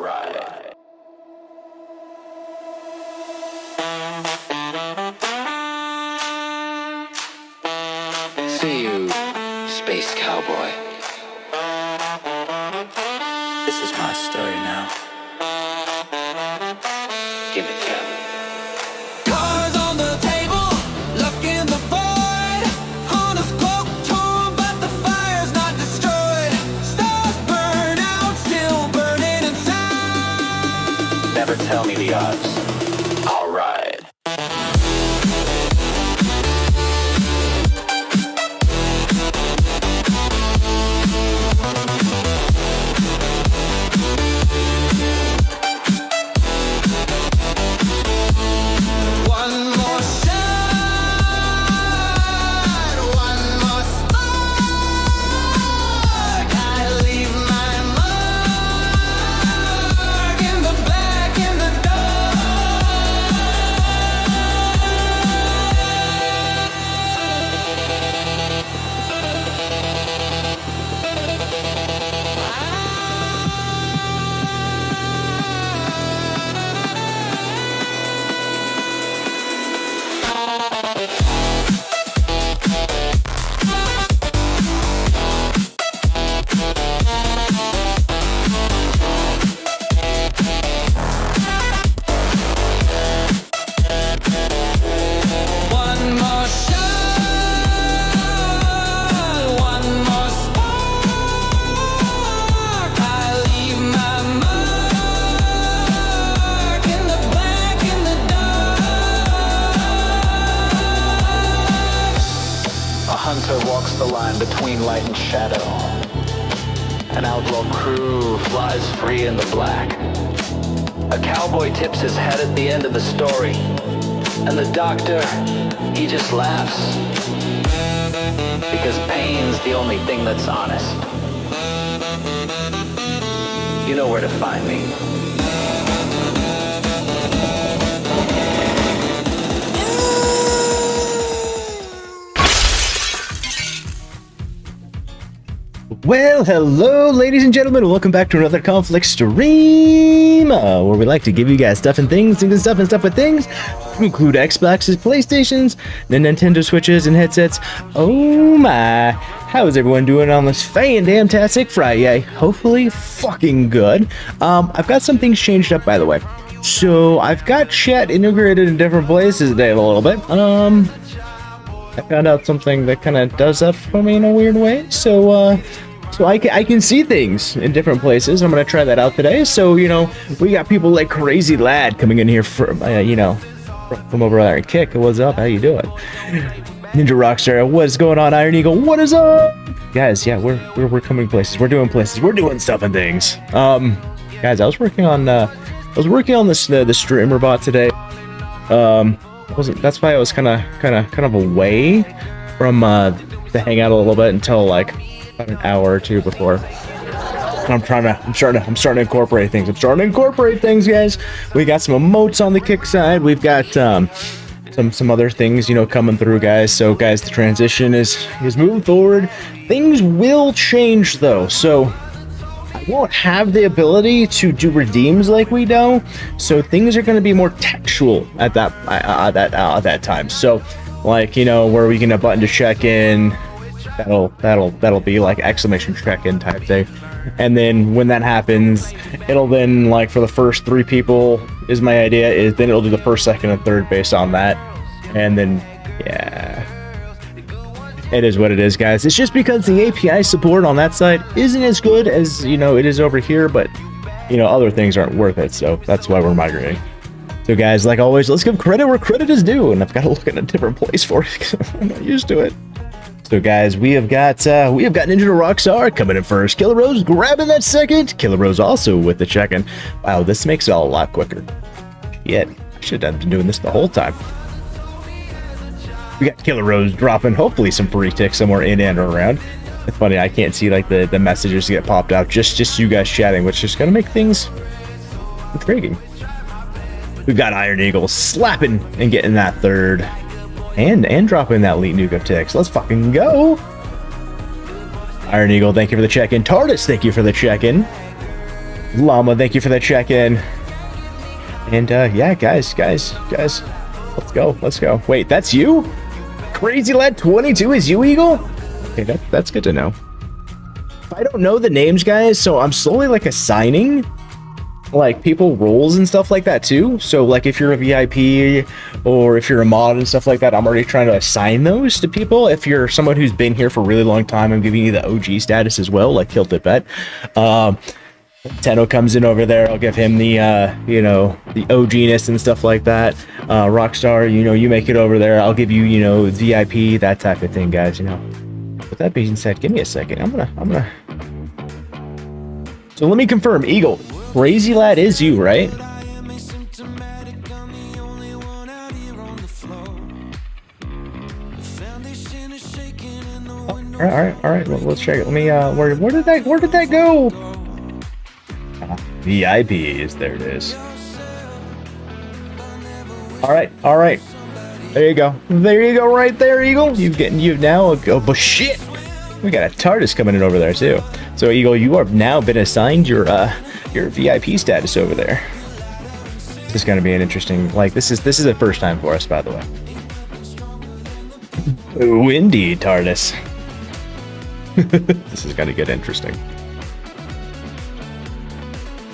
Alright. See you, Space Cowboy. This is my story now. Give it to me. Cards on the table, luck in the void. Hunters cloak torn, but the fire's not destroyed. Stars burn out, still burning inside. Never tell me the odds. Alright. Walks the line between light and shadow. An outlaw crew flies free in the black. A cowboy tips his head at the end of the story, and the doctor, he just laughs. Because pain's the only thing that's honest. You know where to find me. Well, hello, ladies and gentlemen. Welcome back to another Conflict stream, where we like to give you guys stuff and things and stuff with things. We include Xboxes, PlayStations, the Nintendo Switches, and headsets. Oh my! How is everyone doing on this fan-damn-tastic Friday? Hopefully, fucking good. I've got some things changed up, by the way. So I've got chat integrated in different places today a little bit. I found out something that kind of does that for me in a weird way. So I can see things in different places. I'm gonna try that out today. So, you know, we got people like Crazy Lad coming in here from, from over there. Kick, what's up? How you doing? Ninja Rockstar, what's going on? Iron Eagle, what is up? Guys, yeah, we're coming places. We're doing places. We're doing stuff and things. Guys, I was working on this the streamer bot today. That's why I was kind of away from to hang out a little bit until like about an hour or two before. I'm starting to incorporate things. Guys. We got some emotes on the kick side. We've got some other things, you know, coming through, guys. So guys, the transition is moving forward. Things will change though. So I won't have the ability to do redeems like we do, so things are going to be more textual at that time. So, like, you know, where we can a button to check in, that'll be like exclamation check in type thing, and then when that happens, it'll then, like, for the first 3 people, is my idea, is then it'll do the first, second, and third based on that, and then yeah. It is what it is, guys. It's just because the API support on that side isn't as good as, you know, it is over here, but, you know, other things aren't worth it, so that's why we're migrating. So, guys, like always, let's give credit where credit is due, and I've got to look in a different place for it because I'm not used to it. So, guys, we have got Ninja Rockstar coming in first. Killer Rose grabbing that second. Killer Rose also with the check-in. Wow, this makes it all a lot quicker. Yet, I should have been doing this the whole time. We got Killer Rose dropping hopefully some free ticks somewhere in and around. It's funny, I can't see like the messages get popped out, just you guys chatting, which is gonna make things intriguing. We've got Iron Eagle slapping and getting that third, and dropping that elite nuke of ticks. Let's fucking go. Iron Eagle, thank you for the check-in. TARDIS, thank you for the check-in. Llama, thank you for that check-in. And yeah, guys, let's go. Wait, that's you? Crazy Lad 22 is you, Eagle? Okay, that's good to know. I don't know the names, guys, so I'm slowly like assigning like people roles and stuff like that too. So like if you're a VIP or if you're a mod and stuff like that, I'm already trying to assign those to people. If you're someone who's been here for a really long time, I'm giving you the OG status as well, like Kilted Bet. Tenno comes in over there, I'll give him the you know, the OG-ness and stuff like that. Rockstar, you know, you make it over there, I'll give you, you know, VIP, that type of thing, guys, you know. With that being said, give me a second. I'm gonna so let me confirm, Eagle, Crazy Lad is you, right? All right. Well, let's check it. Let me. Where did that go? VIPs. There it is. All right. There you go. Right there, Eagle. You've now. Oh, but shit. We got a TARDIS coming in over there too. So Eagle, you have now been assigned your VIP status over there. This is going to be an interesting. Like this is the first time for us, by the way. Oh, indeed, TARDIS. This is going to get interesting.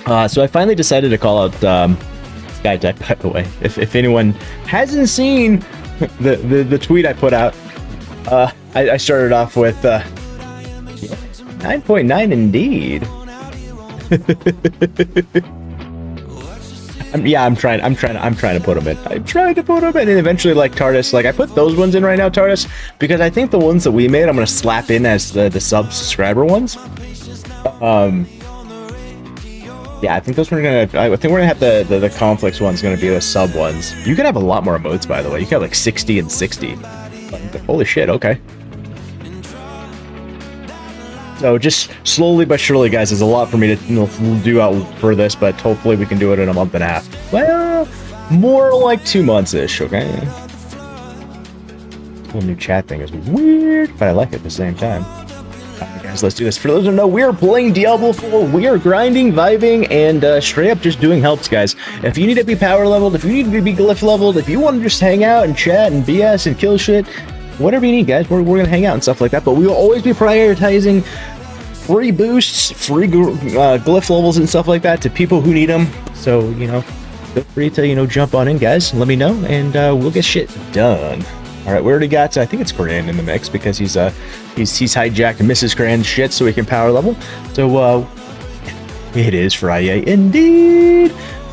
So I finally decided to call out Skytech, by the way. If anyone hasn't seen the tweet I put out, I started off with 9.9 indeed. I'm trying to put them in. And eventually, like TARDIS, like I put those ones in right now, TARDIS, because I think the ones that we made, I'm gonna slap in as the subscriber ones. Yeah, I think those we're gonna. I think we're gonna have the conflicts ones gonna be the sub ones. You can have a lot more emotes, by the way. You can have like 60 and 60. Holy shit! Okay. So just slowly but surely, guys, there's a lot for me to do out for this, but hopefully we can do it in a month and a half. Well, more like 2 months-ish, okay? This whole new chat thing is weird, but I like it at the same time. Alright, guys, let's do this. For those who know, we are playing Diablo 4. We are grinding, vibing, and straight up just doing helps, guys. If you need to be power leveled, if you need to be glyph leveled, if you want to just hang out and chat and BS and kill shit, whatever you need, guys, we're gonna hang out and stuff like that, but we will always be prioritizing free boosts, free glyph levels and stuff like that to people who need them. So, you know, feel free to, you know, jump on in, guys, let me know, and we'll get shit done. All right, we already got, I think it's Cran in the mix, because he's hijacked Mrs. Cran's shit so he can power level. So, it is Friday indeed.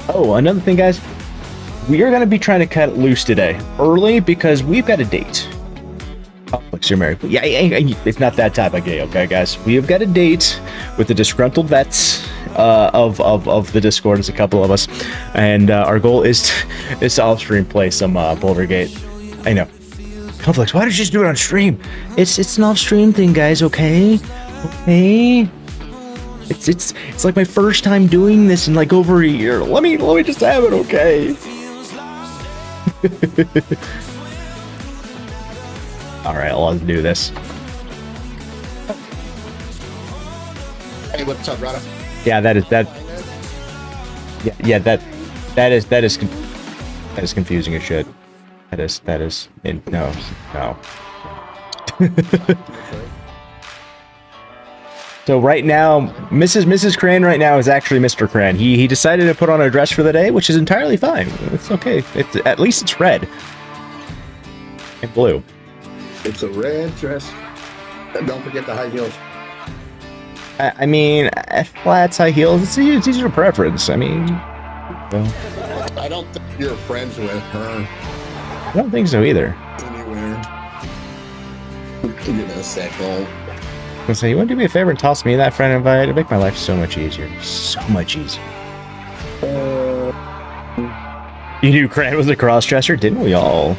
Oh, another thing, guys, we are going to be trying to cut it loose today early because we've got a date. Oh, look, you're married. Yeah, it's not that type of gay, okay, guys? We have got a date with the disgruntled vets of the Discord. There's a couple of us, and our goal is to off-stream play some Boulder Gate. I know. Conflicts, why did you just do it on stream? It's an off-stream thing, guys. Okay. It's like my first time doing this in like over a year. Let me just have it, okay? All right, I'll do this. Hey, what's up, Rada? Yeah, that is confusing as shit. That is no. So right now, Mrs. Cran right now is actually Mr. Cran. He decided to put on a dress for the day, which is entirely fine. It's okay. At least it's red and blue. It's a red dress. And don't forget the high heels. I mean, flats, high heels, it's your preference. I mean, well, I don't think you're friends with her. I don't think so either. Anywhere. Give me a second. I'll say, you want to do me a favor and toss me that friend invite? It'd make my life so much easier. So much easier. You knew Cran was a cross-dresser, didn't we all?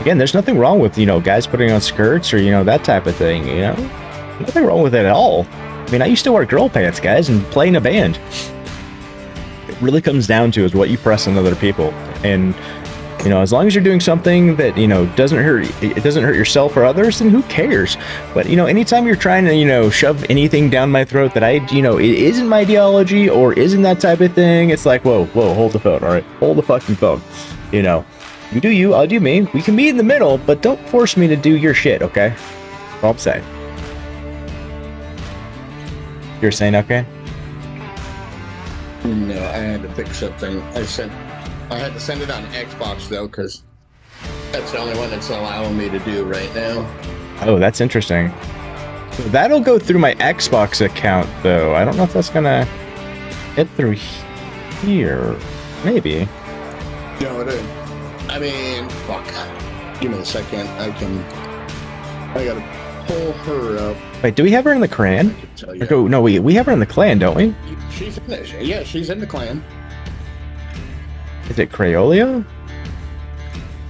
Again, there's nothing wrong with, you know, guys putting on skirts or, you know, that type of thing, you know? Nothing wrong with it at all. I mean, I used to wear girl pants, guys, and play in a band. It really comes down to is what you press on other people. And You know, as long as you're doing something that, you know, doesn't hurt yourself or others, then who cares? But, you know, anytime you're trying to, you know, shove anything down my throat that you know, it isn't my ideology or isn't that type of thing, it's like, whoa, hold the phone, all right? Hold the fucking phone. You know, you do you, I'll do me. We can meet in the middle, but don't force me to do your shit, okay? That's all I'm saying. You're saying okay? No, I had to fix something. I had to send it on Xbox though, because that's the only one that's allowing me to do right now. Oh, that's interesting. So that'll go through my Xbox account, though. I don't know if that's gonna get through here. Maybe. No, it is. I mean, fuck. Give me a second. I gotta pull her up. Wait, do we have her in the clan? No, we have her in the clan, don't we? She's in it. Yeah, she's in the clan. Is it Crayola?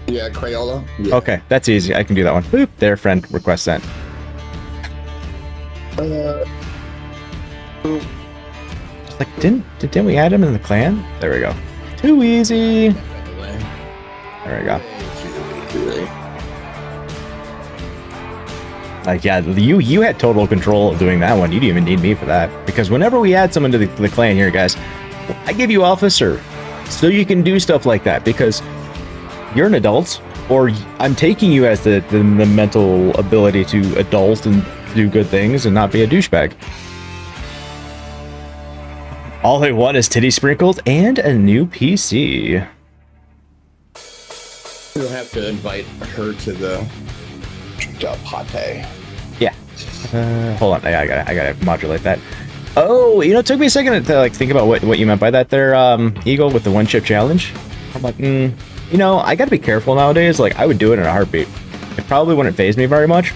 Yeah, Crayola. Yeah. Okay, that's easy. I can do that one. Boop, there, friend request sent. Like, didn't we add him in the clan? There we go. Too easy. There we go. Like, yeah, you had total control of doing that one. You didn't even need me for that. Because whenever we add someone to the clan here, guys, I give you officer so you can do stuff like that. Because you're an adult, or I'm taking you as the mental ability to adult and do good things and not be a douchebag. All I want is titty sprinkles and a new PC. You'll have to invite her to the party. Yeah. Hold on. I gotta modulate that. Oh, you know, it took me a second to like think about what you meant by that there, Eagle, with the one chip challenge. I'm like, you know, I gotta be careful nowadays. Like, I would do it in a heartbeat. It probably wouldn't faze me very much.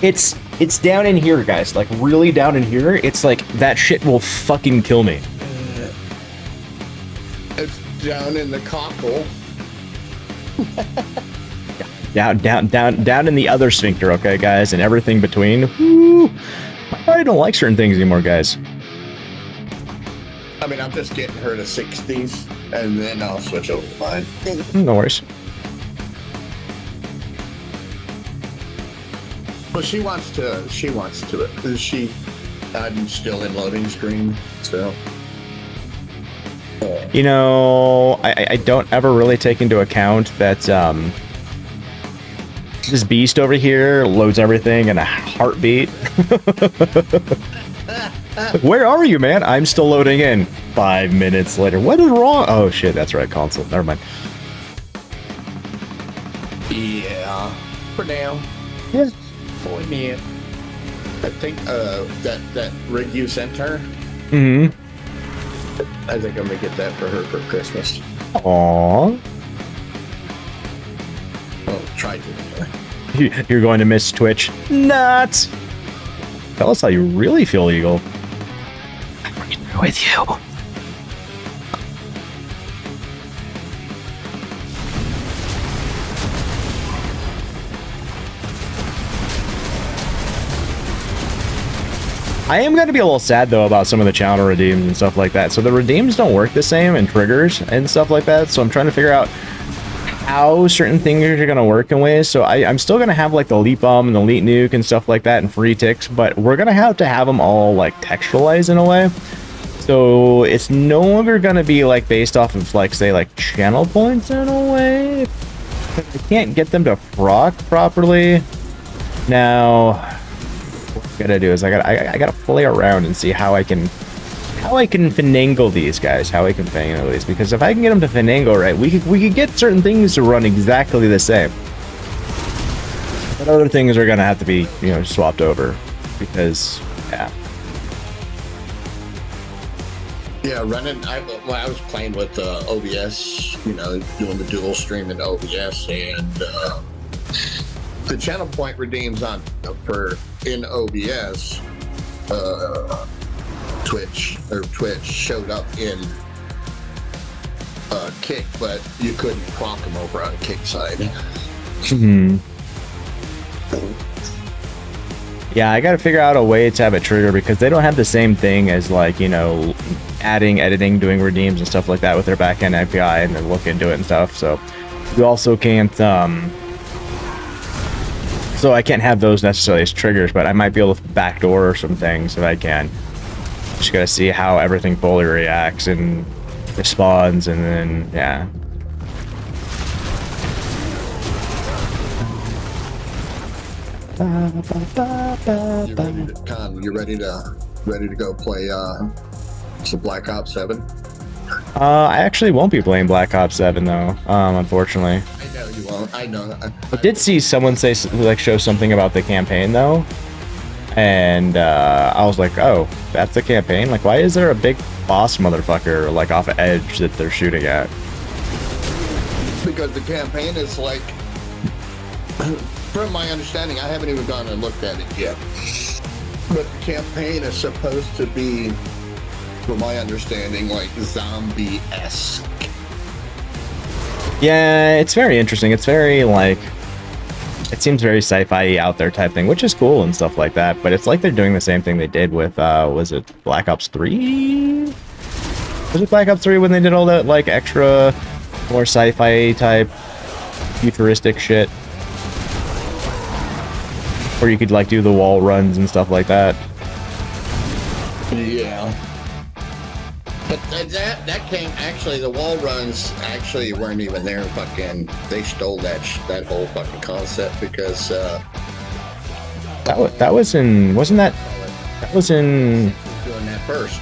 It's down in here, guys. Like, really down in here. It's like that shit will fucking kill me. It's down in the cockle. down in the other sphincter, okay, guys, and everything between. Woo, my body don't like certain things anymore, guys. I mean, I'm just getting her to 60s, and then I'll switch over to mine. No worries. But she wants to. I'm still in loading screen, so. You know, I don't ever really take into account that this beast over here loads everything in a heartbeat. Where are you, man? I'm still loading in. 5 minutes later. What is wrong? Oh shit, that's right, console. Never mind. Yeah, for now. Yeah. For me. I think that rig you sent her. Mm-hmm. I think I'm gonna get that for her for Christmas. Aww. Oh, try to. You're going to miss Twitch. Not. Tell us how you really feel, Eagle. I'm right there with you. I am going to be a little sad, though, about some of the channel redeems and stuff like that. So the redeems don't work the same and triggers and stuff like that. So I'm trying to figure out how certain things are going to work in ways. So I'm still going to have, like, the Leap Bomb and the Leap Nuke and stuff like that and free ticks. But we're going to have them all, like, textualized in a way. So it's no longer going to be, like, based off of, like, say, like, channel points in a way. I can't get them to proc properly. Now, gotta do is I gotta play around and see how I can finagle these guys, because if I can get them to finagle right, we could get certain things to run exactly the same, but other things are gonna have to be, you know, swapped over because running. I was playing with OBS, you know, doing the dual stream in OBS, and the channel point redeems in OBS, Twitch showed up in Kick, but you couldn't proc them over on Kick side. Mm-hmm. Yeah, I gotta figure out a way to have it trigger because they don't have the same thing as, like, you know, adding, editing, doing redeems and stuff like that with their backend API and then look into it and stuff. So You also can't, so I can't have those necessarily as triggers, but I might be able to backdoor some things if I can. Just gotta see how everything fully reacts and responds, and then, yeah. You ready to go play some Black Ops 7? I actually won't be playing Black Ops 7 though, unfortunately. I know you won't. I know. I did see someone say, like, show something about the campaign though, and I was like, oh, that's the campaign? Like, why is there a big boss motherfucker, like, off an edge that they're shooting at? Because the campaign is like, from my understanding, I haven't even gone and looked at it yet, but the campaign is supposed to be, from my understanding, like zombie-esque. Yeah, it's very interesting. It's very, like, it seems very sci-fi out there type thing, which is cool and stuff like that, but it's like they're doing the same thing they did with, was it Black Ops 3? Was it Black Ops 3 when they did all that, like, extra, more sci-fi type, futuristic shit? Where you could, like, do the wall runs and stuff like that. Yeah. But that came, actually, the wall runs actually weren't even there. Fucking, they stole that whole fucking concept because that was in, wasn't that was in, doing that first.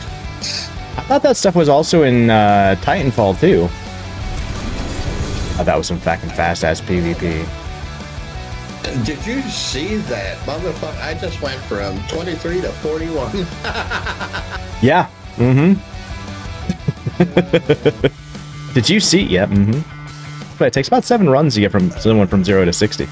I thought that stuff was also in Titanfall too. Oh, that was some fucking fast ass PvP. Did you see that motherfucker? I just went from 23 to 41. Yeah. Mm-hmm. Did you see? Yeah. Mm-hmm. But it takes about 7 runs to get from someone from 0 to 60.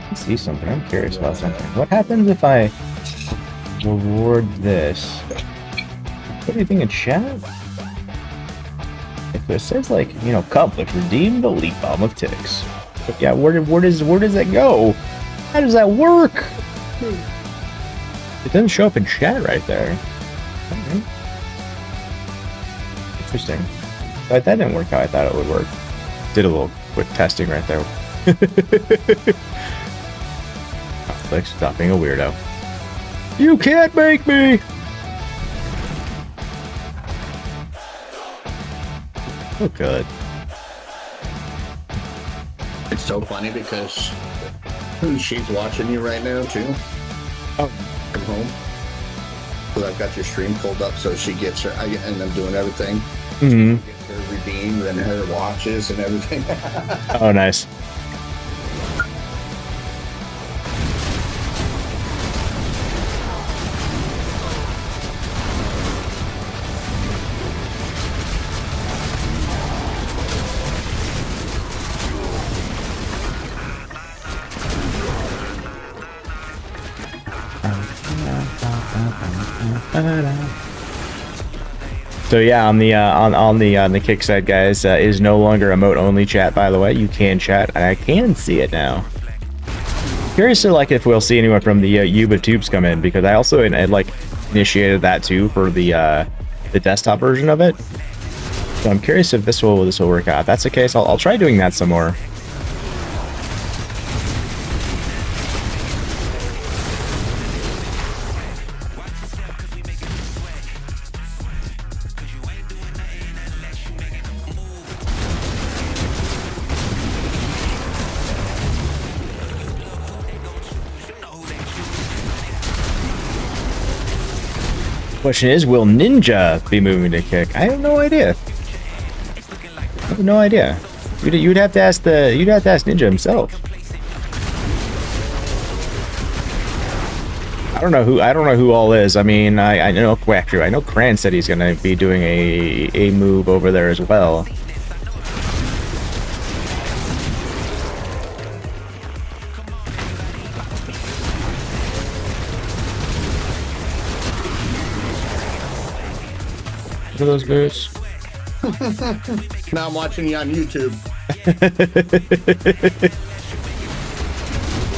Let's see something. I'm curious about something. What happens if I reward this? Put anything in chat? If it says, like, you know, conflict, redeem the leap bomb of TIX. But yeah, where does that go? How does that work? It doesn't show up in chat right there. Okay. Interesting. But that didn't work how I thought it would work. Did a little quick testing right there. Conflict, stop being a weirdo. You can't make me! Oh, good. It's so funny because she's watching you right now too. Oh. From home. Because I've got your stream pulled up, so she gets her, and I'm doing everything. Mm-hmm. She gets her redeemed and her watches and everything. Oh, nice. So yeah, on the kick side, guys, is no longer emote only chat. By the way, you can chat, and I can see it now. Curious to, like, if we'll see anyone from the Yuba tubes come in, because I also like initiated that too for the desktop version of it. So I'm curious if this will work out. If that's the case, I'll try doing that some more. Question is, will Ninja be moving to kick? I have no idea. I have no idea. You'd have to ask Ninja himself. I don't know who all is. I mean, I know, actually, I know Cran said he's gonna be doing a move over there as well. Look at those boots. Now I'm watching you on YouTube.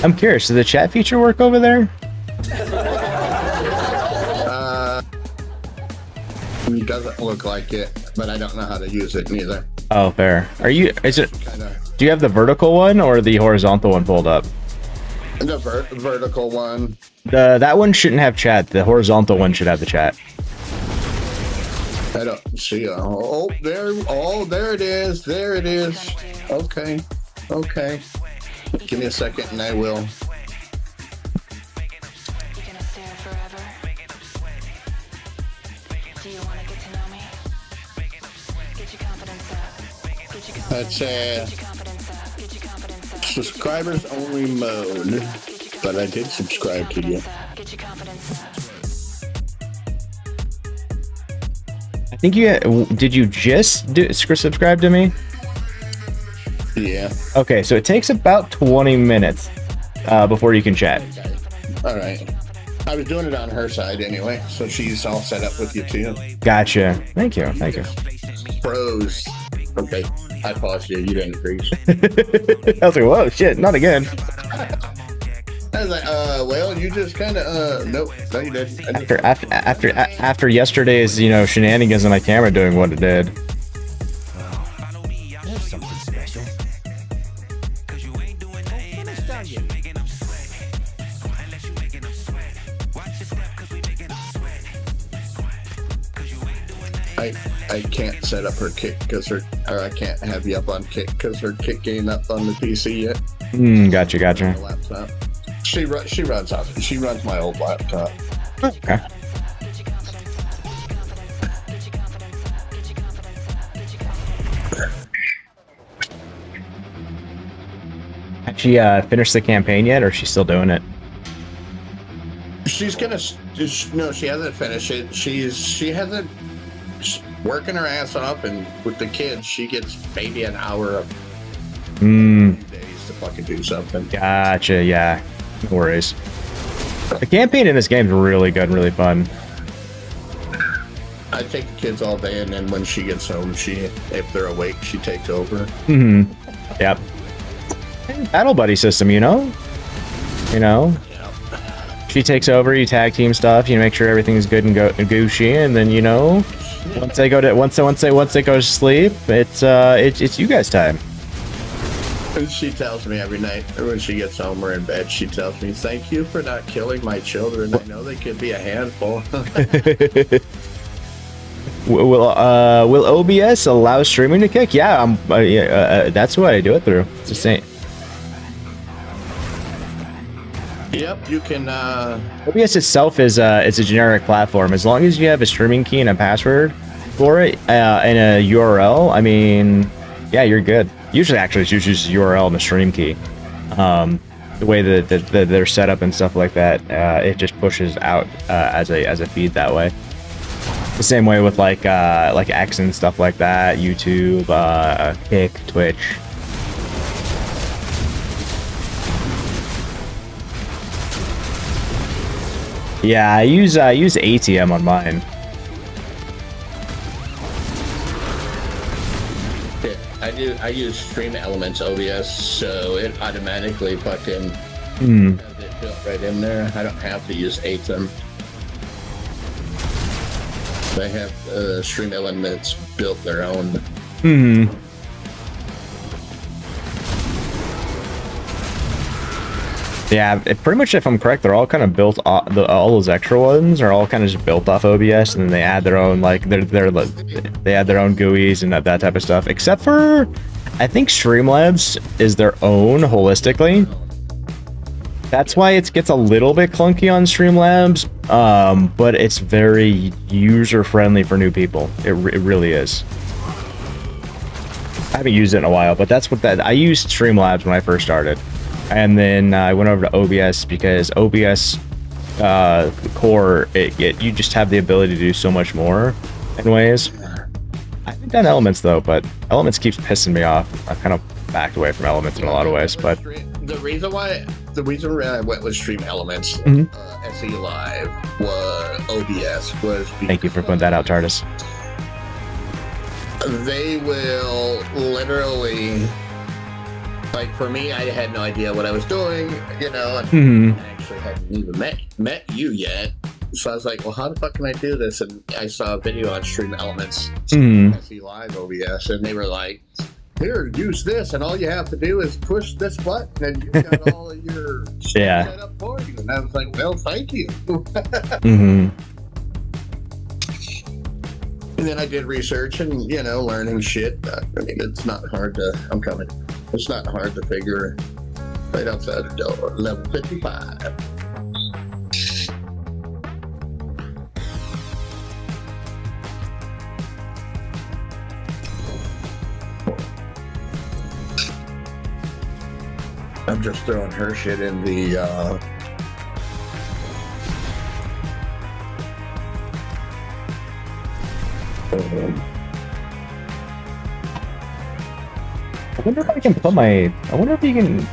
I'm curious, does the chat feature work over there? It doesn't look like it, but I don't know how to use it neither. Oh, fair. Is it, Kinda do you have the vertical one or the horizontal one pulled up? the vertical one. That one shouldn't have chat. The horizontal one should have the chat. I don't see it. Oh, there it is. There it is. Okay. Okay. Give me a second and I will. You gonna stare forever? Do you wanna get to know me? Get your confidence up. Get your That's confidence up. Get your confidence up. subscribers only mode, but I did subscribe to you. Get your confidence up. I think did you just subscribe to me? Yeah. Okay, so it takes about 20 minutes before you can chat. Okay. All right. I was doing it on her side anyway, so she's all set up with you too. Gotcha. Thank you. Thank you. Pros. Okay. I paused you. You didn't agree. I was like, whoa, shit, not again. I was like, well, you just kind of, nope, no, you didn't. After yesterday's, shenanigans on my camera doing what it did. There's something special. I can't set up her kick or I can't have you up on kick because her kick ain't up on the PC yet. Gotcha. My laptop. She runs my old laptop. Okay. Has she finished the campaign yet, or is she still doing it? She's gonna no, she hasn't finished it. She hasn't working her ass off, and with the kids, she gets maybe an hour of days to fucking do something. Gotcha. Yeah. No worries. The campaign in this game is really good and really fun. I take the kids all day, and then when she gets home, if they're awake, she takes over. Yep. Battle buddy system, She takes over, you tag team stuff, you make sure everything's good and Gucci, and then once they go to sleep, it's you guys' time. And she tells me every night when she gets home or in bed, she tells me, "Thank you for not killing my children. I know they could be a handful." Will OBS allow streaming to kick? Yeah, that's what I do it through. It's the same. Yep, you can. OBS itself is a generic platform. As long as you have a streaming key and a password for it and a URL, I mean, yeah, you're good. Usually, actually, it's usually just a URL and a stream key. The way that they're set up and stuff like that, it just pushes out as a feed that way. The same way with like X and stuff like that, YouTube, Kick, Twitch. Yeah, I use ATM on mine. I use Stream Elements OBS, so it automatically fucking has it built right in there. I don't have to use ATEM. They have Stream Elements built their own. Yeah, pretty much, if I'm correct, they're all kind of built off, all those extra ones are all kind of just built off OBS, and then they add their own, like, they add their own GUIs and that type of stuff, except for, I think Streamlabs is their own holistically. That's why it gets a little bit clunky on Streamlabs, but it's very user-friendly for new people. It really is. I haven't used it in a while, but I used Streamlabs when I first started. And then I went over to OBS because OBS core, you just have the ability to do so much more in ways. I haven't done Elements though, but Elements keeps pissing me off. I've kind of backed away from Elements in a lot of ways, but the reason why I went with Stream Elements, SE Live, was OBS was because thank you for putting that out, TARDIS. They will literally. Like, for me, I had no idea what I was doing, and I actually hadn't even met you yet. So I was like, well, how the fuck can I do this? And I saw a video on Stream Elements, SE Live OBS, and they were like, here, use this, and all you have to do is push this button, and you've got all of your shit set up for you. And I was like, well, thank you. And then I did research and, you know, learning shit. I mean, it's not hard to, I'm coming. It's not hard to figure right outside the door. Level 55. I'm just throwing her shit in the, I wonder if I can put my. I wonder if you can. I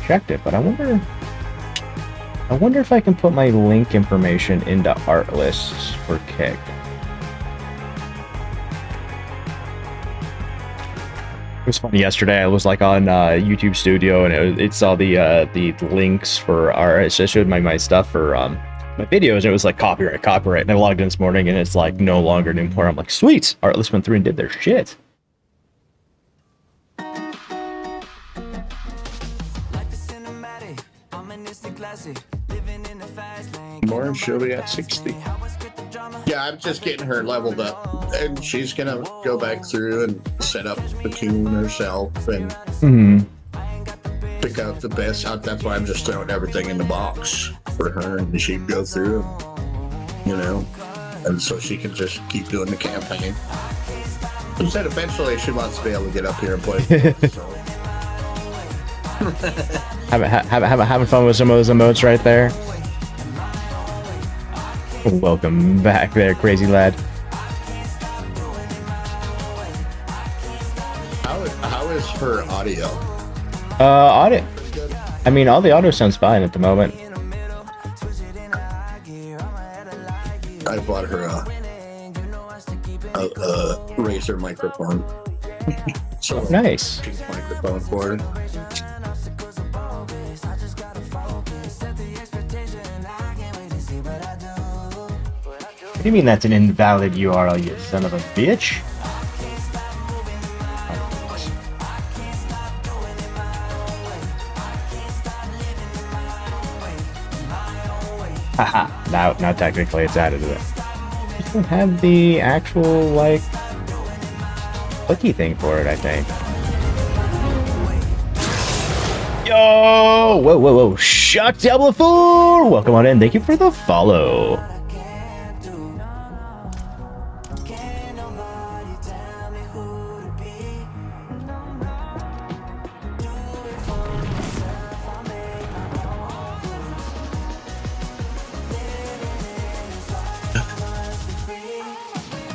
checked it, but I wonder if I can put my link information into art lists for Kick. It was funny yesterday. I was like on YouTube Studio, and it saw the links for our. It just showed my stuff for my videos, and it was like copyright. And I logged in this morning, and it's like no longer anymore. I'm like, sweet. Artlist went through and did their shit. More, she'll be at 60. Yeah, I'm just getting her leveled up, and she's gonna go back through and set up the tune herself and pick out the best. That's why I'm just throwing everything in the box for her, and she can go through, you know, and so she can just keep doing the campaign. She said eventually she wants to be able to get up here and play. So. Having fun with some of those emotes right there. Welcome back there, crazy lad. How is her audio? Audio. I mean, all the audio sounds fine at the moment. I bought her a Razer microphone. So nice. Microphone for her. What do you mean that's an invalid URL, you son of a bitch? Haha, now technically it's added to it. I just don't have the actual, like, clicky thing for it, I think. Yo! Whoa. Shock Diablo 4! Welcome on in. Thank you for the follow.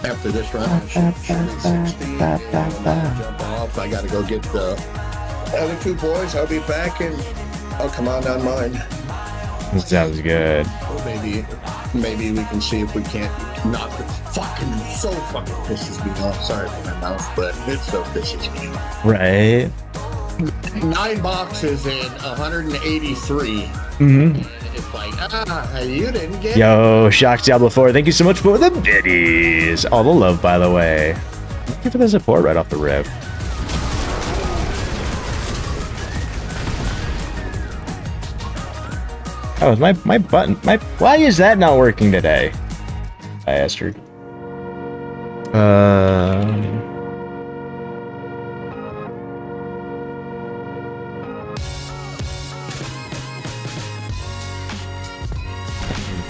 After this run, she'll be 60. Jump off. I gotta go get the other two boys. I'll be back and I'll come on mine. Sounds good. Maybe we can see if we can't knock it. So fucking pisses me off. Sorry for my mouth, but it so pisses me off. Right. 9 boxes in 183. It's like, you didn't get Yo, Shock Diablo 4, thank you so much for the biddies. All the love, by the way. Thank you for the support right off the rip. Oh, is my button, why is that not working today? I asked her.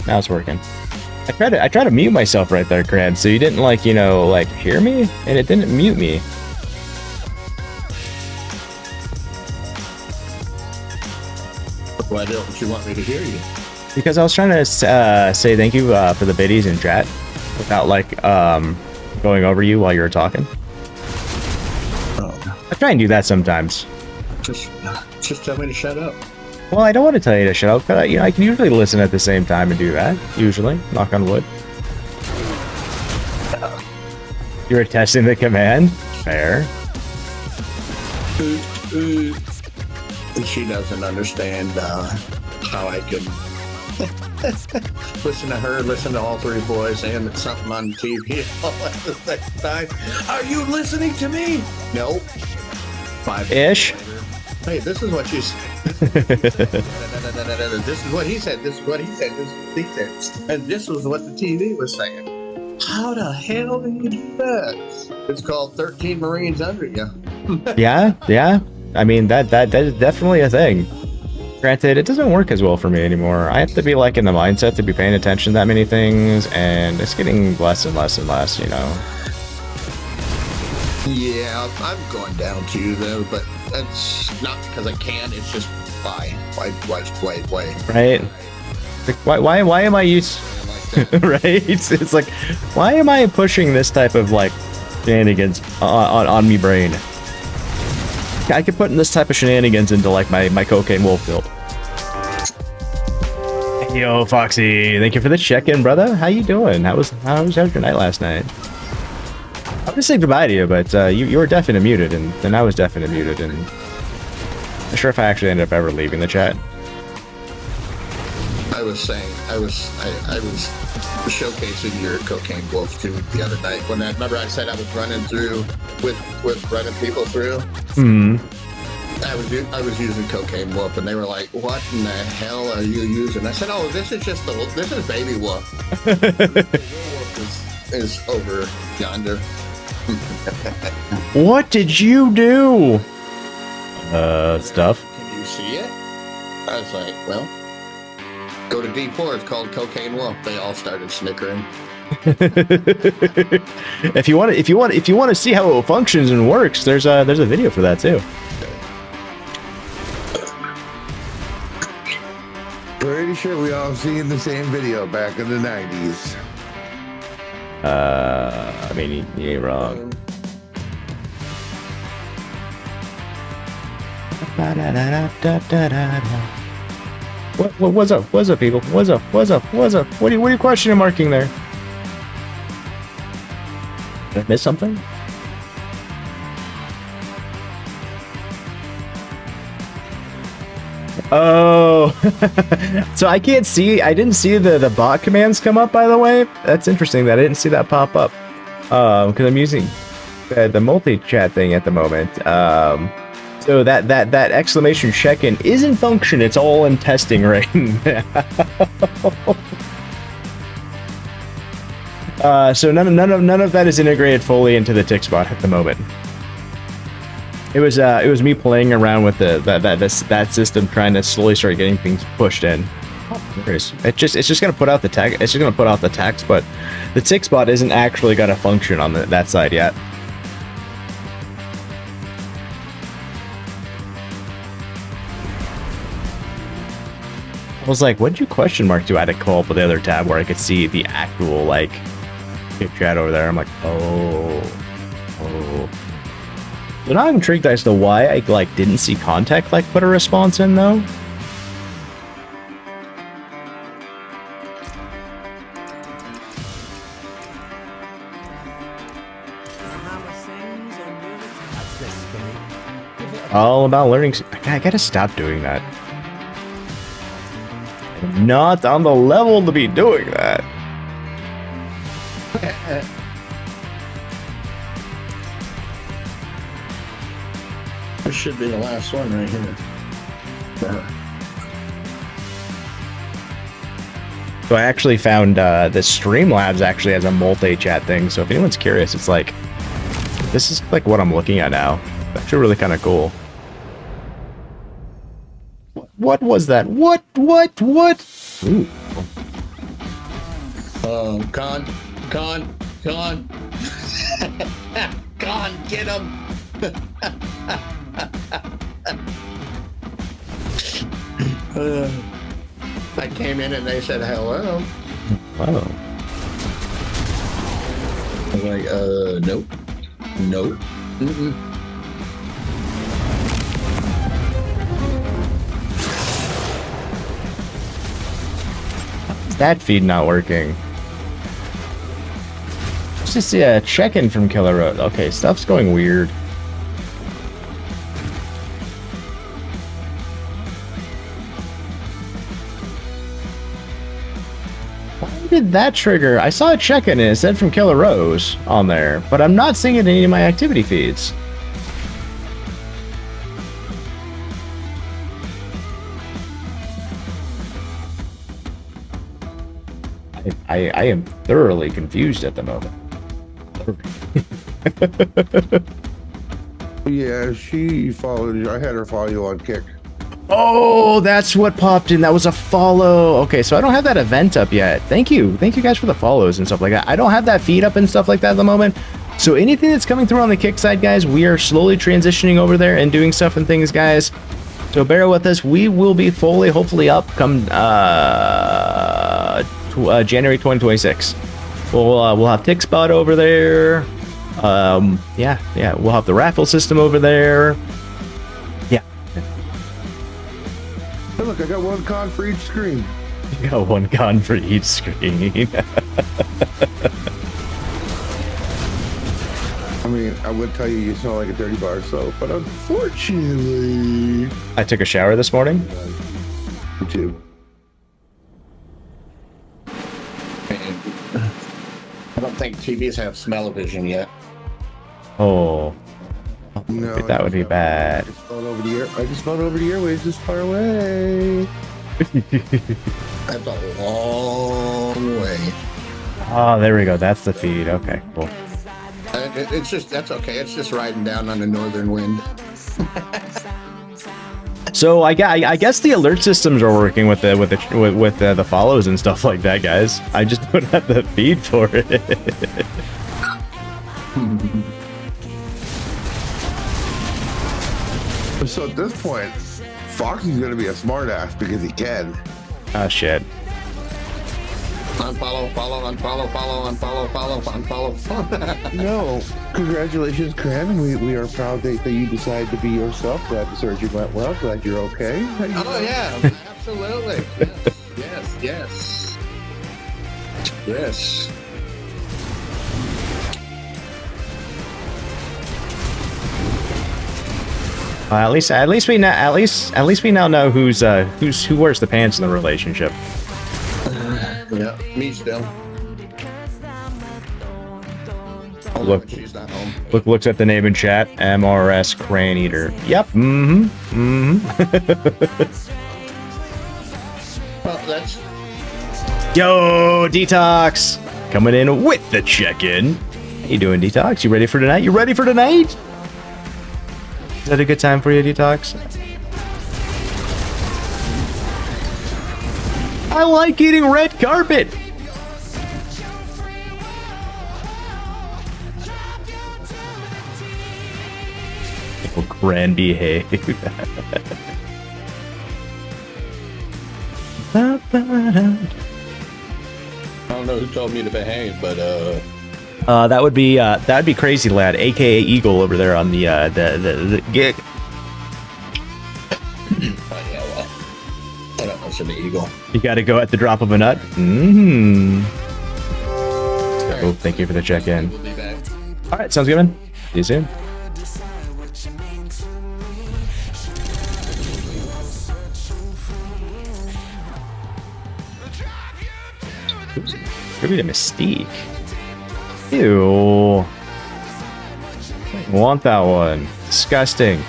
Now it's working. I tried to mute myself right there, Crab, so you didn't, like, you know, like, hear me? And it didn't mute me. Why don't you want me to hear you? Because I was trying to say thank you for the biddies in chat without, like, going over you while you were talking. Oh. I try and do that sometimes. Just tell me to shut up. Well, I don't want to tell you to shut up, but, you know, I can usually listen at the same time and do that. Usually. Knock on wood. You're testing the command? Fair. She doesn't understand how I can Listen to her, listen to all three boys, and something on TV all at the same time. Are you listening to me? Nope. 5 Ish. minutes later, hey, this is what you said. This is what he said. This is what he said. This is what he said. And this was what the TV was saying. How the hell do you do that? It's called 13 Marines Under You. Yeah, yeah. I mean, that is definitely a thing. Granted, it doesn't work as well for me anymore. I have to be like in the mindset to be paying attention to that many things, and it's getting less and less and less, you know. Yeah, I'm going down too, though, but that's not because I can. It's just why? Right? Like, why am I used? Right? It's like, why am I pushing this type of like shenanigans on me brain? I could put in this type of shenanigans into like my cocaine wolf build. Yo, Foxy, thank you for the check-in, brother. How you doing? How was your night last night? I was gonna say goodbye to you, but you were deaf and muted, and I was deaf and muted, and I'm not sure if I actually ended up ever leaving the chat. I was saying, I was showcasing your cocaine wolf too the other night. When remember I said I was running through with running people through. Hmm. I was using cocaine wolf, and they were like, "What in the hell are you using?" I said, "Oh, this is baby wolf. The wolf is over yonder." What did you do? Stuff. Can you see it? I was like, well, go to D4. It's called Cocaine Wolf. They all started snickering. If you want to see how it functions and works, there's a video for that too. Pretty sure we all seen the same video back in the 90s. I mean, you ain't wrong. What's up? What's up, people? What's up? What's up? What's up? What are you question marking there? Did I miss something? Oh, so I can't see. I didn't see the bot commands come up. By the way, that's interesting that I didn't see that pop up. Because I'm using the multi-chat thing at the moment. So that exclamation check-in is in function. It's all in testing right now. So none of that is integrated fully into the TIX bot at the moment. It was me playing around with that system, trying to slowly start getting things pushed in. It's just gonna put out the text. It's just gonna put out the text, but the TIX bot isn't actually gonna function on that side yet. I was like, what did you question mark to? I had to call up with the other tab where I could see the actual like chat over there. I'm like, oh. But now I'm intrigued as to why I like didn't see contact like put a response in though. All about learning. I gotta stop doing that. I'm not on the level to be doing that. This should be the last one right here. So I actually found the Streamlabs actually has a multi-chat thing. So if anyone's curious, it's like this is like what I'm looking at now. It's actually really kind of cool. What was that? What? Ooh. Con. Con, get him. I came in and they said hello. Wow. I was like, nope. Mm-mm. That feed not working. Let's just see a check-in from Killer Road. Okay, stuff's going weird. Why did that trigger? I saw a check-in and it said from Killer Rose on there, but I'm not seeing it in any of my activity feeds. I am thoroughly confused at the moment. Yeah, she followed you. I had her follow you on Kick. Oh, that's what popped in. That was a follow. Okay, so I don't have that event up yet. Thank you guys for the follows and stuff like that. I don't have that feed up and stuff like that at the moment. So anything that's coming through on the Kick side, guys, we are slowly transitioning over there and doing stuff and things, guys. So bear with us. We will be fully, hopefully, up come January 2026. We'll have TIX Spot over there. Yeah, we'll have the raffle system over there. Yeah. Hey, look, I got one con for each screen. You got one con for each screen. I mean, I would tell you smell like a dirty bar soap, but unfortunately... I took a shower this morning. Me too. I don't think TVs have smell-o-vision yet. Oh. No, That would be bad. I just flown over the airways this far away. That's a long way. Oh, there we go. That's the feed. Okay, cool. That's okay. It's just riding down on the northern wind. So I guess the alert systems are working with the follows and stuff like that, guys. I just don't have the feed for it. So at this point, Foxy's gonna be a smartass because he can. Oh shit. Unfollow, unfollow. No, congratulations, Karen. We are proud that you decided to be yourself. Glad the surgery went well. Glad you're okay. Oh yeah, absolutely. Yes. At least we now know who wears the pants in the relationship. Yeah, me still. Look, she's not home. looks at the name in chat. MRS Crane Eater. Yep. Well, that's Yo, Detox, coming in with the check-in. How you doing, Detox? You ready for tonight? You ready for tonight? Is that a good time for you, Detox? I like eating red carpet. Will Gran behave? I don't know who told me to behave, but That would be Crazy Lad, aka Eagle, over there on the gig. oh yeah, well, I don't listen to Eagle. You got to go at the drop of a nut. Oh, thank you for the check-in. We'll be back. All right, sounds good, man. See you soon. Maybe the Mystique. Ew. I want that one. Disgusting.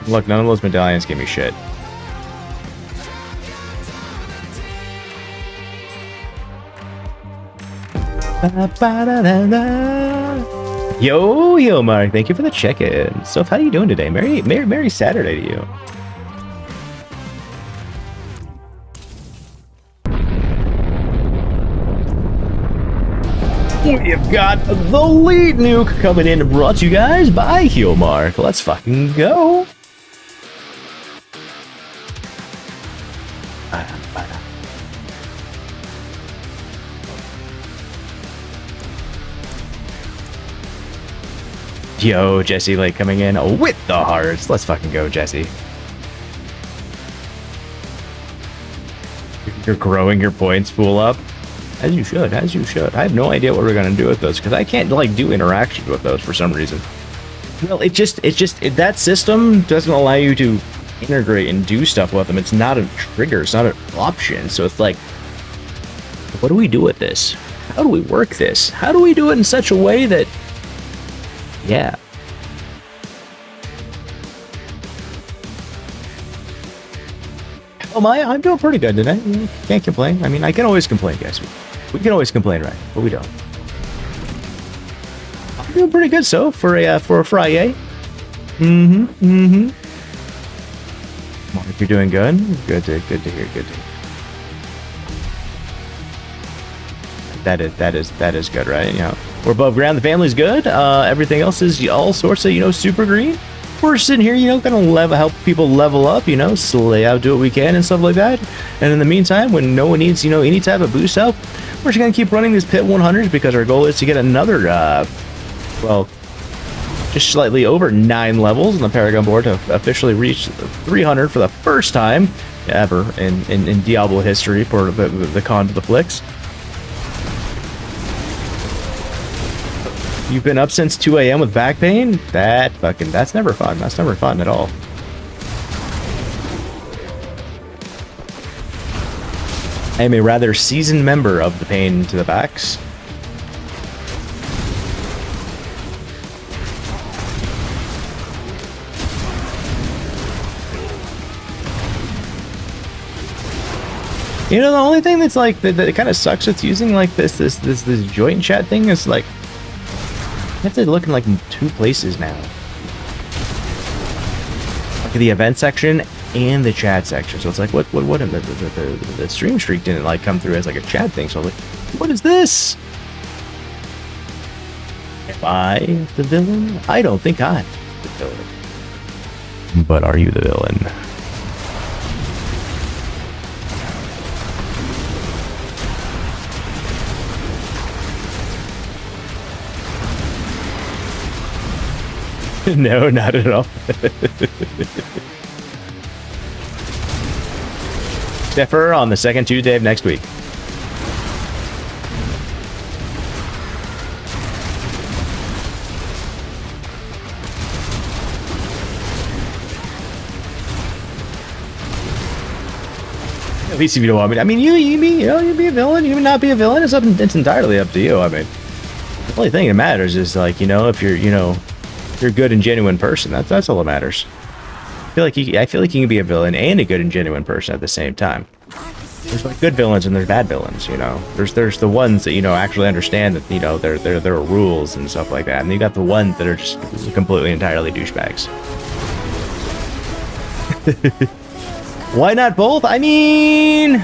Look, none of those medallions give me shit. Yo, Mark. Thank you for the check-in. So, how you doing today? Merry Saturday to you. We've got the lead nuke coming in, brought to you guys by Mark. Let's fucking go. Yo, Jesse Lake coming in with the hearts. Let's fucking go, Jesse. You're growing your points pool up. As you should, as you should. I have no idea what we're gonna do with those because I can't like do interactions with those for some reason. Well, that system doesn't allow you to integrate and do stuff with them. It's not a trigger. It's not an option. So it's like What do we do with this? How do we work this? How do we do it in such a way that, yeah. Oh my, I'm doing pretty good today. Can't complain. I mean, I can always complain, guys. We can always complain, right? But we don't. I'm doing pretty good, so for a Friday. Mark, you're doing good. Good to hear. Good to hear. That is good, right? You know, we're above ground. The family's good. Everything else is all sorts of, you know, super green. We're sitting here, you know, gonna help people level up, you know, slay out, do what we can and stuff like that. And in the meantime, when no one needs, you know, any type of boost up, we're just gonna keep running these pit 100s because our goal is to get another, well, just slightly over 9 levels on the Paragon board to officially reach 300 for the first time ever in Diablo history for the Con to the Flicks. You've been up since 2 a.m. with back pain? That's never fun. That's never fun at all. I am a rather seasoned member of the pain to the backs. You know, the only thing that's like that it kind of sucks with using like this joint chat thing is like you have to look in like 2 places now. Like the event section and the chat section. So it's like what in the stream streak didn't like come through as like a chat thing. So I was like, what is this? Am I the villain? I don't think I'm the villain. But are you the villain? No, not at all. Defer on the second Tuesday of next week. At least if you don't want me to. I mean, you be a villain. You may not be a villain. It's entirely up to you. I mean, the only thing that matters is like, you know, if you're, you know, you're a good and genuine person. That's all that matters. I feel like you can be a villain and a good and genuine person at the same time. There's like good villains and there's bad villains, you know. There's the ones that, you know, actually understand that, you know, there are rules and stuff like that, and you got the ones that are just completely entirely douchebags. Why not both? I mean,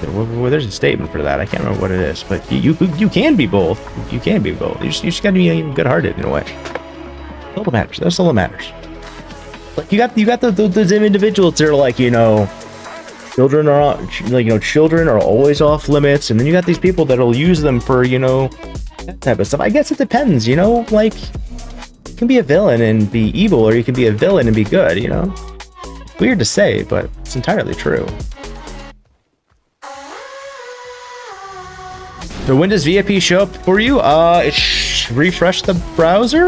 well, there's a statement for that. I can't remember what it is, but you can be both. You can be both. You just gotta be good-hearted in a way. That's all that matters. That's all that matters. Like you got those individuals that are like, you know, children are like, you know, children are always off limits, and then you got these people that'll use them for, you know, that type of stuff. I guess it depends, you know. Like you can be a villain and be evil, or you can be a villain and be good. You know, it's weird to say, but it's entirely true. So when does VIP show up for you? Refresh the browser.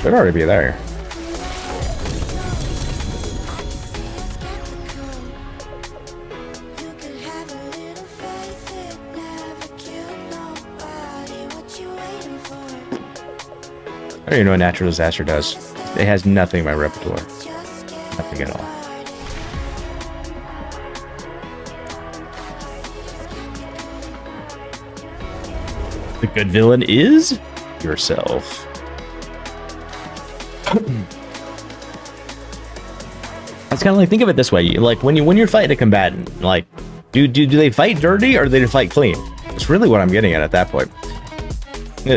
Should already be there. I don't even know what natural disaster does. It has nothing in my repertoire. Nothing at all. The good villain is yourself. It's kind of like, think of it this way: like when you're fighting a combatant, like do they fight dirty or do they fight clean? It's really what I'm getting at that point.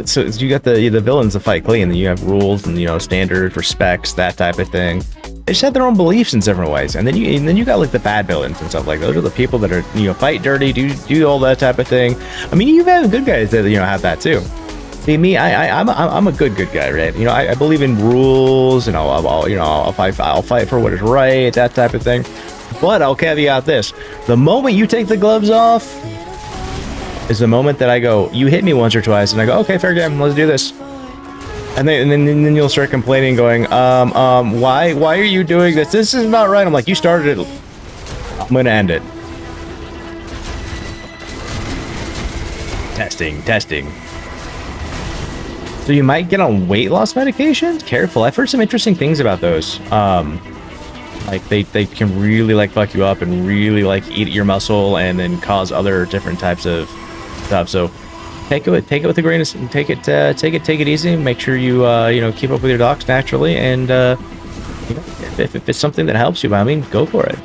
So you got the villains that fight clean, and you have rules and, you know, standards, respects, that type of thing. They just have their own beliefs in different ways, and then you got like the bad villains and stuff like those are the people that are, you know, fight dirty, do all that type of thing. I mean, you've had good guys that, you know, have that too. See me, I'm a good guy, right? You know, I believe in rules, and I'll fight for what is right, that type of thing. But I'll caveat this: the moment you take the gloves off is the moment that I go, you hit me once or twice, and I go, okay, fair game, let's do this. And then you'll start complaining, going, why are you doing this? This is not right. I'm like, you started it. I'm gonna end it. Testing. So you might get on weight loss medications? Careful. I've heard some interesting things about those. Like they can really like fuck you up and really like eat your muscle and then cause other different types of stuff. So take it with a grain of take it easy. Make sure you you know, keep up with your docs naturally, and you know, if it's something that helps you, I mean, go for it.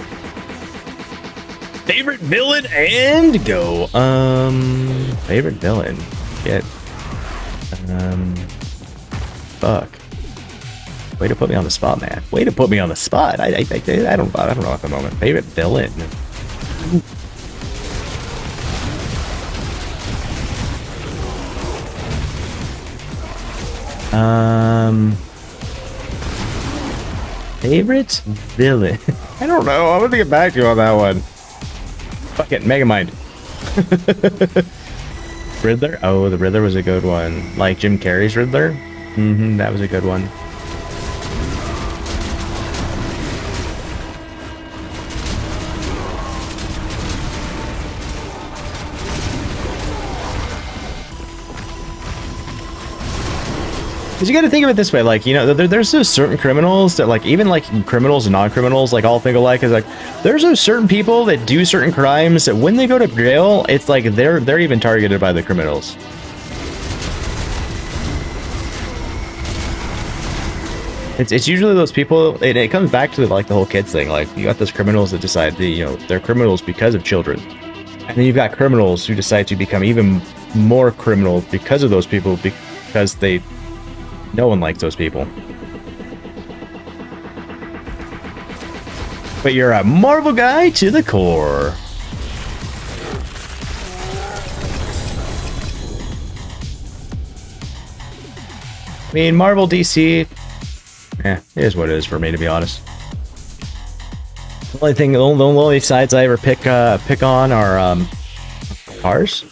Favorite villain and go. Favorite villain. Get. Fuck. Way to put me on the spot, man. Way to put me on the spot. I don't know at the moment. Favorite villain. Favorite villain. I don't know. I'm gonna get back to you on that one. Fuck it, Megamind. Riddler? Oh, the Riddler was a good one. Like Jim Carrey's Riddler? Mm-hmm, that was a good one. Because you got to think of it this way, like, you know, there's those certain criminals that, like, even like criminals and non-criminals, like, all think alike. Is like, there's those certain people that do certain crimes that when they go to jail, it's like they're even targeted by the criminals. It's usually those people. It comes back to like the whole kids thing. Like, you got those criminals that decide to, you know, they're criminals because of children, and then you've got criminals who decide to become even more criminal because of those people, because they. No one likes those people. But you're a Marvel guy to the core. I mean, Marvel, DC, it is what it is for me, to be honest. The only sides I ever pick on are cars.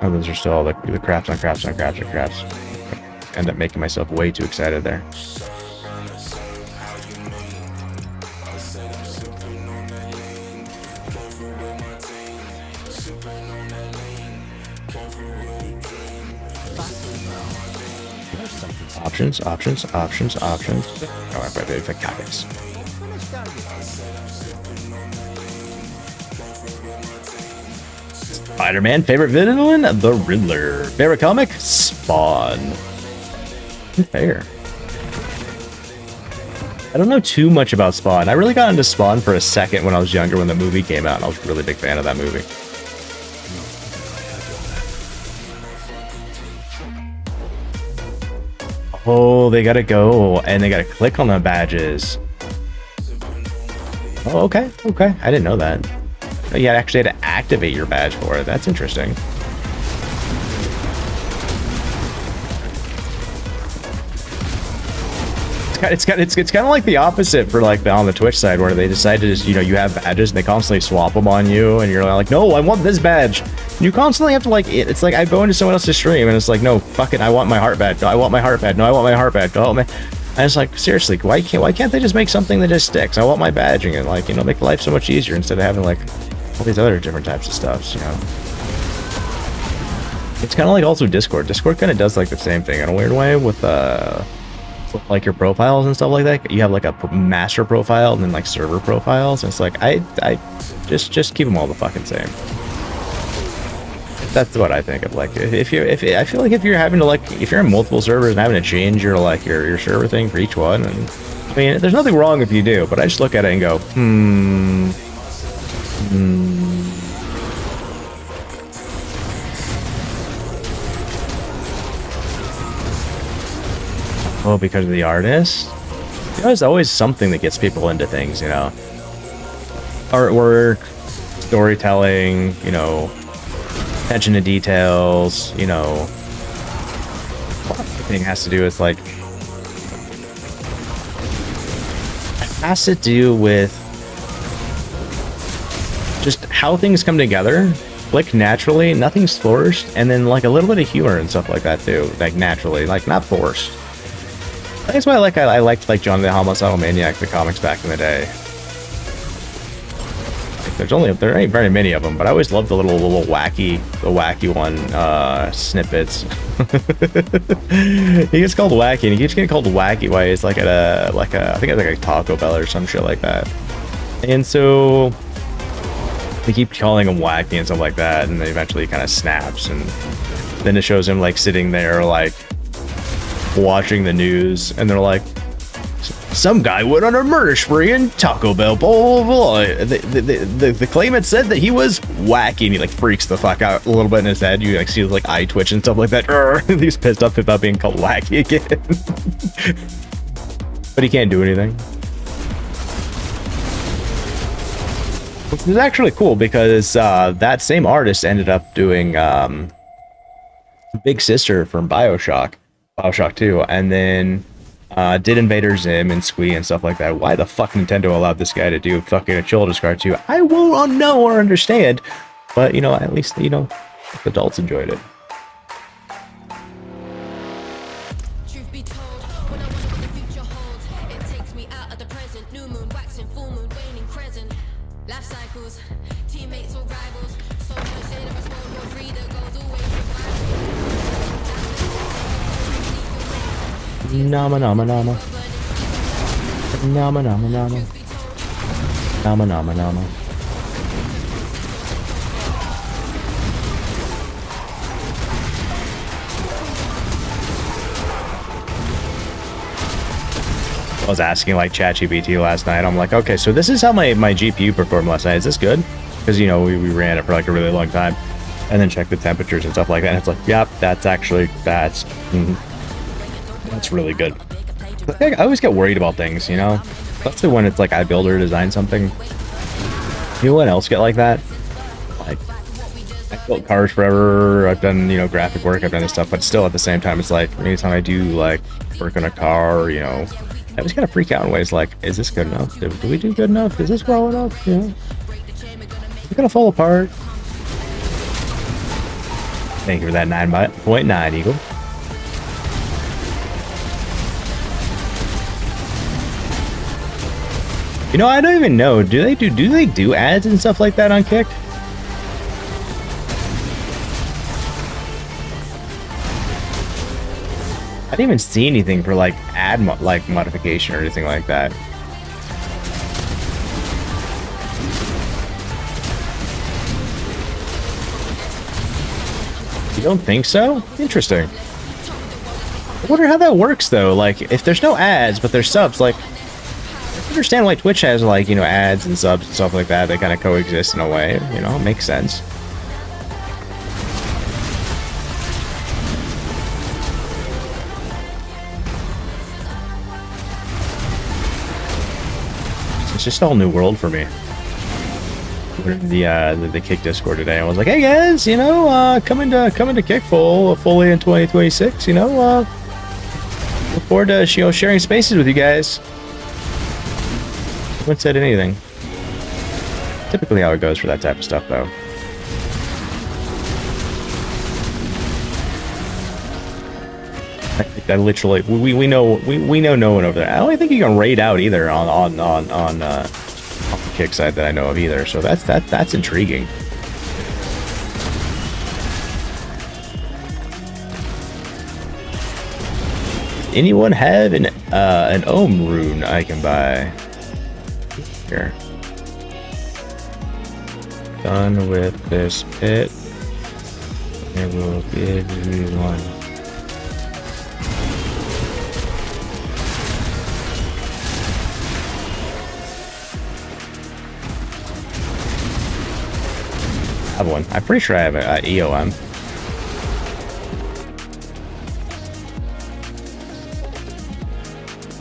Oh, those are still all the craps on craps on craps on craps. End up making myself way too excited there. Options. Oh, I better for comics. Spider-Man. Favorite villain? The Riddler. Favorite comic? Spawn. Fair. I don't know too much about Spawn. I really got into Spawn for a second when I was younger, when the movie came out, and I was a really big fan of that movie. Oh, they gotta go, and they gotta click on the badges. Oh, okay. I didn't know that. You actually had to activate your badge for it. That's interesting. It's kind of like the opposite for like on the Twitch side, where they decide to just, you know, you have badges and they constantly swap them on you, and you're like, no, I want this badge. And you constantly have to like, it's like I go into someone else's stream and it's like, no, fuck it, I want my heart badge. No, I want my heart badge. No, I want my heart badge. No, man. And it's like, seriously, why can't they just make something that just sticks? I want my badging, and like, you know, make life so much easier instead of having like all these other different types of stuffs, you know. It's kind of like also Discord. Discord kind of does like the same thing in a weird way with like your profiles and stuff like that. You have like a master profile and then like server profiles, and it's like I just keep them all the fucking same. That's what I think of. Like, if I feel like if you're having to, like, if you're in multiple servers and having to change your like your server thing for each one, and I mean, there's nothing wrong if you do, but I just look at it and go, Oh, because of the artist? You know, there's always something that gets people into things, you know. Artwork, storytelling, you know, attention to details, you know. Everything has to do with, like, has to do with just how things come together, like naturally, nothing's forced, and then like a little bit of humor and stuff like that too, like naturally, like not forced. That's why I liked like John the Homicidal Maniac, the comics back in the day. Like, there ain't very many of them, but I always loved the little wacky one snippets. He gets called wacky, and he keeps getting called wacky while he's like at a I think it's like a Taco Bell or some shit like that. And so they keep calling him wacky and stuff like that, and then eventually he kind of snaps, and then it shows him like sitting there like watching the news, and they're like, some guy went on a murder spree in Taco Bell, blah, blah, blah. The claimant said that he was wacky, and he like freaks the fuck out a little bit in his head. You like see like eye twitch and stuff like that. He's pissed off about being called wacky again. But he can't do anything. Which is actually cool, because that same artist ended up doing Big Sister from Bioshock 2, and then did Invader Zim and Squee and stuff like that. Why the fuck Nintendo allowed this guy to do fucking a children's cartoon, I won't know or understand. But, you know, at least, you know, adults enjoyed it. Truth be told, when I wonder what the future holds, it takes me out of the present. New moon waxing, full moon waning, crescent. Life cycles, teammates or rivals. So much shade of us, World War III that goes away from Nama nama nama. Nama nama nama. Nama nama nama. I was asking like ChatGPT last night. I'm like, okay, so this is how my GPU performed last night. Is this good? Because, you know, we ran it for like a really long time, and then checked the temperatures and stuff like that. And it's like, yep, that's really good. I always get worried about things, you know, especially when it's like I build or design something. Anyone else get like that? Like, I built cars forever. I've done, you know, graphic work. I've done this stuff, but still at the same time, it's like anytime I do like work on a car, you know, I just kind of freak out in ways like, is this good enough? Do we do good enough? Is this well enough? You know, it's gonna fall apart. Thank you for that 9.9, Eagle. You know, I don't even know. Do they do ads and stuff like that on Kick? I didn't even see anything for like ad modification or anything like that. You don't think so? Interesting. I wonder how that works though. Like, if there's no ads but there's subs, like, I understand why Twitch has like, you know, ads and subs and stuff like that. They kind of coexist in a way, you know, it makes sense. It's just a whole new world for me. The Kick Discord today, I was like, hey guys, you know, coming to Kick fully in 2026, you know, look forward to, you know, sharing spaces with you guys. No one said anything. Typically how it goes for that type of stuff, though. I literally, we know no one over there. I don't even think you can raid out either on the Kick side that I know of either. So that's intriguing. Anyone have an Ohm rune I can buy? Here. Done with this pit. I will give you one. I have one. I'm pretty sure I have a EOM.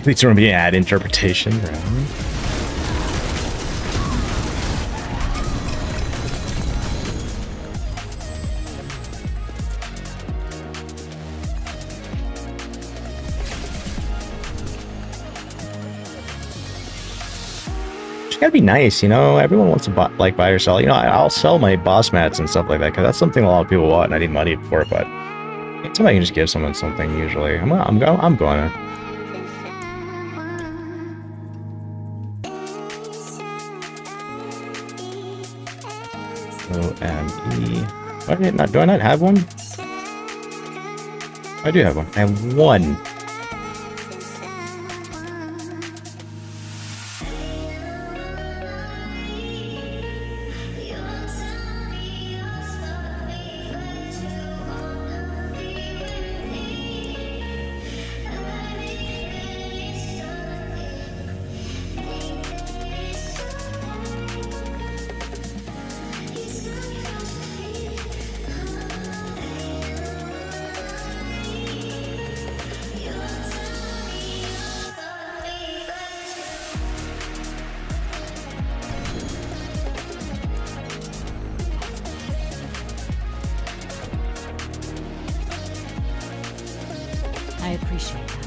It's going to be an ad interpretation, right? gotta be nice, you know. Everyone wants to buy or sell. You know, I'll sell my boss mats and stuff like that because that's something a lot of people want, and I need money for it. But somebody can just give someone something. Usually, I'm going to. OME. Do I not have one? I do have one. I have one. I appreciate that.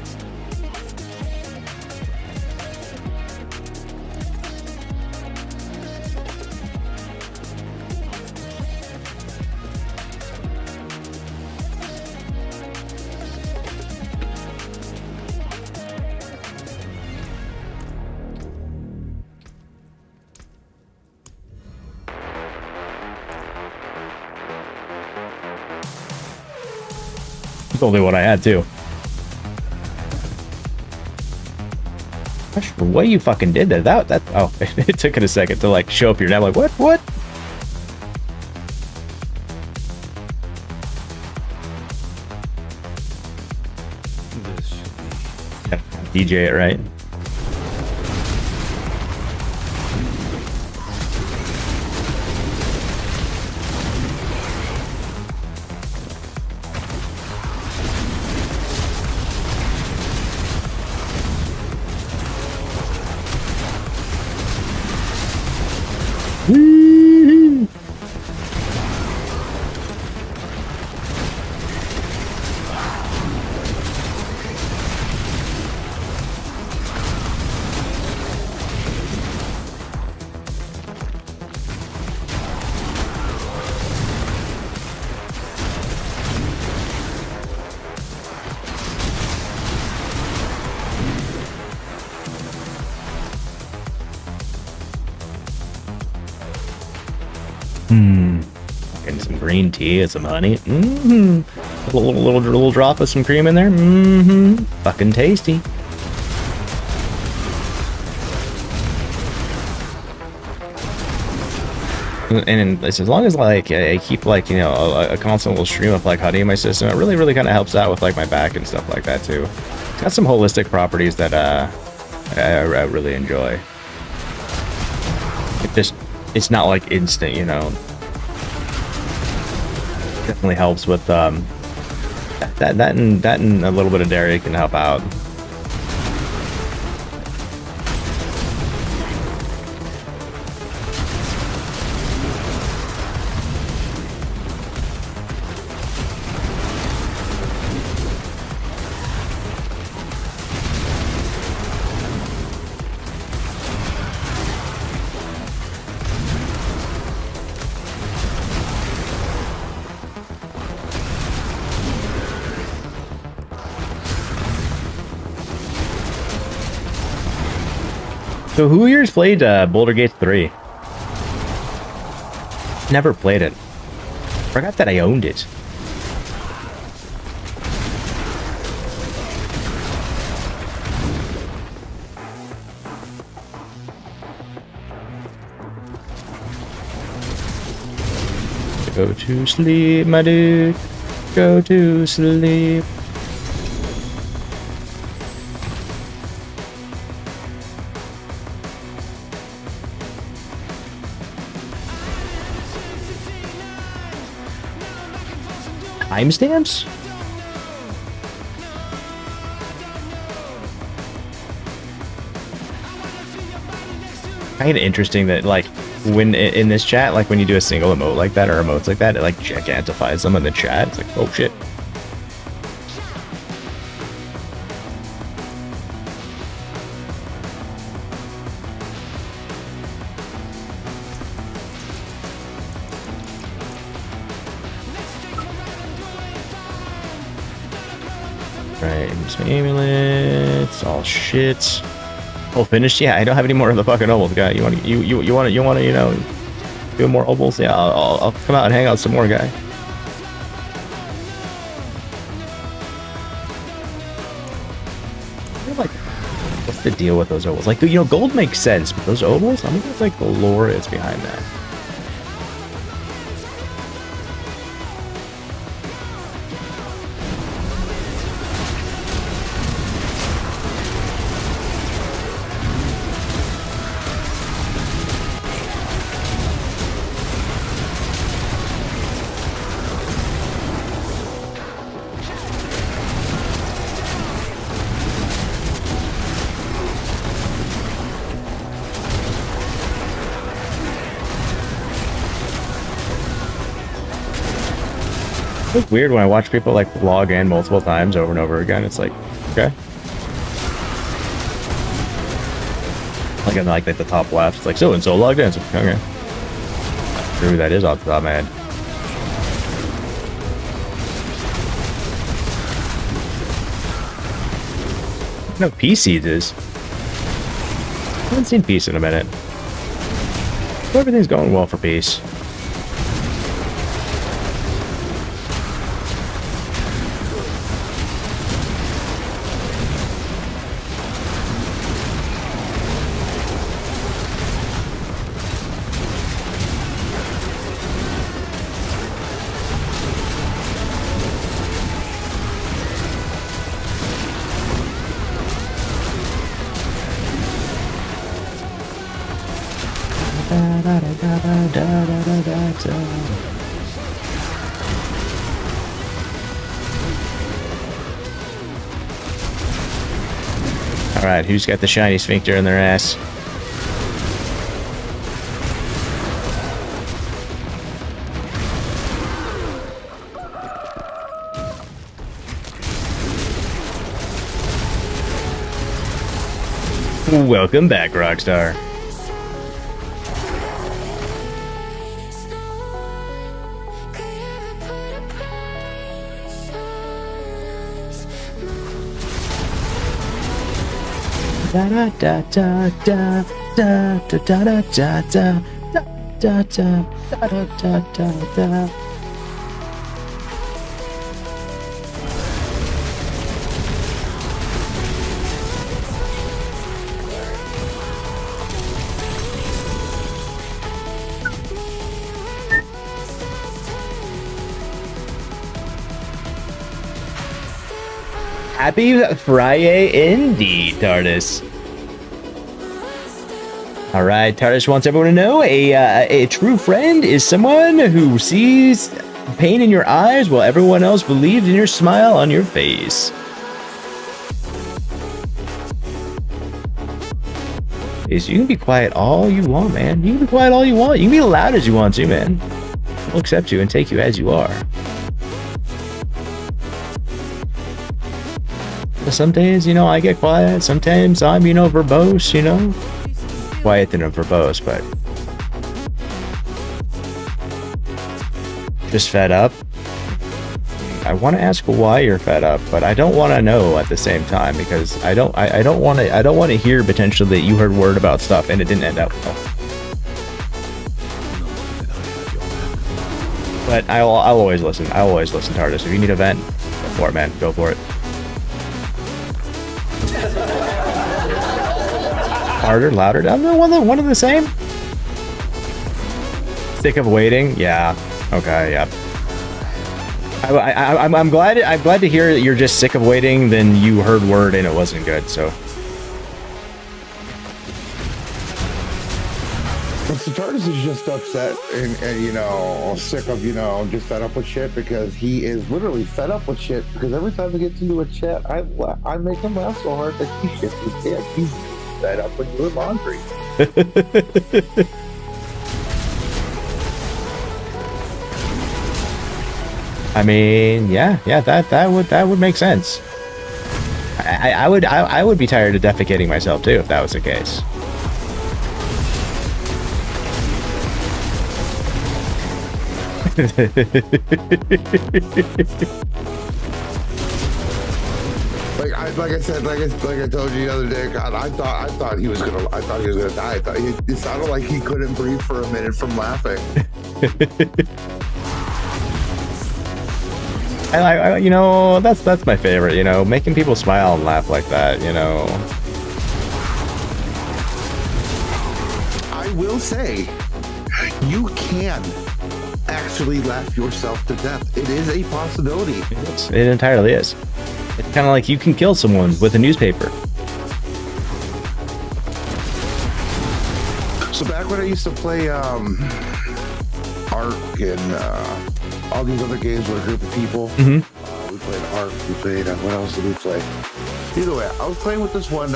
That's only what I had too. The way you fucking did that, oh, it took it a second to like show up your name. Like, what? Yeah, DJ it right. And some green tea and some honey. A little drop of some cream in there. Fucking tasty. And as long as like I keep like, you know, a constant little stream of like honey in my system, it really kind of helps out with like my back and stuff like that too. It's got some holistic properties that I really enjoy. It's not like instant, you know. Definitely helps with that and a little bit of dairy can help out. So who here's played Boulder Gate 3? Never played it. Forgot that I owned it. Go to sleep, my dude. Go to sleep. Timestamps? Kind of interesting that like when in this chat, like when you do a single emote like that or emotes like that, it like gigantifies them in the chat. It's like, oh shit. Right, amulets, all shit. Oh, finished? Yeah, I don't have any more of the fucking obels, guy. You want to, you want to, you know, do more obels? Yeah, I'll come out and hang out some more, guy. I feel like, what's the deal with those ovals? Like, you know, gold makes sense, but those ovals, I wonder if like the lore is behind that. It's weird when I watch people like log in multiple times over and over again. It's like, okay. Like in like the top left, it's like so and so logged in. It's like, okay. Who that is off the top of my head. No, PC is. I haven't seen Peace in a minute. Everything's going well for Peace. Alright, who's got the shiny sphincter in their ass? Welcome back, Rockstar. Da da da da da da da da da da da da da da da da. Happy Friday indeed, TARDIS. Alright, TARDIS wants everyone to know a true friend is someone who sees pain in your eyes while everyone else believes in your smile on your face. Is you can be quiet all you want, man. You can be quiet all you want. You can be loud as you want to, man. We'll accept you and take you as you are. Some days, you know, I get quiet. Sometimes I'm, you know, verbose, you know. Quiet than a verbose, but just fed up. I want to ask why you're fed up, but I don't want to know at the same time because I don't want to hear potentially that you heard word about stuff and it didn't end up well. But I'll always listen. I'll always listen to artists. If you need a vent, go for it, man. Go for it. Harder, louder. I don't know, one of the same. Sick of waiting. Yeah. Okay. Yeah. I'm glad to hear that you're just sick of waiting. Then you heard word and it wasn't good. So. So TARDIS is just upset and you know, sick of, you know, just fed up with shit because he is literally fed up with shit because every time he gets into a chat, I make him laugh so hard that he shits his pants. He's fed up with doing laundry. I mean, yeah, that would make sense. I would be tired of defecating myself too if that was the case. Like I said, like I told you the other day, God, I thought he was gonna die. I thought it sounded like he couldn't breathe for a minute from laughing. And I you know, that's my favorite. You know, making people smile and laugh like that. You know. I will say, you can actually laugh yourself to death. It is a possibility. It entirely is. It's kind of like you can kill someone with a newspaper. So back when I used to play Arc and all these other games with a group of people, we played Arc. We played what else did we play? Either way, I was playing with this one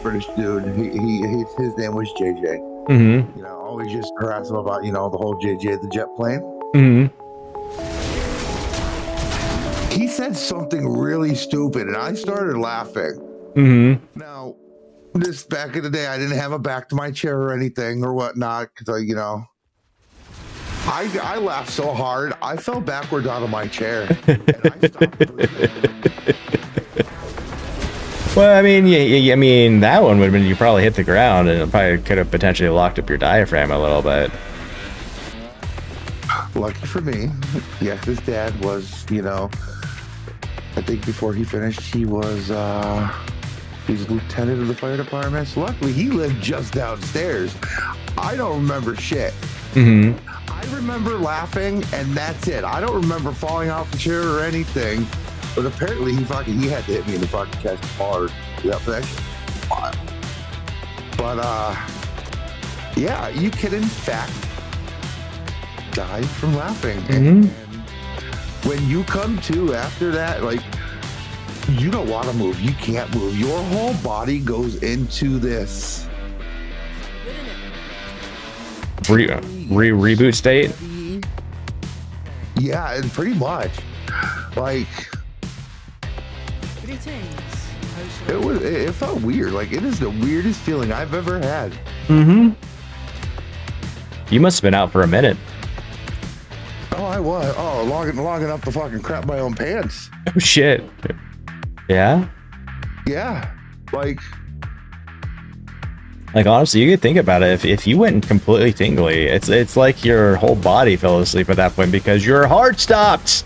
British dude. His name was JJ. You know, always just harass him about, you know, the whole JJ the jet plane. He said something really stupid, and I started laughing. Now, this back in the day, I didn't have a back to my chair or anything or whatnot, because you know, I laughed so hard I fell backwards out of my chair. And I stopped breathing. Well, I mean, I mean, that one would have been you probably hit the ground, and it probably could have potentially locked up your diaphragm a little bit. Lucky for me, yes, his dad was, you know, I think before he finished, he was he's lieutenant of the fire department. So luckily, he lived just downstairs. I don't remember shit. I remember laughing, and that's it. I don't remember falling off the chair or anything. But apparently, he had to hit me in the fucking chest hard. That shit was wild. But yeah, you can in fact die from laughing. And when you come to after that, like, you don't want to move. You can't move. Your whole body goes into this reboot state. Yeah, and pretty much, like, it felt weird. Like, it is the weirdest feeling I've ever had. You must have been out for a minute. Oh, I was. Oh, long enough to fucking crap my own pants. Oh shit. Yeah. Yeah. Like honestly, you could think about it. If you went completely tingly, it's like your whole body fell asleep at that point because your heart stopped.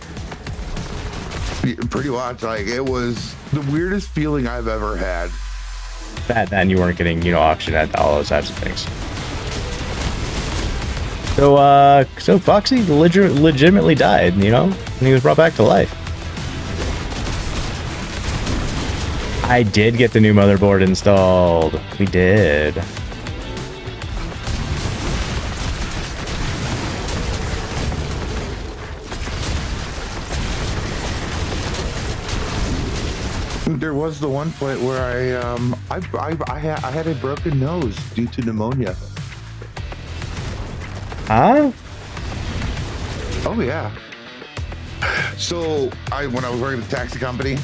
Pretty much. Like, it was the weirdest feeling I've ever had. That and you weren't getting, you know, oxygen and all those types of things. So Foxy legitimately died, you know, and he was brought back to life. I did get the new motherboard installed. We did. There was the one point where I had a broken nose due to pneumonia. Huh? Oh yeah. So when I was working at a taxi company,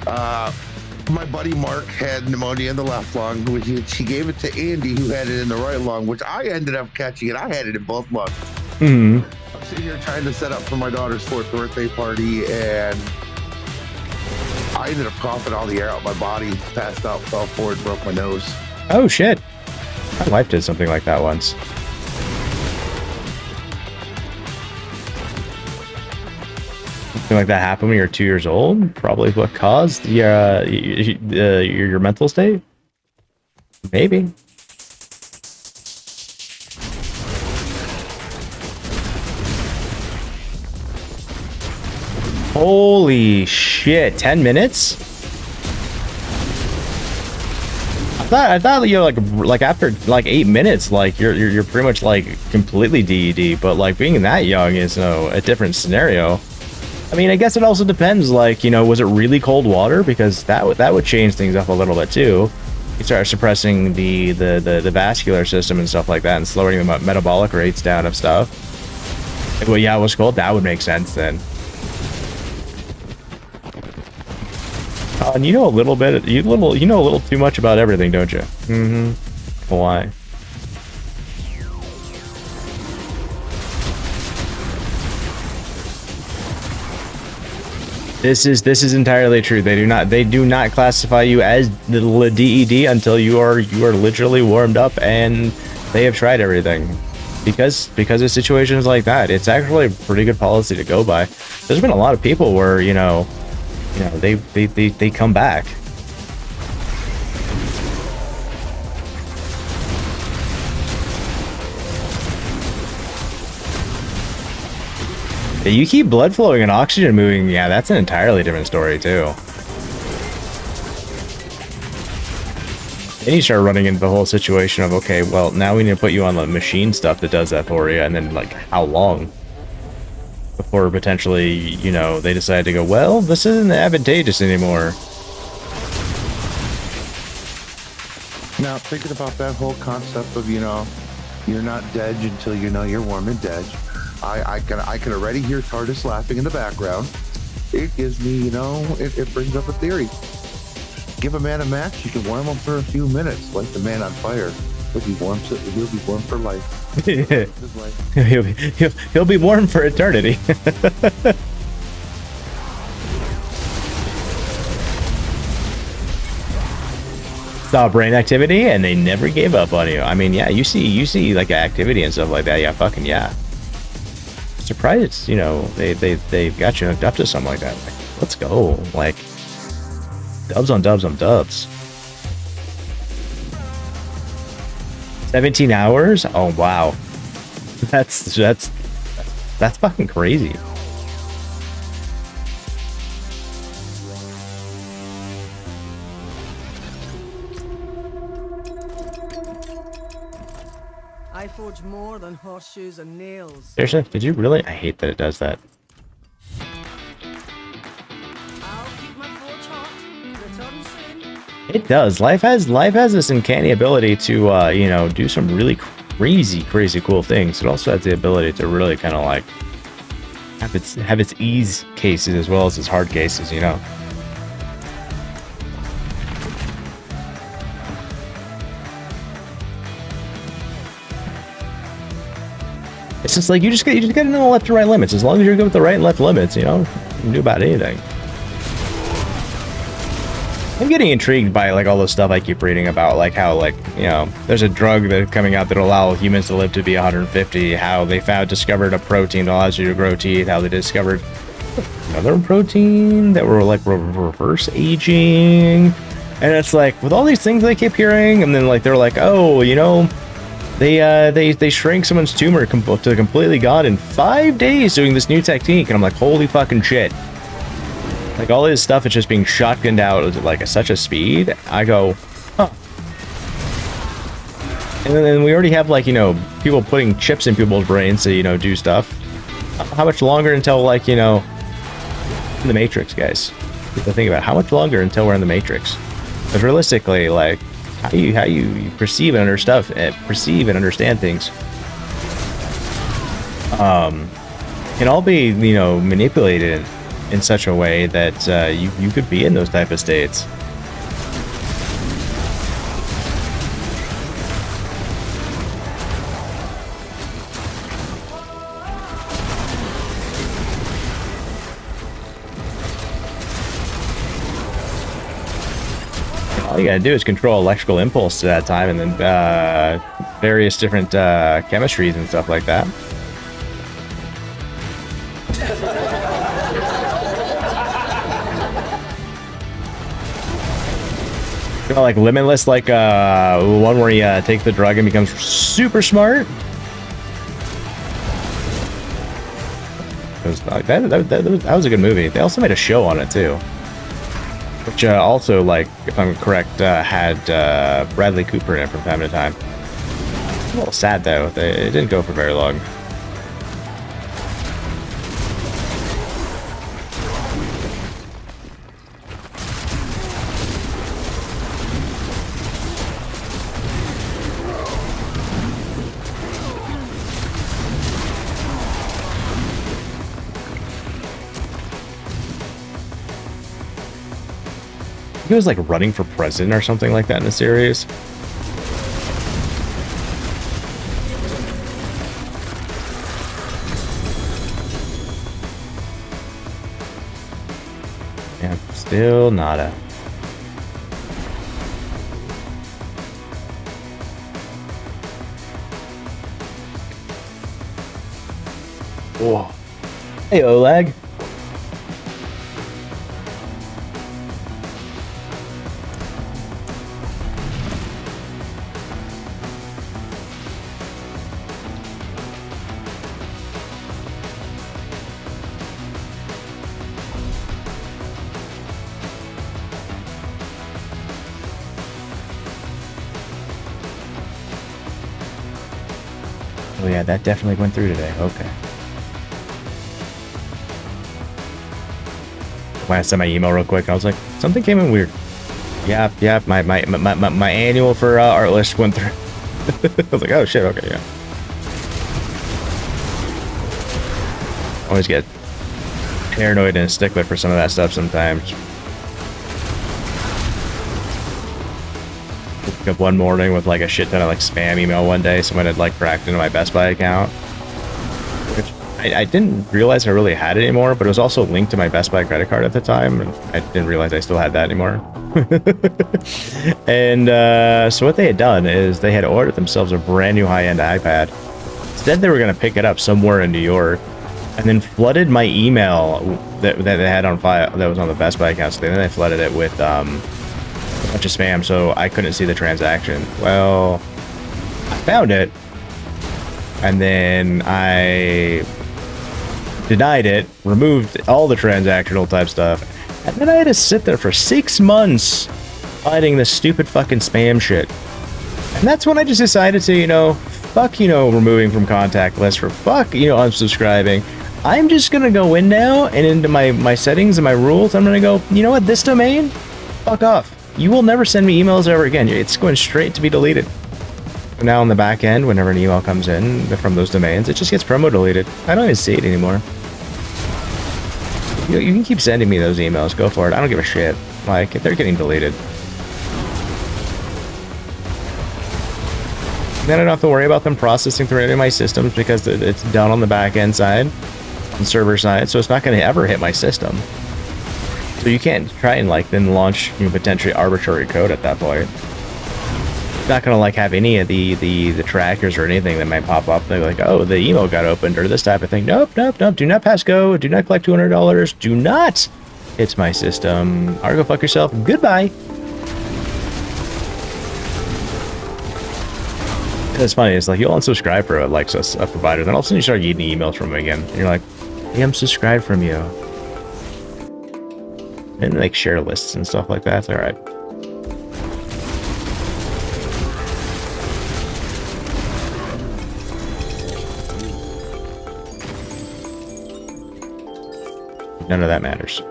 my buddy Mark had pneumonia in the left lung, which he gave it to Andy, who had it in the right lung, which I ended up catching it. I had it in both lungs. I'm sitting here trying to set up for my daughter's 4th birthday party, and I ended up coughing all the air out my body, passed out, fell forward, broke my nose. Oh shit. My wife did something like that once. Something like that happened when you were 2 years old? Probably what caused your mental state? Maybe. Holy shit, 10 minutes? I thought you know, like after like 8 minutes, like you're pretty much like completely DED, but like being that young is a different scenario. I mean, I guess it also depends, like, you know, was it really cold water? Because that would change things up a little bit too. You start suppressing the vascular system and stuff like that, and slowing the metabolic rates down of stuff. Like, well, yeah, it was cold. That would make sense then. And you know a little bit. You know a little too much about everything, don't you? Why? This is entirely true. They do not classify you as the DED until you are literally warmed up and they have tried everything. Because of situations like that, it's actually a pretty good policy to go by. There's been a lot of people where they come back. You keep blood flowing and oxygen moving, yeah, that's an entirely different story too. Then you start running into the whole situation of, okay, well, now we need to put you on the machine stuff that does that for you, and then, like, how long? Before potentially, you know, they decide to go, well, this isn't advantageous anymore. Now, thinking about that whole concept of, you know, you're not dead until you know you're warm and dead. I can already hear TARDIS laughing in the background. It gives me, you know, it brings up a theory. Give a man a match, you can warm him for a few minutes, like the man on fire. But he'll be warm for life. he'll be warm for eternity. Saw brain activity and they never gave up on you. I mean, yeah, you see like activity and stuff like that. Yeah, fucking yeah. Surprised, you know, they've got you hooked up to something like that. Like, let's go. Like, dubs on dubs on dubs. 17 hours? Oh wow. That's fucking crazy. I forge more than horseshoes and nails. Seriously? Did you really? I hate that it does that. I'll keep my forge hot. Return soon. It does. Life has this uncanny ability to you know, do some really crazy cool things. It also has the ability to really kind of like have its ease cases as well as its hard cases, you know. It's just like you just gotta know the left and right limits. As long as you're good with the right and left limits, you know, you can do about anything. I'm getting intrigued by like all the stuff I keep reading about, like how, like, you know, there's a drug that's coming out that'll allow humans to live to be 150. How they discovered a protein that allows you to grow teeth. How they discovered another protein that were like reverse aging. And it's like with all these things I keep hearing, and then like they're like, oh, you know, they shrank someone's tumor to completely gone in 5 days doing this new technique, and I'm like, holy fucking shit. Like, all this stuff is just being shotgunned out at like such a speed. I go, huh. And then we already have, like, you know, people putting chips in people's brains to, you know, do stuff. How much longer until, like, you know, in the Matrix, guys? Think about it. How much longer until we're in the Matrix? Because realistically, like, how you perceive and understand things can all be, you know, manipulated in such a way that you could be in those type of states. All you gotta do is control electrical impulse to that time, and then various different chemistries and stuff like that. You know, like Limitless, like one where he takes the drug and becomes super smart. It was like that was a good movie. They also made a show on it too, which also, like, if I'm correct, had Bradley Cooper in it from time to time. A little sad though. It didn't go for very long. He was like running for president or something like that in the series. Still nada. Whoa. Hey, Oleg. Oh yeah, that definitely went through today. Okay. When I sent my email real quick, I was like, something came in weird. Yeah, my annual for Arctis went through. I was like, oh shit, okay, yeah. Always get paranoid and a stickler for some of that stuff sometimes. Woke up one morning with like a shit ton of like spam email one day. Someone had like cracked into my Best Buy account. Which I didn't realize I really had it anymore, but it was also linked to my Best Buy credit card at the time, and I didn't realize I still had that anymore. And so what they had done is they had ordered themselves a brand new high-end iPad. Instead, they were going to pick it up somewhere in New York, and then flooded my email that they had on file that was on the Best Buy account. So then they flooded it with a bunch of spam, so I couldn't see the transaction. Well, I found it, and then I denied it, removed all the transactional type stuff, and then I had to sit there for 6 months fighting this stupid fucking spam shit. And that's when I just decided to, you know, fuck, you know, removing from contact list, for fuck, you know, unsubscribing. I'm just gonna go in now and into my settings and my rules. I'm gonna go, you know what, this domain, fuck off. You will never send me emails ever again. It's going straight to be deleted. And now on the back end, whenever an email comes in from those domains, it just gets promo deleted. I don't even see it anymore. You can keep sending me those emails. Go for it. I don't give a shit. Like, if they're getting deleted. Then I don't have to worry about them processing through any of my systems because it's done on the back end side, on server side, so it's not going to ever hit my system. So you can't try and like then launch, you know, potentially arbitrary code at that point. It's not going to like have any of the trackers or anything that might pop up. They're like, oh, the email got opened or this type of thing. Nope, nope, nope. Do not pass go. Do not collect $200. Do not hit my system. Or go fuck yourself. Goodbye. It's funny. It's like you'll unsubscribe for like a provider, then all of a sudden you start getting emails from them again. And you're like, hey, I'm subscribed from you. And like share lists and stuff like that. It's all right. None of that matters.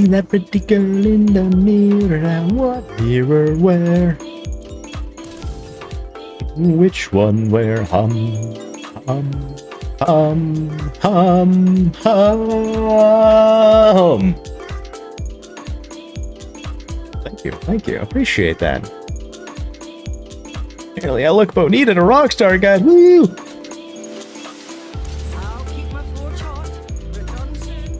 That pretty girl in the mirror, and what mirror where? Which one where? Hum. Thank you, appreciate that. Apparently I look bonita to Rockstar, guys, woo! I'll keep my forge hot. Return soon.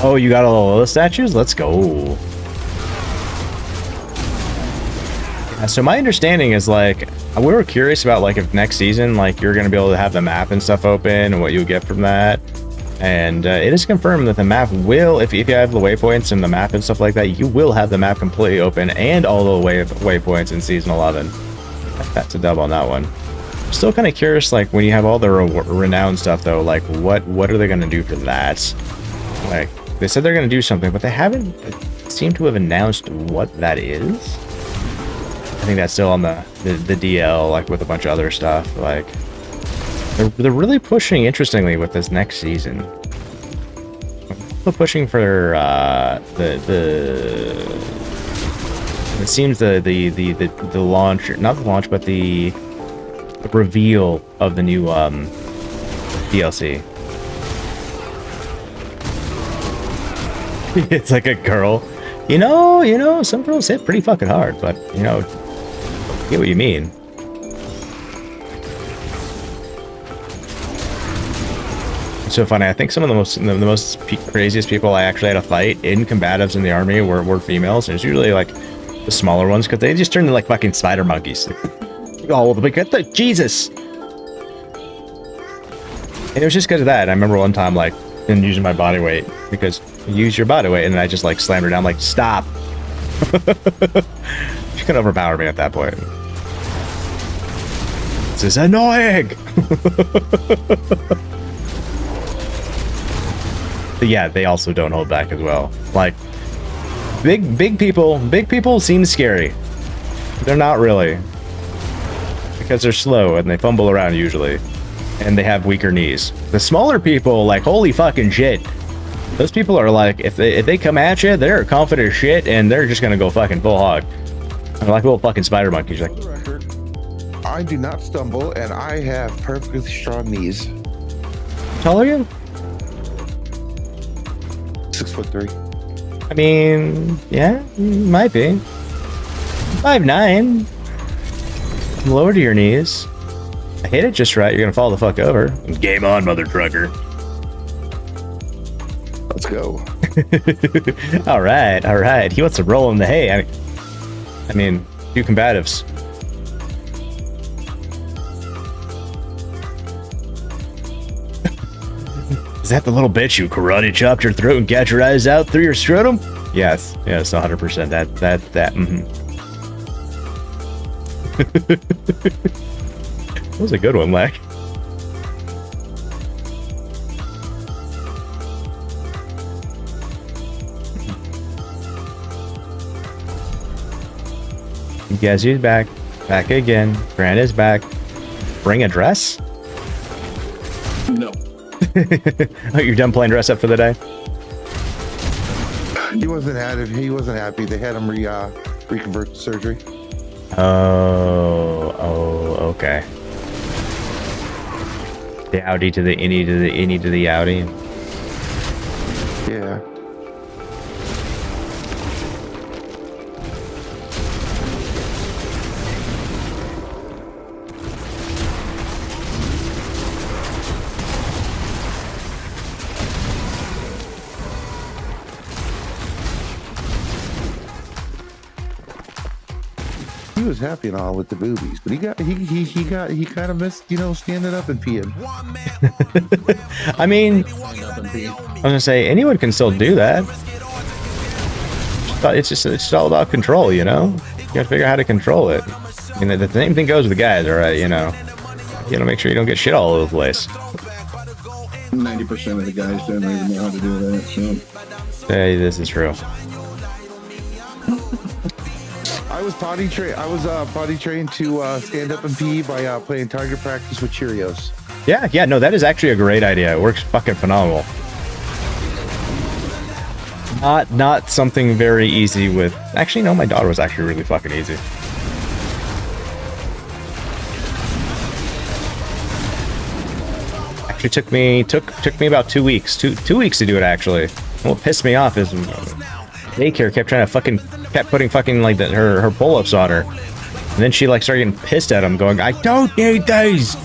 Oh, you got all those statues? Let's go. Yeah, so my understanding is like, we were curious about like if next season, like you're going to be able to have the map and stuff open and what you get from that. And it is confirmed that the map will, if you have the waypoints and the map and stuff like that, you will have the map completely open and all the waypoints in season 11. That's a dub on that one. still kind of curious, like, when you have all the renowned stuff, though, like, what are they going to do for that? Like, they said they're going to do something, but they haven't seemed to have announced what that is. I think that's still on the DL, like, with a bunch of other stuff. Like, they're really pushing, interestingly, with this next season. They're pushing for it seems the launch, not the launch, but the reveal of the new DLC. It's like a girl. You know, some girls hit pretty fucking hard, but you know, I get what you mean. It's so funny. I think some of the most craziest people I actually had to fight in combatives in the army were females. And it's usually like the smaller ones because they just turn into like fucking spider monkeys. Oh, get the Jesus! And it was just because of that. I remember one time like didn't using my body weight because you use your body weight, and then I just like slammed her down. Like, stop! She couldn't overpower me at that point. This is annoying. But yeah, they also don't hold back as well. Like, big people seem scary. They're not really, because they're slow and they fumble around usually, and they have weaker knees. The smaller people, like, holy fucking shit. Those people are like, if they come at you, they're confident as shit, and they're just gonna go fucking full hog. They're like little fucking spider monkeys. Like, I do not stumble, and I have perfectly strong knees. how tall are you? 6'3". I mean, yeah, might be. 5'9". Lower to your knees. I hit it just right, you're gonna fall the fuck over. Game on, mother trucker. Let's go. all right. He wants to roll in the hay. I mean, do combatives. Is that the little bitch who karate chopped your throat and got your eyes out through your scrotum? Yes, 100%. That. That was a good one, Lack. Gazu's back again. Grant is back. Bring a dress? No. Oh, you're done playing dress up for the day? He wasn't happy. They had him reconvert to surgery. Oh, okay. The outie to the innie to the innie to the outie. Yeah. He was happy and all with the boobies, but he kind of missed, standing up and peeing. I mean, I was gonna say anyone can still do that. It's all about control, You gotta figure out how to control it. I mean, the same thing goes with the guys, all right? You gotta make sure you don't get shit all over the place. 90% of the guys don't even know how to do that. So. Hey, this is true. I was potty trained to stand up and pee by playing target practice with Cheerios. Yeah, no, that is actually a great idea. It works fucking phenomenal. Not something very easy with... Actually, no, my daughter was actually really fucking easy. Actually took me about 2 weeks. Two weeks to do it, actually. What pissed me off is daycare kept putting fucking like her pull-ups on her, and then she like started getting pissed at them, going, "I don't need these,"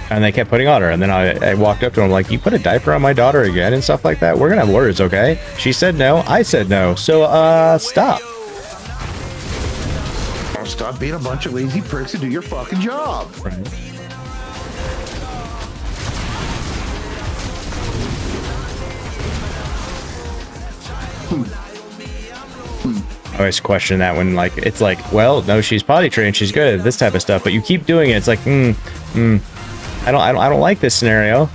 and they kept putting on her. And then I walked up to him like, "You put a diaper on my daughter again and stuff like that? We're gonna have words, okay?" She said no. I said no. So stop. Stop being a bunch of lazy pricks and do your fucking job. Right. always question that when like it's like, well, no, she's potty trained, she's good at this type of stuff, but you keep doing it. It's like, I don't like this scenario.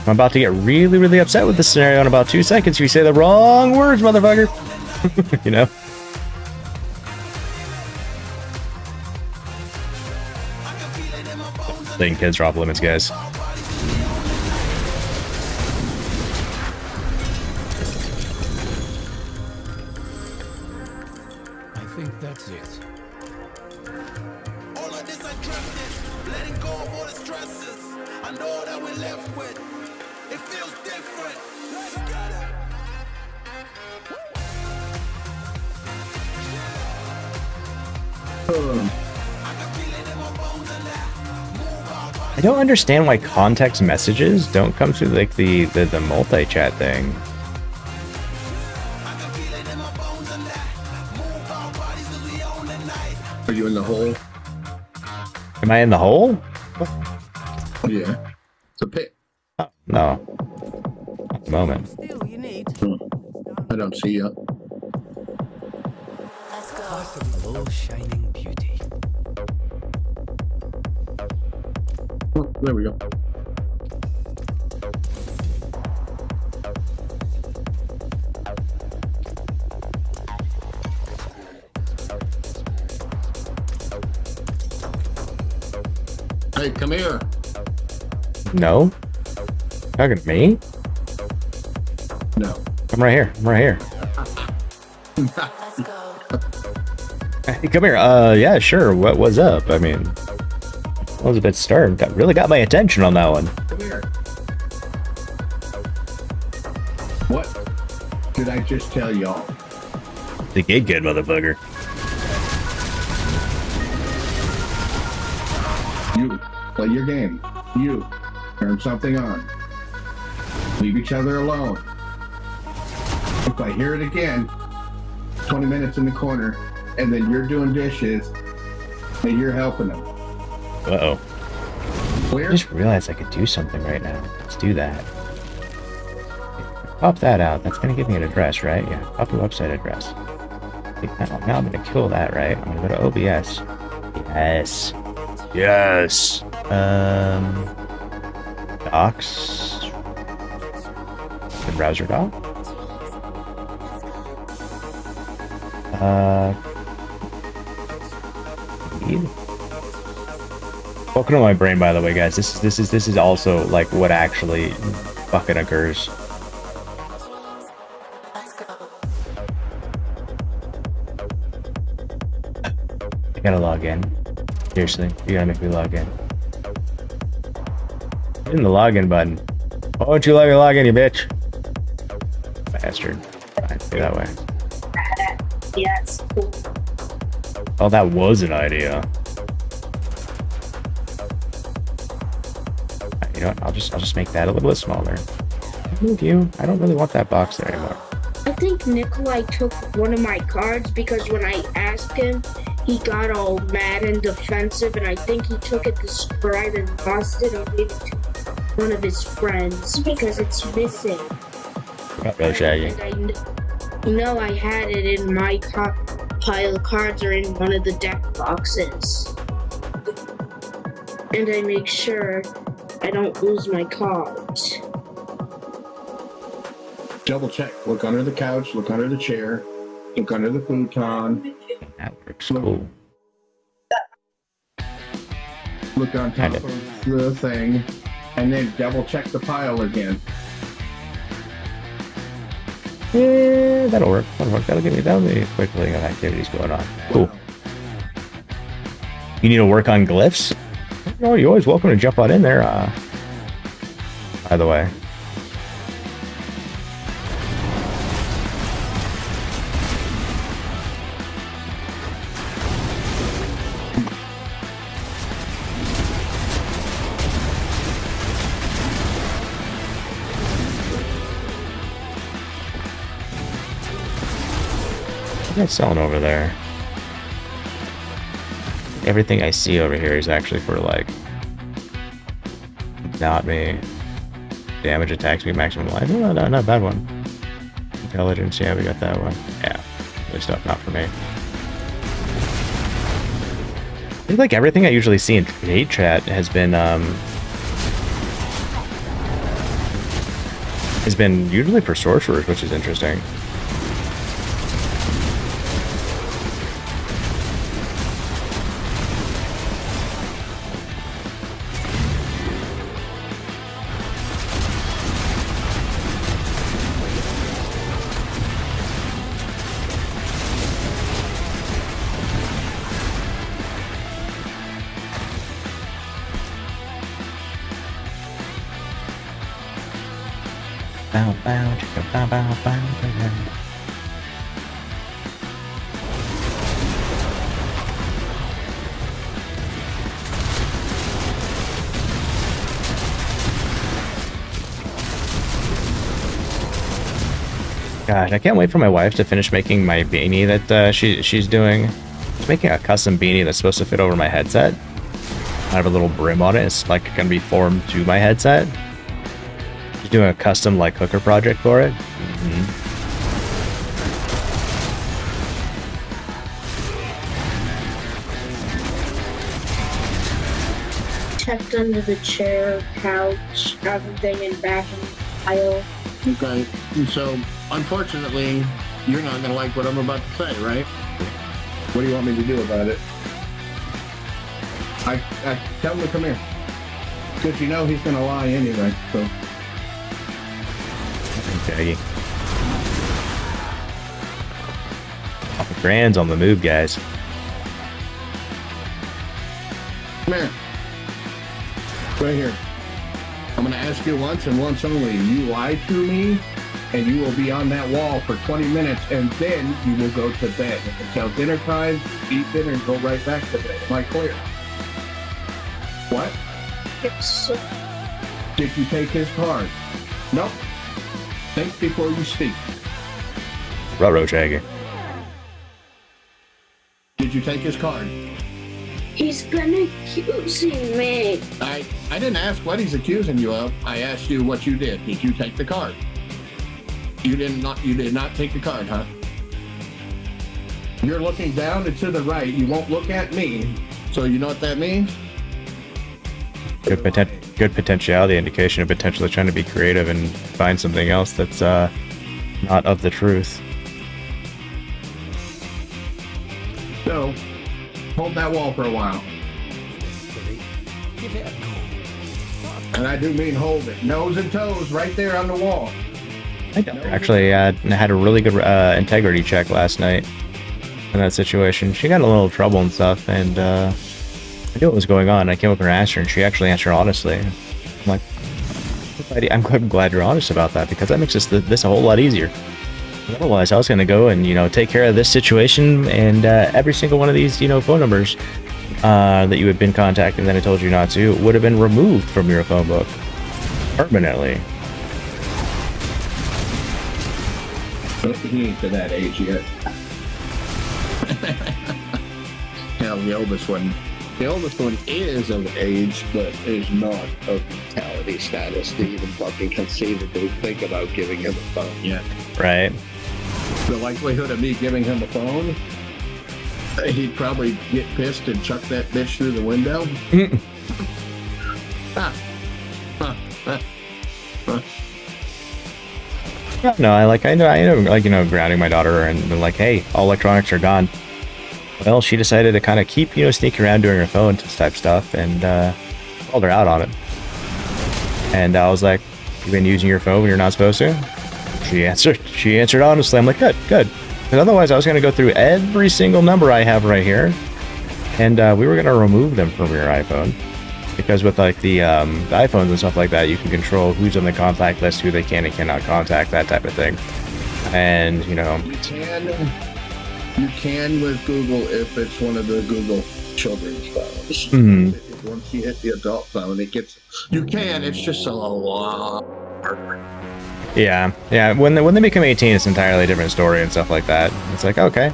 I'm about to get really, really upset with this scenario in about 2 seconds if you say the wrong words, motherfucker. You know? Letting kids drop limits, guys. I think that's it. All of this I dreamt it, letting go of all the stresses. I know that we're left with. It feels different. Let's get it. I don't understand why context messages don't come through like the multi-chat thing. Are you in the hole? Am I in the hole? Yeah. It's a pit. Oh, no. At the moment. Still, you need. I don't see you. Let's go. Possible shining beauty. Oh, there we go. Hey, come here. No? Talking to me? No. I'm right here. I'm right here. Let's go. Hey, come here. Yeah, sure. What was up? I mean, I was a bit stern. Really got my attention on that one. Come here. What did I just tell y'all? The gig good, motherfucker. You play your game. You turn something on. Leave each other alone. If I hear it again, 20 minutes in the corner, and then you're doing dishes, and you're helping them. Uh-oh. I Clear? just realized I could do something right now. Let's do that. Pop that out. That's going to give me an address, right? Yeah, pop the website address. Now I'm going to kill that, right? I'm going to go to OBS. Yes. Yes. Docs. The browser doc. Lead. Welcome to my brain, by the way, guys. This is also like what actually fucking occurs. Let's go. I gotta log in. Seriously, you gotta make me log in. Hitting the login button. Why don't you let me log in, you bitch? Bastard. Fine, do that way. Yes. Oh, that was an idea. You know what? I'll just make that a little bit smaller. Move you. I don't really want that box there anymore. I think Nikolai took one of my cards because when I asked him, he got all mad and defensive, and I think he took it to Sprite and lost it and gave it to one of his friends because it's missing. Not really shaggy. And I know I had it in my pile of cards or in one of the deck boxes. And I make sure I don't lose my cards. Double check. Look under the couch. Look under the chair. Look under the futon. That works cool. Look on top of the thing. And then double check the pile again. Yeah, that'll work. That'll give me a quick thing of activities going on. Cool. You need to work on glyphs? Oh, you're always welcome to jump on in there. By the way. What are they selling over there? Everything I see over here is actually for like not me. Damage, attack speed, maximum life. No, not a bad one. Intelligence, yeah, we got that one. Yeah. family stuff, not for me. I feel like everything I usually see in Trade Chat has been usually for sorcerers, which is interesting. Bow, bow, chicka, bow, bow, bow, bow. Gosh, I can't wait for my wife to finish making my beanie that she's doing. She's making a custom beanie that's supposed to fit over my headset. I have a little brim on it. It's like gonna be formed to my headset. Doing a custom like hooker project for it. Tucked under the chair, couch, everything in back in the pile. Okay, so unfortunately, you're not gonna like what I'm about to say, right? What do you want me to do about it? I tell him to come here, because you know he's gonna lie anyway. So. Okay. Grand's on the move, guys. Come here. Right here. I'm going to ask you once and once only. You lie to me, and you will be on that wall for 20 minutes, and then you will go to bed. Until dinner time, eat dinner, and go right back to bed. Am I clear? What? Yes. Did you take his card? Nope. Think before you speak. Ruh-roh, Shaggy. Did you take his card? He's been accusing me. I didn't ask what he's accusing you of. I asked you what you did. Did you take the card? You did not take the card, huh? You're looking down and to the right. You won't look at me. So you know what that means? Good potentiality indication of potentially trying to be creative and find something else that's not of the truth. So, hold that wall for a while. And I do mean hold it. Nose and toes right there on the wall. I actually had a really good integrity check last night in that situation. She got in a little trouble and stuff, and I knew what was going on. I came up and asked her, and she actually answered honestly. I'm like, I'm glad you're honest about that, because that makes this a whole lot easier. Otherwise, I was going to go and, take care of this situation, and every single one of these, phone numbers that you had been contacting that I told you not to would have been removed from your phone book permanently. He ain't to that age yet. Hell, the oldest one is of age, but is not of mentality status to even fucking conceivably think about giving him a phone yet. Right. The likelihood of me giving him a phone, he'd probably get pissed and chuck that bitch through the window. No, I know, grounding my daughter and like, hey, all electronics are gone. Well, she decided to kind of keep, sneaking around doing her phone type stuff, and called her out on it. And I was like, "You've been using your phone when you're not supposed to?" She answered honestly. I'm like, good. Because otherwise, I was going to go through every single number I have right here, and we were going to remove them from your iPhone. Because with like the iPhones and stuff like that, you can control who's on the contact list, who they can and cannot contact, that type of thing. And you can with Google if it's one of the Google children's phones. Mm-hmm. Once you hit the adult phone, you can. It's just a lot harder. Yeah. When they become 18, it's an entirely different story and stuff like that. It's like, okay,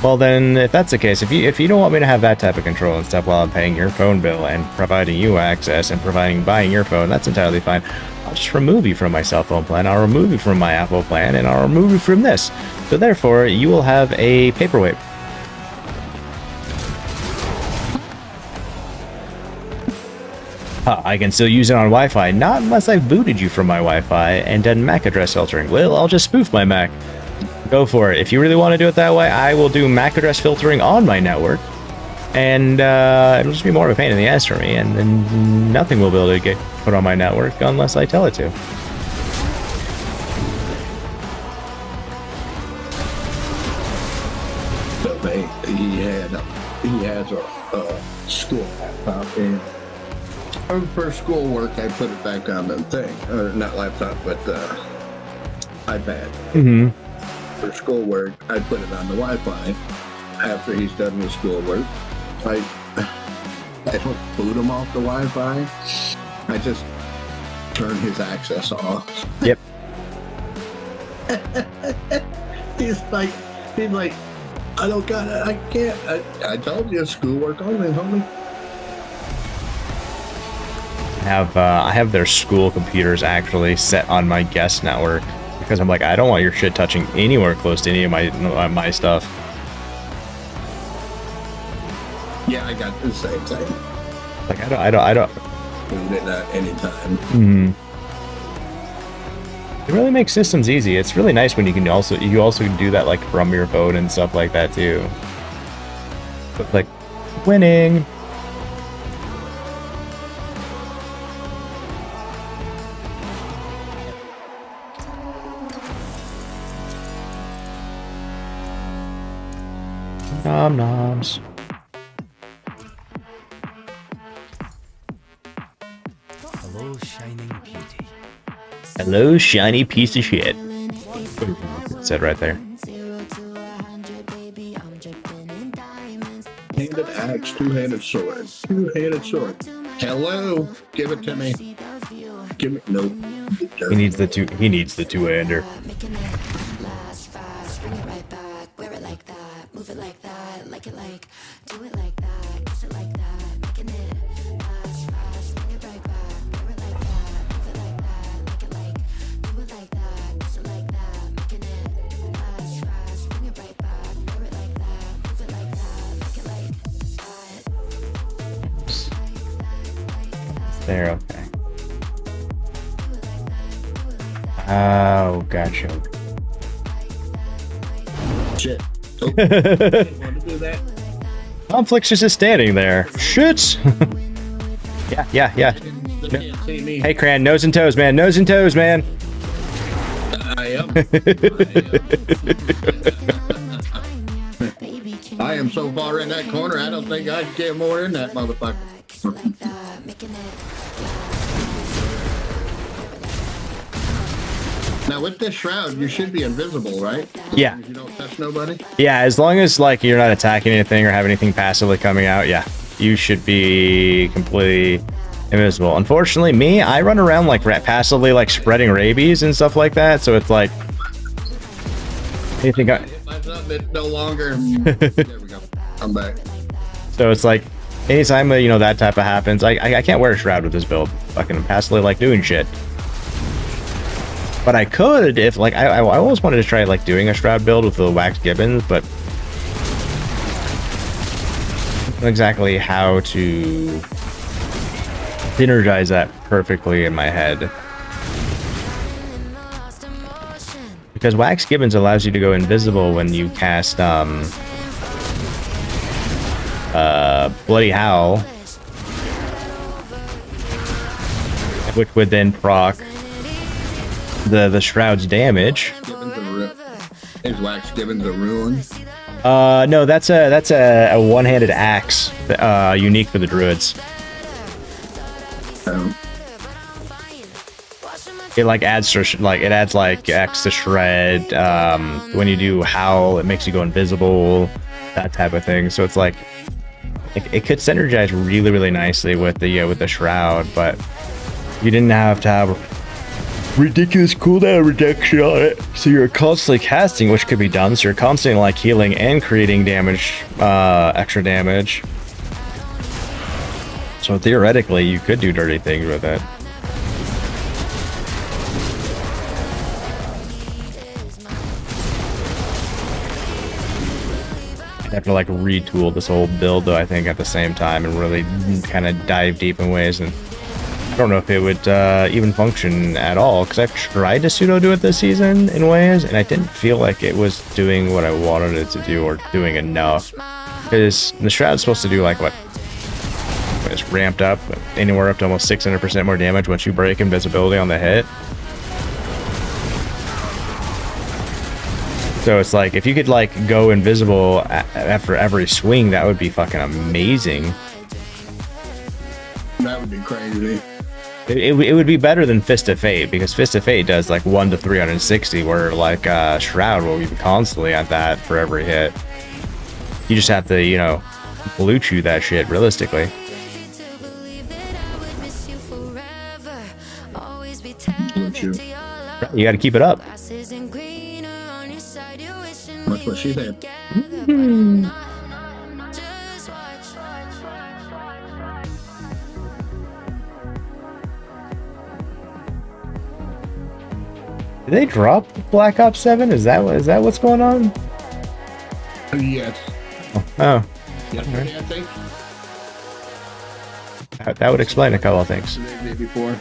Well then, if that's the case, if you don't want me to have that type of control and stuff while I'm paying your phone bill and providing you access and buying your phone, that's entirely fine. I'll just remove you from my cell phone plan, I'll remove you from my Apple plan, and I'll remove you from this. So therefore, you will have a paperweight. I can still use it on Wi-Fi, not unless I've booted you from my Wi-Fi and done MAC address filtering. Well, I'll just spoof my MAC. Go for it. If you really want to do it that way, I will do MAC address filtering on my network, and it'll just be more of a pain in the ass for me, and then nothing will be able to get put on my network unless I tell it to. He has a school laptop, and for schoolwork, I put it back on the thing, or not laptop, but iPad. Mm-hmm. For schoolwork, I put it on the Wi-Fi. After he's done with schoolwork, I don't boot him off the Wi-Fi. I just turn his access off. Yep. he's like, I don't got it. I can't. I told you, schoolwork only, homie. I have their school computers actually set on my guest network because I'm like, I don't want your shit touching anywhere close to any of my stuff. Yeah, I got the same thing. Like I don't Boot it at any time. Mm-hmm. It really makes systems easy. It's really nice when you also do that like from your phone and stuff like that too. But like winning. Nom noms. Hello, shining beauty. Hello, shiny piece of shit. It said right there. Handed axe, two-handed sword. Two-handed sword. Hello, give it to me. Give me nope. He needs the two-hander. There, okay. Oh, gotcha. Shit. Oh, want to do that? Conflict's just standing there. Shit! Yeah. They can't see me. Hey, Cran, nose and toes, man. Nose and toes, man. I am. I am so far in that corner, I don't think I'd get more in that motherfucker. Now with this shroud, you should be invisible, right? Yeah. You don't touch nobody? Yeah, as long as like you're not attacking anything or have anything passively coming out, yeah. You should be completely invisible. Unfortunately, me, I run around like passively like spreading rabies and stuff like that, so it's like anything It's no longer. There we go. I'm back. So it's like anytime that type of happens, I can't wear a shroud with this build. Fucking passively like doing shit. But I could if like I always wanted to try like doing a shroud build with the wax gibbons, but I don't know exactly how to synergize that perfectly in my head. Because wax gibbons allows you to go invisible when you cast Bloody Howl, which would then proc the shroud's damage. Is wax gibbons a ruin? No, that's a one-handed axe, unique for the druids. It like adds X to shred. When you do howl, it makes you go invisible, that type of thing. So it's like it could synergize really nicely with the shroud, but you didn't have to have ridiculous cooldown reduction on it. So you're constantly casting, which could be done. So you're constantly like healing and creating damage, extra damage. So theoretically, you could do dirty things with it. I'd have to like retool this whole build though, I think, at the same time, and really kind of dive deep in ways. And I don't know if it would even function at all, because I've tried to pseudo do it this season in ways, and I didn't feel like it was doing what I wanted it to do, or doing enough. Because the Shroud's supposed to do like what? It's ramped up anywhere up to almost 600% more damage once you break invisibility on the hit. So it's like, if you could like go invisible after every swing, that would be fucking amazing. That would be crazy. It would be better than Fist of Fate, because Fist of Fate does like 1 to 360, where like Shroud will be constantly at that for every hit. You just have to, you know, blue chew that shit realistically. Blue chew. You got to keep it up. That's what she said. Did they drop Black Ops 7? Is that what's going on? Yes. Oh. Yesterday, I think. That would explain a couple of things. The day before.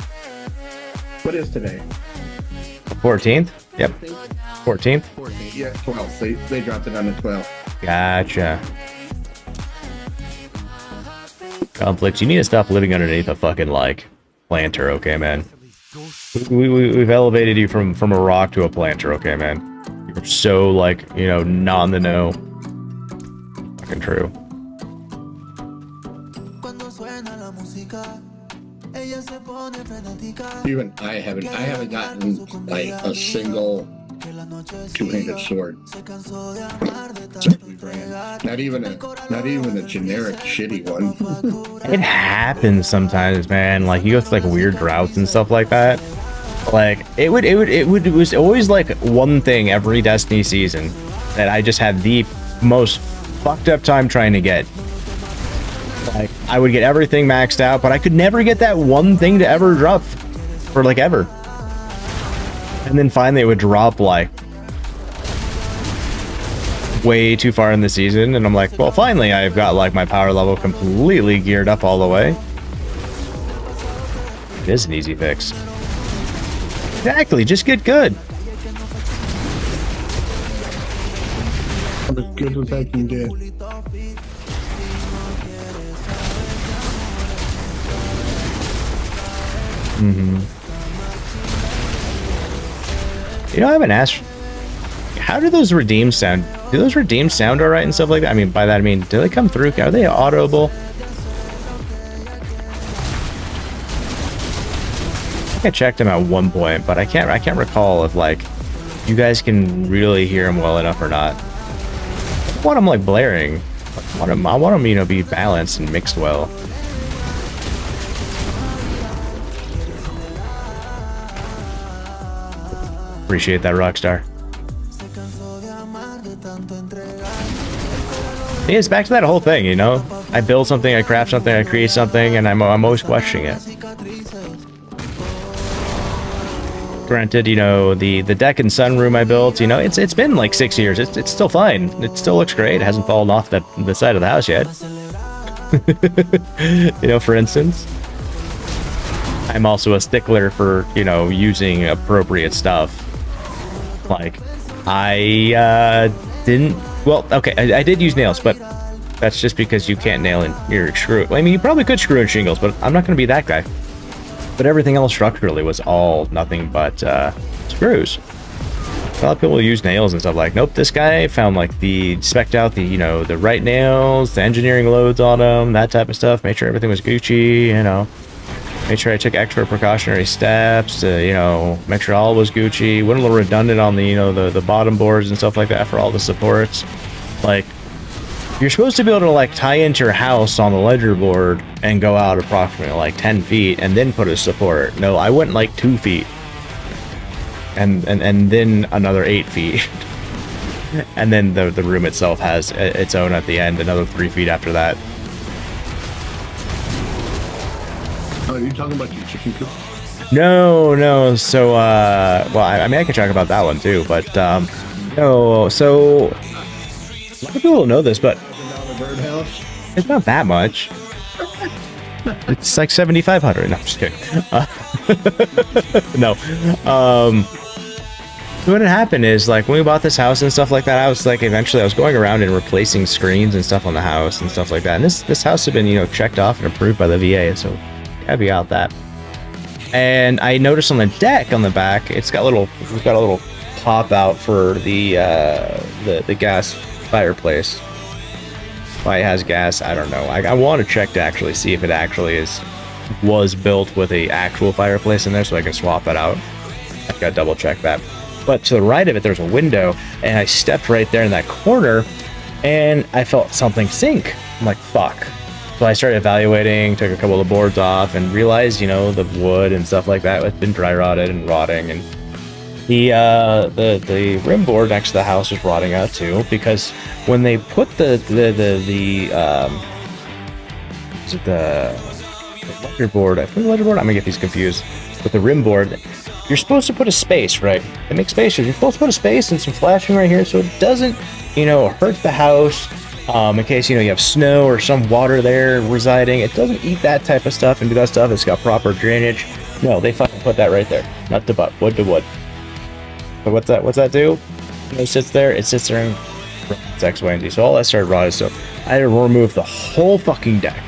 What is today? 14th? Yep. 14th? 14th. Yeah, 12th. They dropped it on the 12th. Gotcha. Conflicts, you need to stop living underneath a fucking, like, planter, okay, man? We've elevated you from a rock to a planter, okay, man? You're so, like, you know, not in the know. Fucking true. Even I haven't gotten like a single two-handed sword. Not even a generic shitty one. It happens sometimes, man. Like, you go through like weird droughts and stuff like that. Like, it was always like one thing every Destiny season that I just had the most fucked up time trying to get. Like, I would get everything maxed out, but I could never get that one thing to ever drop for like ever. And then finally it would drop like way too far in the season, and I'm like, well, finally I've got like my power level completely geared up all the way. It is an easy fix. Exactly, just get good. I'm as good as I can get. You know, I haven't asked, how do those redeems sound? Do those redeems sound alright and stuff like that? I mean, by that I mean, do they come through? Are they audible? I think I checked them at one point, but I can't recall if like you guys can really hear them well enough or not. I want them like blaring. I want them, you know, be balanced and mixed well. Appreciate that, Rockstar. Yeah, it's back to that whole thing, you know? I build something, I craft something, I create something, and I'm always questioning it. Granted, you know, the deck and sunroom I built, you know, it's been like 6 years. It's still fine. It still looks great. It hasn't fallen off the side of the house yet. You know, for instance. I'm also a stickler for, you know, using appropriate stuff. Like, I didn't... Well, okay, I did use nails, but that's just because you can't nail in your screw. I mean, you probably could screw in shingles, but I'm not going to be that guy. But everything else structurally was all nothing but screws. A lot of people use nails and stuff like, nope, this guy found like spec'd out the, you know, the right nails, the engineering loads on them, that type of stuff, made sure everything was Gucci, you know. Made sure I took extra precautionary steps to, you know, make sure all was Gucci. Went a little redundant on the, you know, the bottom boards and stuff like that for all the supports. Like, you're supposed to be able to, like, tie into your house on the ledger board and go out approximately, like, 10 feet and then put a support. No, I went, like, 2 feet. and then another 8 feet. And then the room itself has its own at the end, another 3 feet after that. Oh, are you talking about your chicken coop? No. So, well, I mean, I could talk about that one too, but no. So, a lot of people don't know this, but Birdhouse. it's not that much. It's like 7,500. No, I'm just kidding. No. What had happened is, like, when we bought this house and stuff like that, I was like, eventually I was going around and replacing screens and stuff on the house and stuff like that. And this house had been, you know, checked off and approved by the VA, so gotta be out that. And I noticed on the deck on the back, we've got a little pop out for the gas fireplace. Why it has gas, I don't know. I want to check to actually see if it actually was built with a actual fireplace in there, so I can swap it out. I've got to double check that. But to the right of it, there's a window, and I stepped right there in that corner, and I felt something sink. I'm like, fuck. So I started evaluating, took a couple of the boards off, and realized, you know, the wood and stuff like that had been dry rotted and rotting, and the rim board next to the house was rotting out too, because when they put the ledger board, I put the ledger board, I'm gonna get these confused. With the rim board, you're supposed to put a space, right? It makes spaces. You're supposed to put a space and some flashing right here so it doesn't, you know, hurt the house. In case, you know, you have snow or some water there residing, it doesn't eat that type of stuff and do that stuff. It's got proper drainage. No, they fucking put that right there. Nut to butt, wood to wood. So what's that do? You know, it sits there and it's X, Y, and Z. So all that started rotting. So I had to remove the whole fucking deck.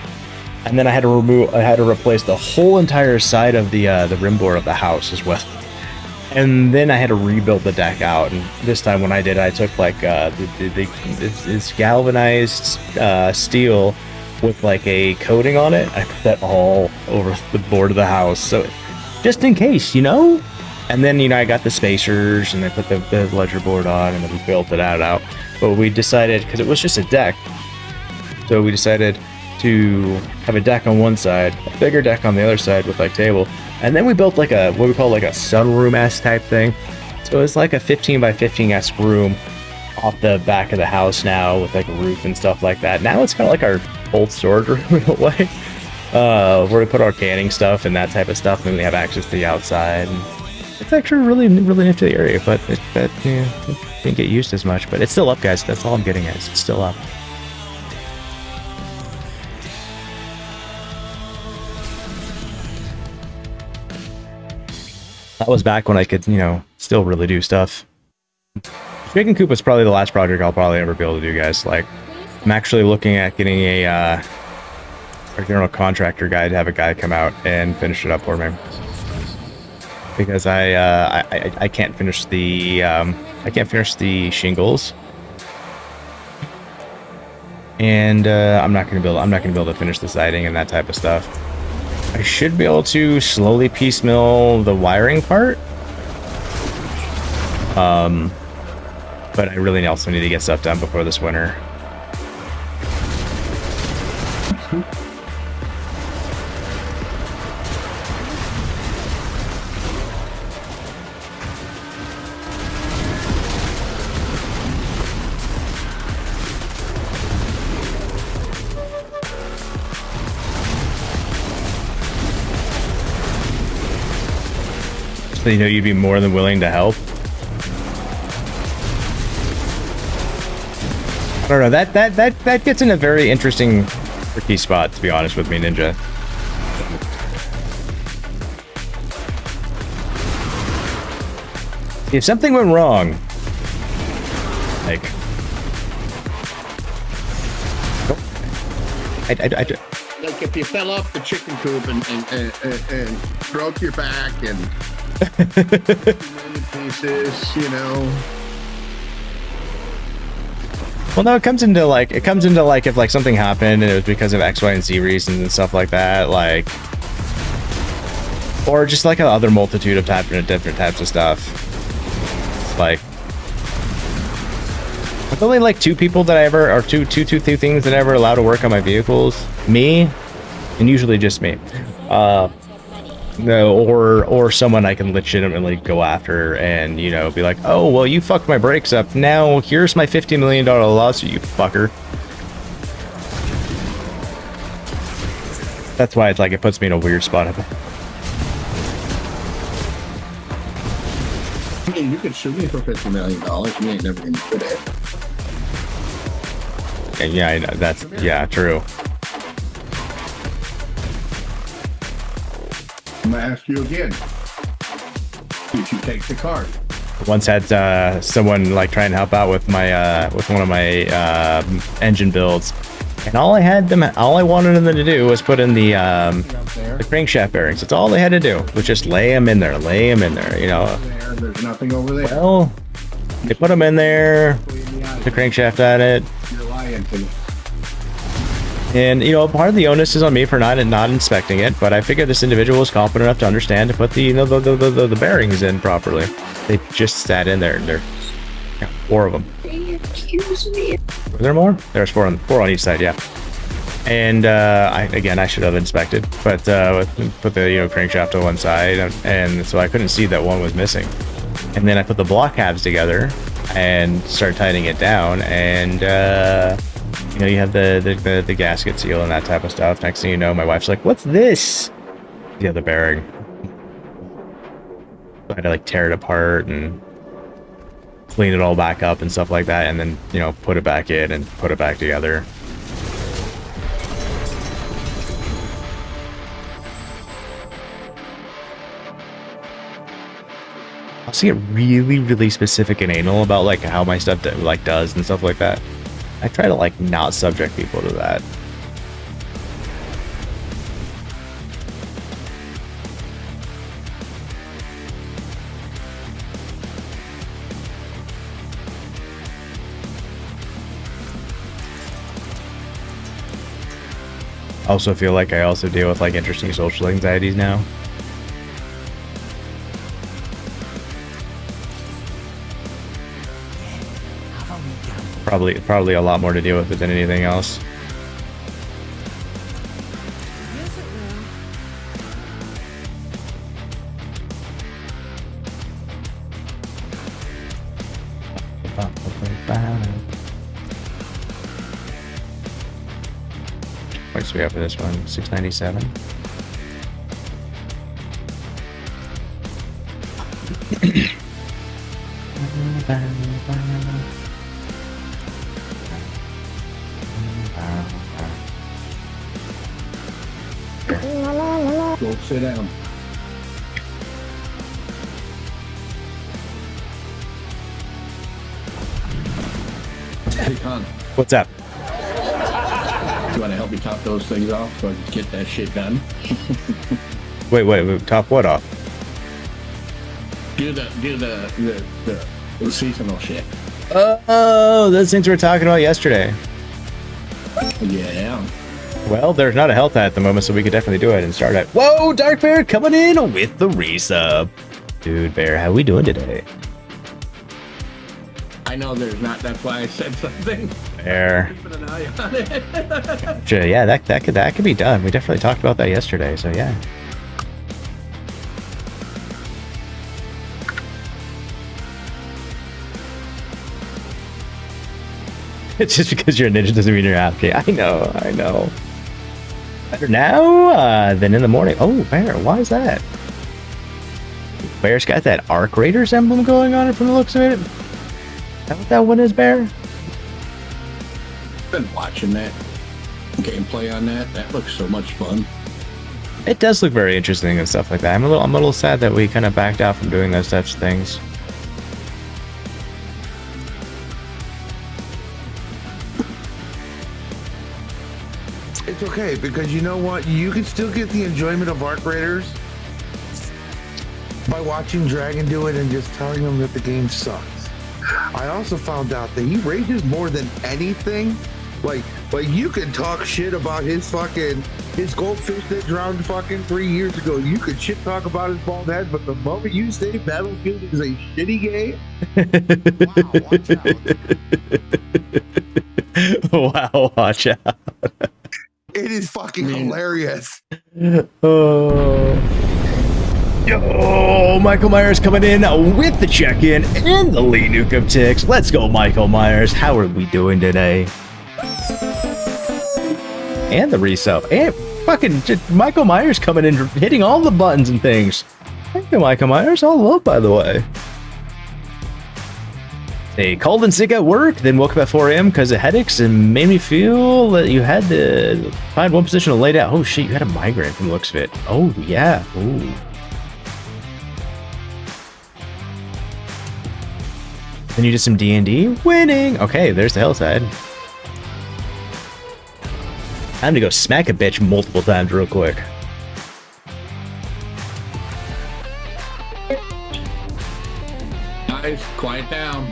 And then I had to replace the whole entire side of the rim board of the house as well. And then I had to rebuild the deck out. And this time when I did, I took like this galvanized steel with like a coating on it. I put that all over the board of the house, so just in case, you know. And then, you know, I got the spacers and I put the ledger board on, and then we built it out. But we decided, because it was just a deck, so we decided to have a deck on one side, a bigger deck on the other side with like table, and then we built like a what we call like a sunroom-esque type thing. So it's like a 15 by 15-esque room off the back of the house now with like a roof and stuff like that. Now it's kind of like our old storage room in a way, where we put our canning stuff and that type of stuff, and we have access to the outside. And it's actually really nifty area, but it didn't get used as much. But it's still up, guys. That's all I'm getting at. It's still up. That was back when I could, you know, still really do stuff. Chicken Coop was probably the last project I'll probably ever be able to do, guys. Like, I'm actually looking at getting a general contractor guy to have a guy come out and finish it up for me. Because I can't finish the shingles, and I'm not gonna be able to finish the siding and that type of stuff. I should be able to slowly piecemeal the wiring part, but I really also need to get stuff done before this winter. So, you know, you'd be more than willing to help. I don't know, that gets in a very interesting, tricky spot, to be honest with me, Ninja. If something went wrong, like, like if you fell off the chicken coop and broke your back and pieces, you know. Well, no, it comes into like if like something happened and it was because of X, Y, and Z reasons and stuff like that, like, or just like other multitude of different types of stuff. Like, there's only like two people that I ever, or two things that I ever allow to work on my vehicles. Me, and usually just me. No, or someone I can legitimately go after and, you know, be like, oh, well, you fucked my brakes up. Now here's my $50 million lawsuit, you fucker. That's why it's like it puts me in a weird spot. I mean, you could sue me for $50 million. You ain't never gonna get it. And yeah, I know. That's, yeah, true. I'm gonna ask you again. Did you take the card? Once had someone like try and help out with my with one of my engine builds, and all I wanted them to do was put in the crankshaft bearings. That's all they had to do was just lay them in there, you know. There's nothing over there. Well, they put them in there, the crankshaft at it. You're lying to me. And, you know, part of the onus is on me for not inspecting it, but I figured this individual was competent enough to understand to put the, you know, the bearings in properly. They just sat in there, and there, yeah, 4 of them. Excuse me. Were there more? There's 4 on each side, yeah. And I should have inspected, but put the, you know, crankshaft to one side, and so I couldn't see that one was missing. And then I put the block halves together and started tightening it down, and you know, you have the gasket seal and that type of stuff. Next thing you know, my wife's like, "What's this?" The other bearing. So I had to like tear it apart and clean it all back up and stuff like that, and then, you know, put it back in and put it back together. I'll see it really specific and anal about like how my stuff does and stuff like that. I try to like not subject people to that. I also feel like I also deal with like interesting social anxieties now. Probably a lot more to deal with it than anything else. What do we have for this one? 697. Go sit down. Hey, Con. What's up? You want to help me top those things off so I can get that shit done? Wait, top what off? Do the seasonal shit. Oh, those things we were talking about yesterday. Yeah. Well, there's not a health hat at the moment, so we could definitely do it and start at. Whoa, Dark Bear coming in with the resub. Dude, Bear, how we doing today? I know there's not. That's why I said something. Bear. Keeping an eye on it. Sure, yeah, that could be done. We definitely talked about that yesterday, so yeah. It's just because you're a ninja doesn't mean you're happy. I know. Better now than in the morning. Oh, Bear, why is that? Bear's got that Arc Raiders emblem going on it from the looks of it. Is that what that one is, Bear? Been watching that gameplay on that. That looks so much fun. It does look very interesting and stuff like that. I'm a little sad that we kind of backed out from doing those types of things. It's okay, because you know what? You can still get the enjoyment of Arc Raiders by watching Dragon do it and just telling him that the game sucks. I also found out that he rages more than anything. Like you can talk shit about his goldfish that drowned fucking 3 years ago. You could shit talk about his bald head, but the moment you say Battlefield is a shitty game, wow, watch out. Wow, watch out. It is fucking hilarious. Oh. Yo, Michael Myers coming in with the check-in and the lead nuke of TIX. Let's go, Michael Myers. How are we doing today? And the resub. And fucking just Michael Myers coming in, hitting all the buttons and things. Thank you, Michael Myers. All love, by the way. Hey, called in sick at work, then woke up at 4 a.m. because of headaches and made me feel that you had to find one position to lay down. Oh shit, you had a migraine from the looks of it. Oh yeah. Ooh. Then you did some D&D? Winning! Okay, there's the hillside. Time to go smack a bitch multiple times real quick. Guys, quiet down.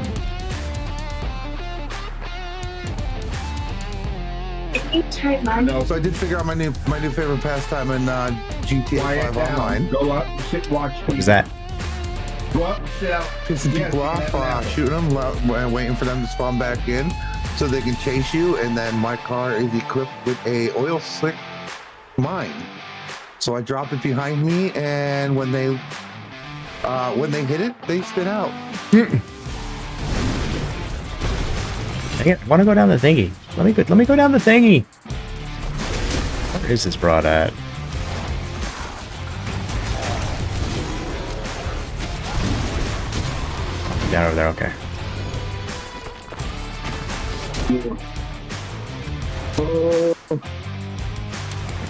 No, so I did figure out my new favorite pastime in GTA 5 Online. Go up, sit, watch. What is that? Go up, sit out. Pissing people off, shooting them, waiting for them to spawn back in so they can chase you. And then my car is equipped with a oil slick mine. So I drop it behind me, and when they hit it, they spin out. I want to go down the thingy. Let me go down the thingy. Where is this broad at? Down over there, okay.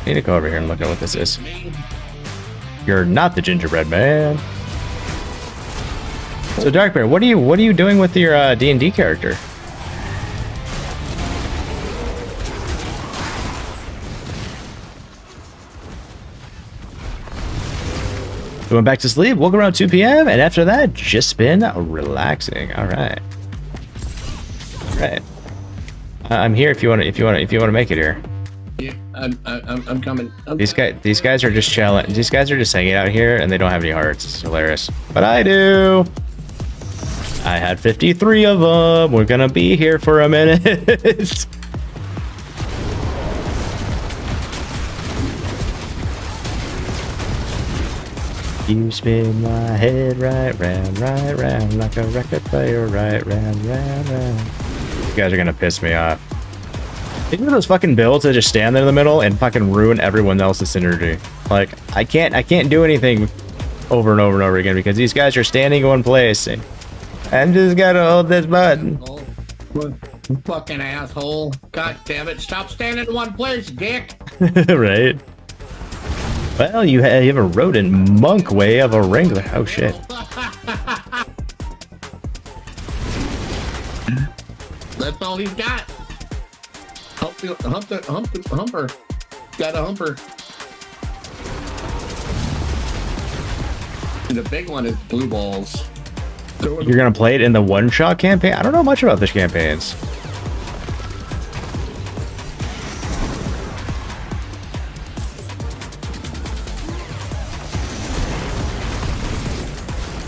I need to go over here and look at what this is. You're not the gingerbread man. So Dark Bear, what are you doing with your D&D character? We went back to sleep, woke around 2 p.m. and after that, just been relaxing. All right. All right. I'm here if you want to make it here. Yeah, I'm coming. These guys are just chilling. These guys are just hanging out here and they don't have any hearts. It's hilarious. But I do. I had 53 of them. We're gonna be here for a minute. You spin my head right round like a record player, right round. You guys are gonna piss me off. These are those fucking builds that just stand there in the middle and fucking ruin everyone else's synergy. Like, I can't do anything over and over and over again because these guys are standing in one place. And I'm just gotta hold this button. Fucking asshole. God damn it. Stop standing in one place, dick. Right? Well, you have a rodent monk way of a wrangler. Oh shit. That's all he's got. Humper. Got a humper. And the big one is blue balls. You're gonna play it in the one-shot campaign? I don't know much about this campaigns.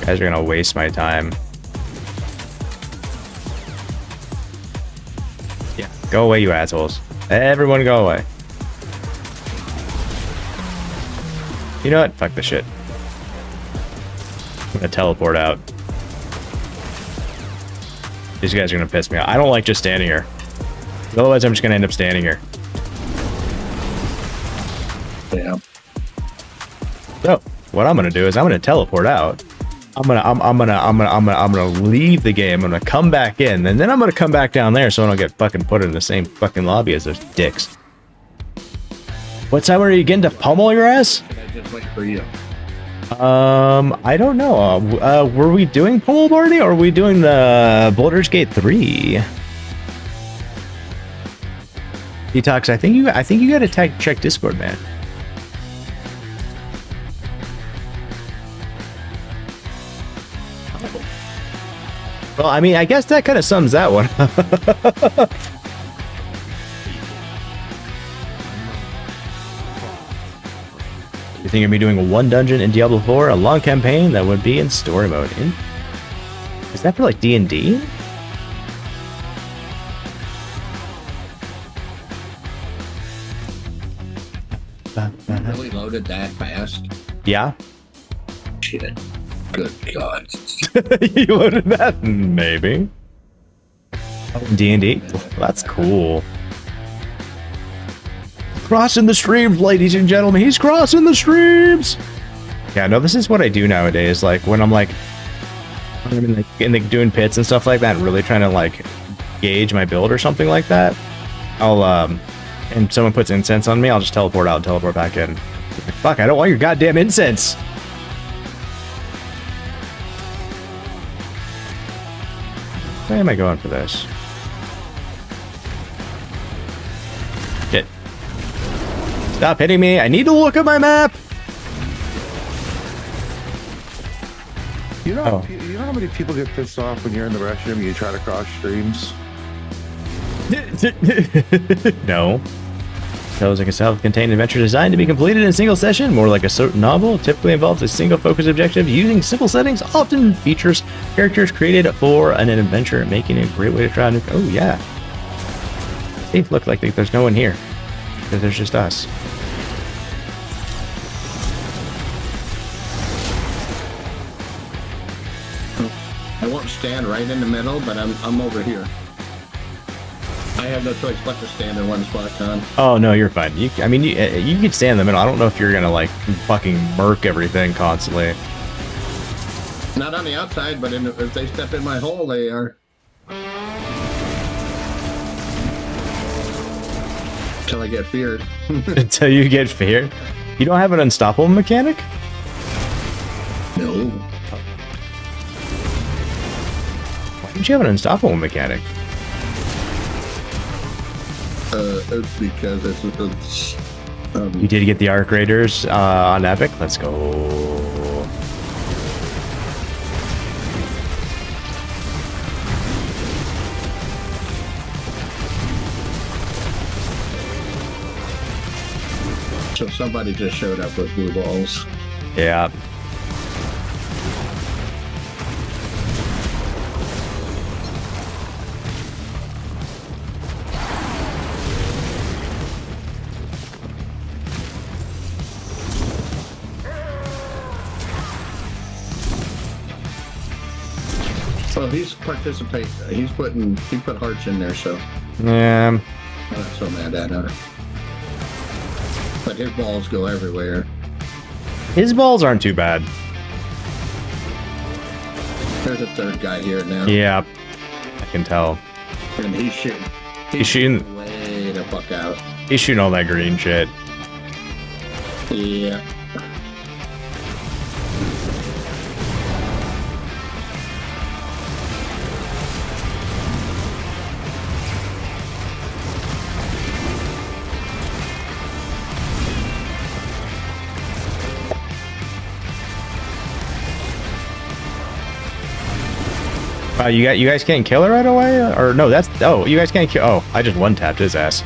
You guys are gonna waste my time. Yeah, go away, you assholes. Everyone go away. You know what? Fuck this shit. I'm gonna teleport out. These guys are gonna piss me off. I don't like just standing here. Otherwise, I'm just gonna end up standing here. Yeah. So, what I'm gonna do is I'm gonna teleport out. I'm gonna leave the game. I'm gonna come back in, and then I'm gonna come back down there so I don't get fucking put in the same fucking lobby as those dicks. What time are you getting to pummel your ass? I just wait for you. I don't know. Were we doing Pummel Party or are we doing the Baldur's Gate 3? Detox, I think you gotta check Discord, man. Well, I mean, I guess that kind of sums that one up. You think of me doing one dungeon in Diablo 4, a long campaign that would be in story mode? Is that for like D&D? Really loaded that fast. Yeah. shit. Good God. You loaded that? Maybe. D&D? That's cool. Crossing the streams, ladies and gentlemen. He's crossing the streams. Yeah, no, this is what I do nowadays. Like when I'm like, doing pits and stuff like that, really trying to like gauge my build or something like that. I'll and someone puts incense on me, I'll just teleport out and teleport back in. Like, fuck, I don't want your goddamn incense. Why am I going for this? Shit. Stop hitting me. I need to look at my map. You know how many people get pissed off when you're in the restroom and you try to cross streams? No. Tells like a self-contained adventure designed to be completed in a single session, more like a certain novel. Typically involves a single focus objective using simple settings, often features characters created for an adventure, making it a great way to try new. Oh yeah. See, look like there's no one here. There's just us. I won't stand right in the middle, but I'm over here. I have no choice but to stand in one spot, Con. Oh no, you're fine. You could stand in the middle. I don't know if you're gonna like fucking murk everything constantly. Not on the outside, but if they step in my hole, they are. Until I get feared. Until you get feared? You don't have an unstoppable mechanic? No. Why don't you have an unstoppable mechanic? Because it's you did get the Arc Raiders on Epic? Let's go. So somebody just showed up with blue balls. Yeah. Well, he's participating. He put hearts in there, so. Yeah. I'm not so mad at her. But his balls go everywhere. His balls aren't too bad. There's a third guy here now. Yeah. I can tell. And he's shooting. He's shooting way the fuck out. He's shooting all that green shit. Yeah. You guys can't kill her right away? Or no, you guys can't kill. Oh, I just one-tapped his ass.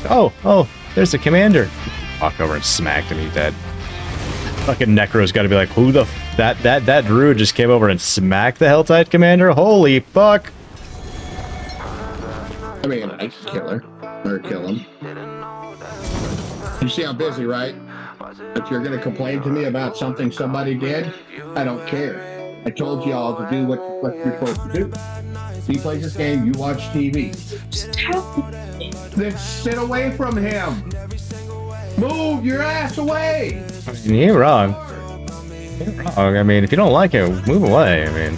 Oh, there's the commander. Walked over and smacked him, he's dead. Fucking Necro's gotta be like, who the that druid just came over and smacked the Helltide commander? Holy fuck. I mean, I can kill her. Or kill him. You see I'm busy, right? If you're gonna complain to me about something somebody did, I don't care. I told y'all to do what you're supposed to do. He plays this game, you watch TV. Then sit away from him. Move your ass away. You're wrong. You're wrong. I mean, if you don't like it, move away. I mean.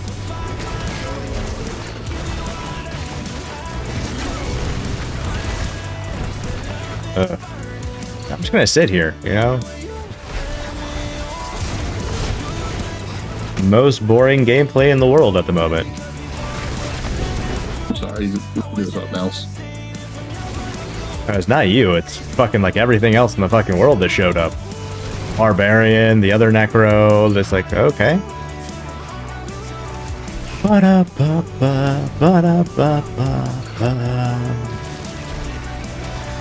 I'm just gonna sit here, you know? Most boring gameplay in the world at the moment. I'm sorry, do something else. It's not you, it's fucking like everything else in the fucking world that showed up. Barbarian, the other Necro, it's like, okay. I'm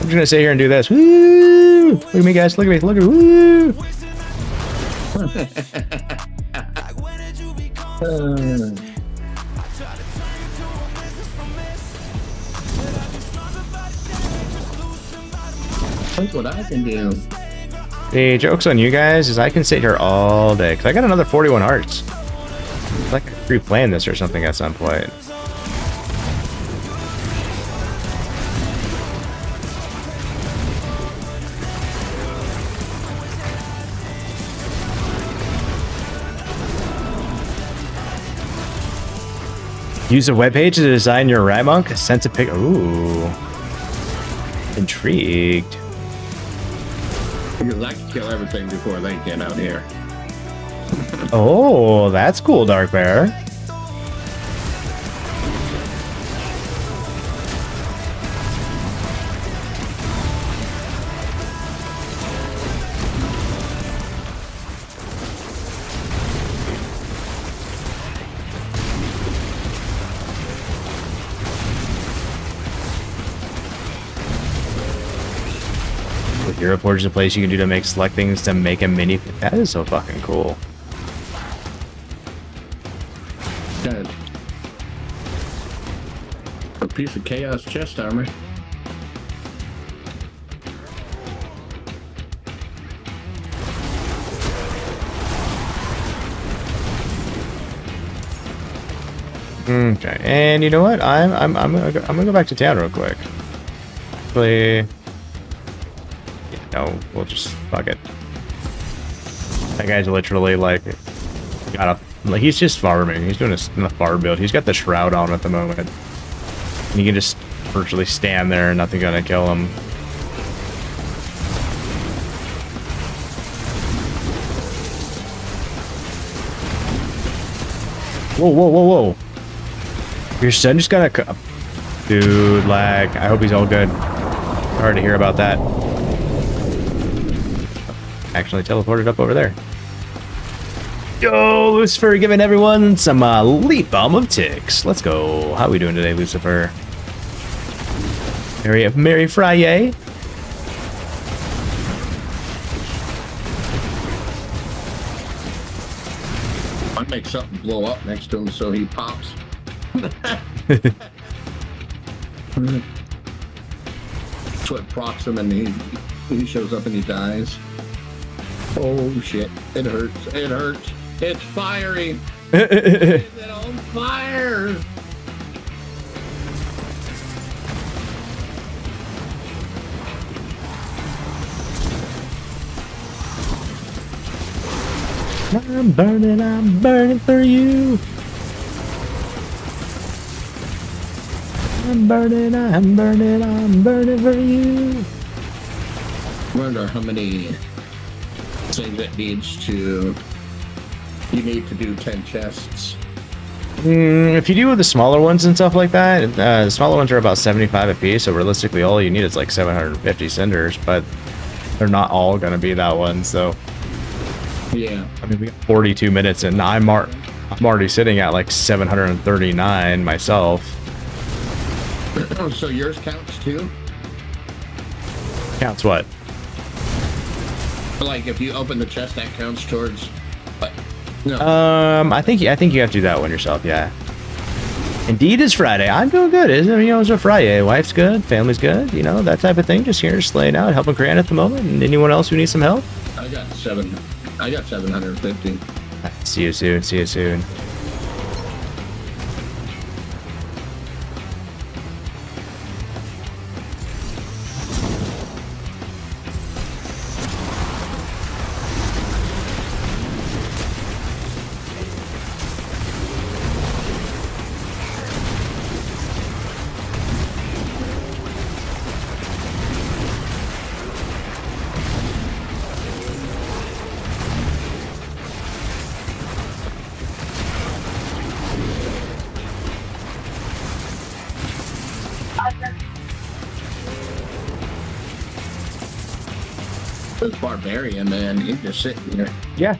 just gonna sit here and do this. Woo! Look at me, guys, look at me, look at me, woo! That's what I can do. The joke's on you guys is I can sit here all day because I got another 41 hearts. It's like I pre-planned this or something at some point. Use a webpage to design your rat monk. Sense a pic. Ooh. Intrigued. You like to kill everything before they get out here. Oh, that's cool, Dark Bear. With your reports in place, you can do to make select things to make a mini. That is so fucking cool. Got a piece of chaos chest armor. Okay, and you know what? I'm gonna go back to town real quick. Actually, yeah, no, we'll just fuck it. That guy's literally like got a like he's just farming. He's doing a farm build. He's got the shroud on at the moment. And he can just virtually stand there and nothing gonna kill him. Whoa, whoa, whoa, whoa. Your son just got a... Dude, lag. I hope he's all good. Hard to hear about that. Actually teleported up over there. Yo, Lucifer giving everyone some leap bomb of ticks. Let's go. How we doing today, Lucifer? Merry Friday. I'd make something blow up next to him so he pops. That's what procs him and he shows up and he dies. Oh shit, it hurts, it hurts. It's fiery. It's on fire. I'm burning for you. I'm burning for you. Wonder how many things it needs to. You need to do 10 chests. If you do with the smaller ones and stuff like that, the smaller ones are about 75 apiece, so realistically all you need is like 750 cinders, but they're not all going to be that one, so... Yeah. I mean, we got 42 minutes, and I'm already sitting at like 739 myself. So yours counts too? Counts what? Like if you open the chest, that counts towards what? No. I think you have to do that one yourself, yeah. Indeed, it's Friday. I'm doing good, isn't it? You know, it's a Friday. Wife's good, family's good, you know, that type of thing. Just here, slaying out, helping Cran at the moment. And anyone else who needs some help? I got 750. See you soon. See you soon. This barbarian, man, he's just sitting here. Yeah.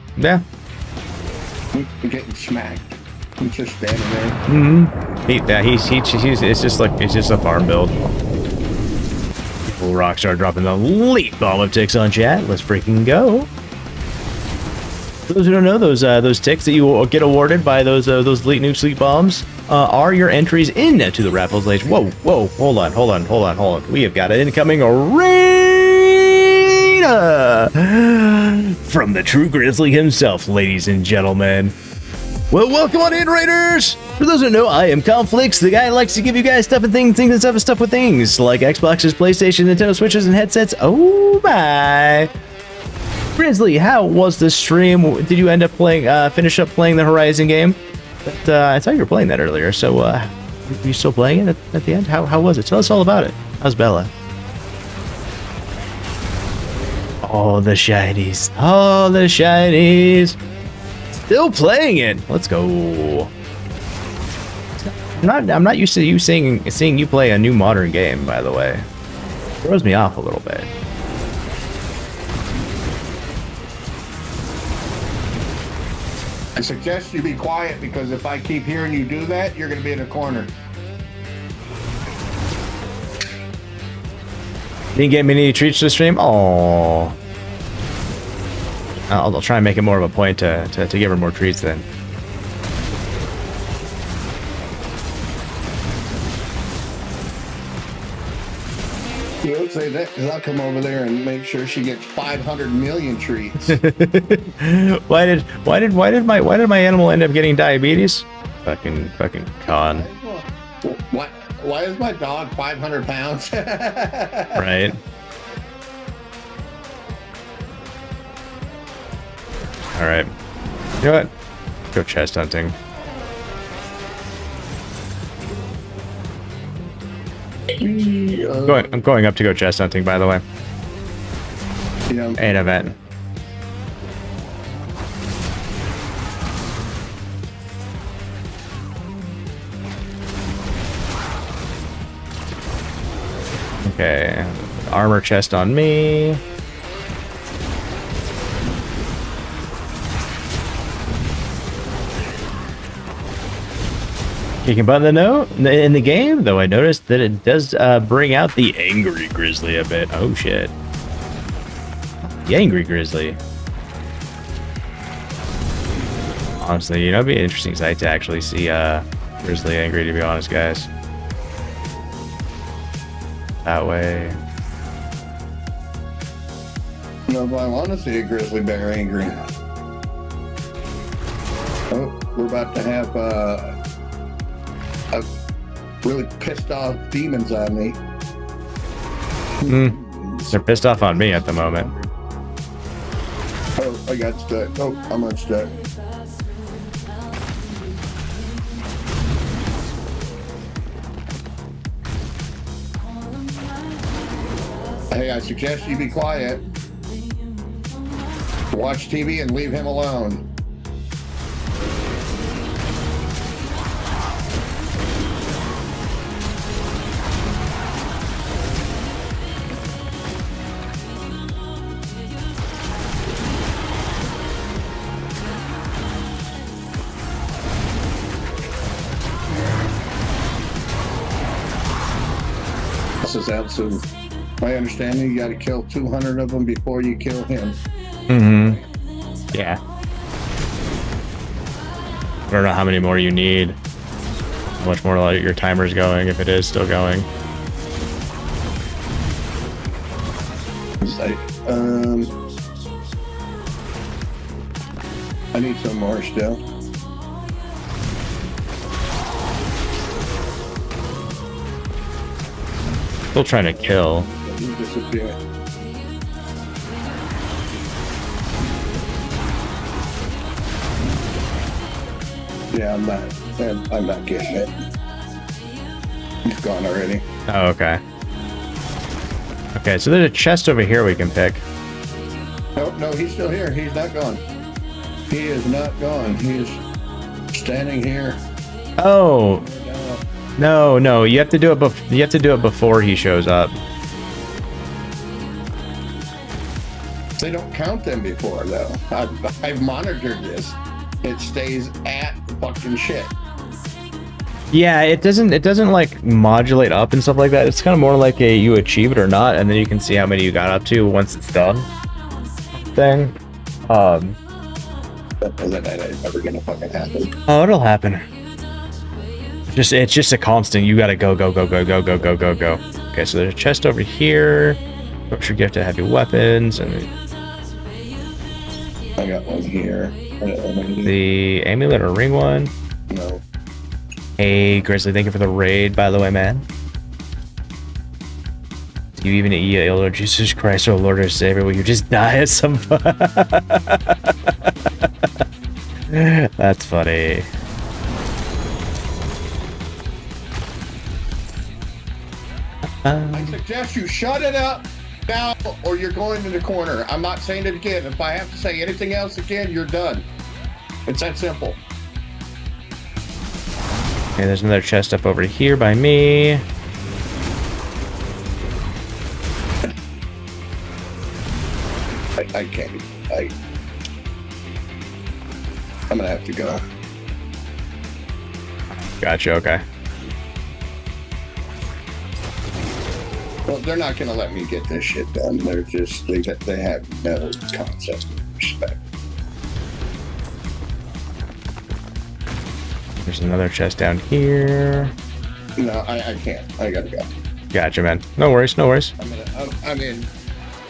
He's getting smacked. He's just standing there. It's just a farm build. Little Rockstar dropping the leap bomb of ticks on chat. Let's freaking go. For those who don't know, those ticks that you will get awarded by those elite new sleep bombs are your entries into the Raffles Giveaways. Whoa, hold on. We have got an incoming raid Arena! From the true Grizzly himself, ladies and gentlemen. Well, welcome on in, Raiders! For those who don't know, I am Conflicts, the guy who likes to give you guys stuff and things and stuff and stuff with things, like Xboxes, PlayStation, Nintendo Switches, and headsets. Oh my! Grizzly, how was the stream? Did you end up playing, finish up playing the Horizon game? But, I saw you were playing that earlier, so, are you still playing it at the end? How was it? Tell us all about it. How's Bella? Oh, the shinies. Oh, the shinies. Still playing it. Let's go. I'm not used to you seeing you play a new modern game, by the way. Throws me off a little bit. I suggest you be quiet because if I keep hearing you do that, you're going to be in a corner. Didn't get me any treats to the stream? Oh. I'll try and make it more of a point to give her more treats then. You don't say that because I'll come over there and make sure she gets 500 million treats. why did my animal end up getting diabetes? Fucking con. Why is my dog 500 pounds? Right. All right. You know what? Go chest hunting. I'm going up to go chest hunting, by the way. Yeah. An event. Okay. Armor chest on me. Kicking button in the game, though I noticed that it does bring out the angry grizzly a bit. Oh shit. The angry grizzly. Honestly, you know, it'd be an interesting sight to actually see grizzly angry, to be honest, guys. That way. No, but I want to see a grizzly bear angry. Oh, we're about to have a really pissed off demons on me. They're pissed off on me at the moment. Oh, I got stuck. Oh, I'm unstuck. Hey, I suggest you be quiet. Watch TV and leave him alone. This is absolute. My understanding, you got to kill 200 of them before you kill him. Mm-hmm. Yeah. I don't know how many more you need. How much more your timer's going, if it is still going. I need some more still. Still trying to kill. You disappear. Yeah, I'm not getting it. He's gone already. Oh, okay. Okay, so there's a chest over here we can pick. No, he's still here. He's not gone. He is not gone. He is standing here. Oh. No, you have to do it before he shows up. They don't count them before though. I've monitored this. It stays at fucking shit. Yeah, it doesn't like modulate up and stuff like that. It's kind of more like a you achieve it or not, and then you can see how many you got up to once it's done. Thing. That's never gonna fucking happen. Oh, it'll happen. It's just a constant. You gotta go. Okay, so there's a chest over here. Your gift to heavy weapons and I got one here. the amulet or ring one. No. Hey, Grizzly, thank you for the raid, by the way, man. Do you even eat Lord Jesus Christ, oh Lord or Savior? Will you just die at some point? That's funny. I suggest you shut it up now or you're going to the corner. I'm not saying it again. If I have to say anything else again, you're done. It's that simple. Okay, there's another chest up over here by me. I can't. I'm gonna have to go. Gotcha, okay. Well, they're not gonna let me get this shit done. They're just they have no concept of respect. There's another chest down here. No, I can't. I gotta go. Gotcha, man. No worries, no worries.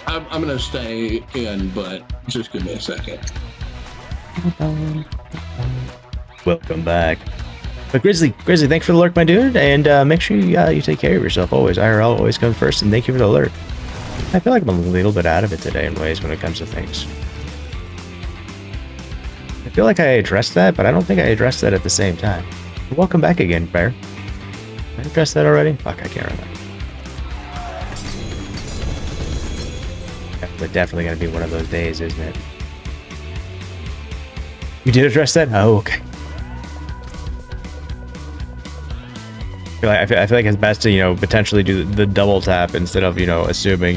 I'm gonna stay in, but just give me a second. Welcome back. But Grizzly, thanks for the lurk, my dude, and make sure you take care of yourself always. IRL always comes first, and thank you for the lurk. I feel like I'm a little bit out of it today in ways when it comes to things. I feel like I addressed that, but I don't think I addressed that at the same time. Welcome back again, Bear. Did I address that already? Fuck, I can't remember. But definitely gonna be one of those days, isn't it? You did address that? Oh, okay. I feel like it's best to, potentially do the double tap instead of, assuming,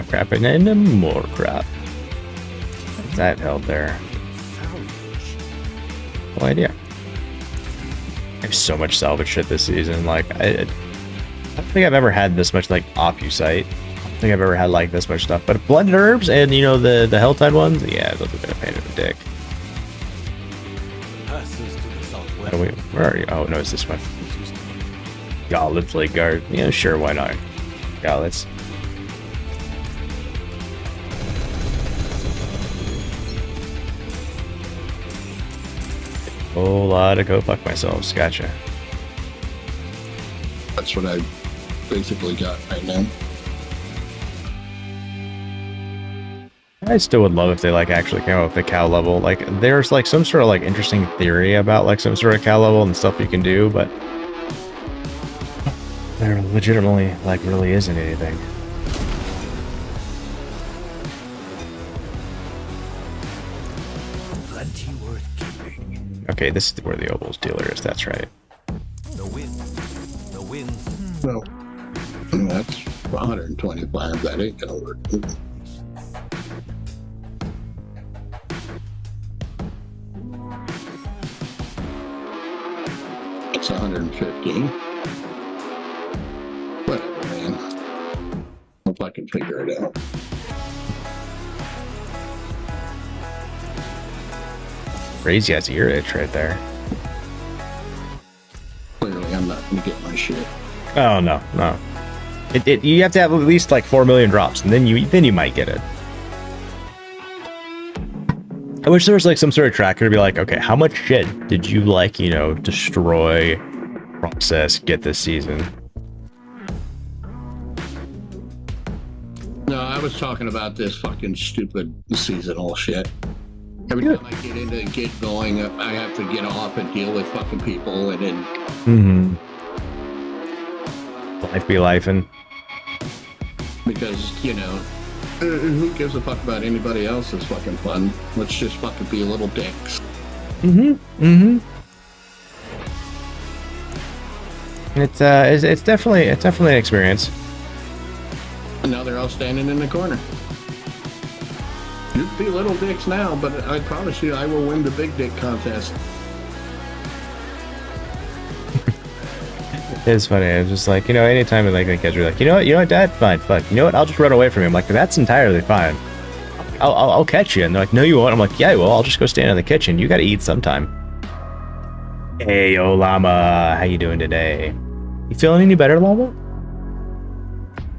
crap, and then more crap. What's that held there? No idea. I have so much salvage shit this season. Like, I don't think I've ever had this much, like, opusite. I don't think I've ever had, like, this much stuff. But blended herbs and, the Helltide ones, yeah, those have been a pain in the dick. Oh, wait, where are you? Oh, no, it's this one. Gauntlets, Lake Guard. Yeah, sure, why not? Gauntlets. Whole lot of go fuck myself. Gotcha. That's what I basically got right now. I still would love if they actually came up with the cow level. There's some sort of interesting theory about some sort of cow level and stuff you can do, but there legitimately really isn't anything. Okay, this is where the Obal's dealer is. That's right. The win. No, that's 125. That ain't gonna work. It's 150. Whatever, man. Hope I can figure it out. Crazy as ear itch right there. Clearly, I'm not gonna get my shit. Oh no. You have to have at least 4 million drops, and then you might get it. I wish there was some sort of tracker to be okay, how much shit did you destroy, process, get this season? No, I was talking about this fucking stupid seasonal shit. Every time I get into get going, I have to get off and deal with fucking people, and then life be lifing. Because who gives a fuck about anybody else's fucking fun? Let's just fucking be little dicks. It's definitely an experience. And now they're all standing in the corner. You'd be little dicks now, but I promise you, I will win the big dick contest. It's funny. It's just like, you know, anytime like the kids are like, you know what, Dad, fine. You know what? I'll just run away from you. I'm like, that's entirely fine. I'll catch you. And they're like, no, you won't. I'm like, yeah, well, I'll just go stand in the kitchen. You got to eat sometime. Hey, yo, Llama, how you doing today? You feeling any better, Llama?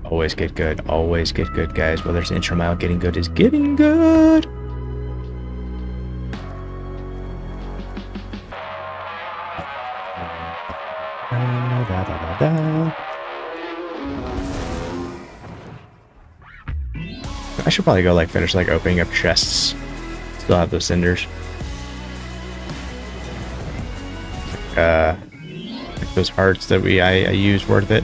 Always get good. Always get good, guys. Whether it's intro mile, getting good is getting good. I should probably go like finish like opening up chests. Still have those cinders. Like those hearts that I use worth it.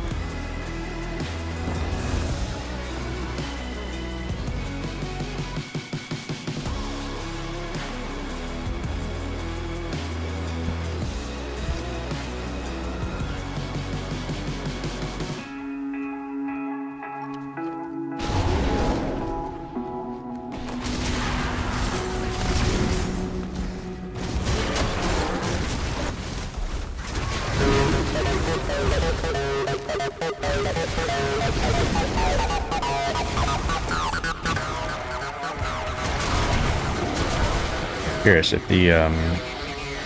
Curious if the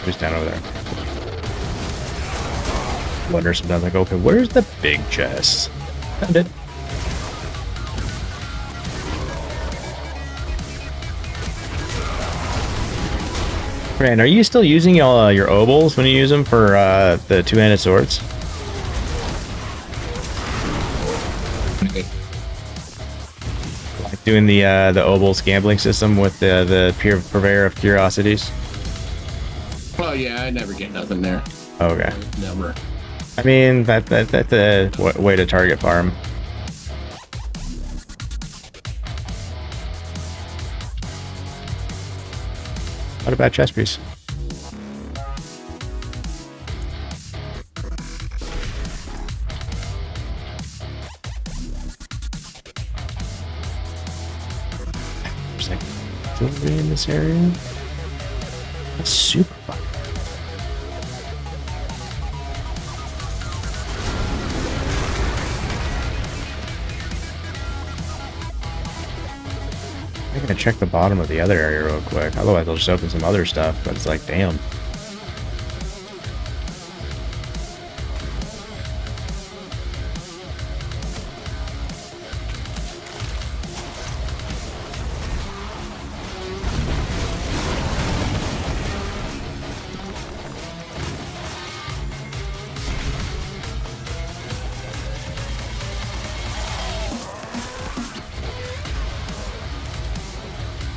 who's down over there. Wonder sometimes like, okay, where's the big chest? Found it. Rand, are you still using your obols when you use them for the two-handed swords? Doing the obols gambling system with the purveyor of curiosities. Oh yeah, I never get nothing there. Okay. Never. I mean that's a way to target farm. What about chest piece? Jewelry in this area. That's super fun. I'm gonna check the bottom of the other area real quick. Otherwise, I'll just open some other stuff. But it's like, damn.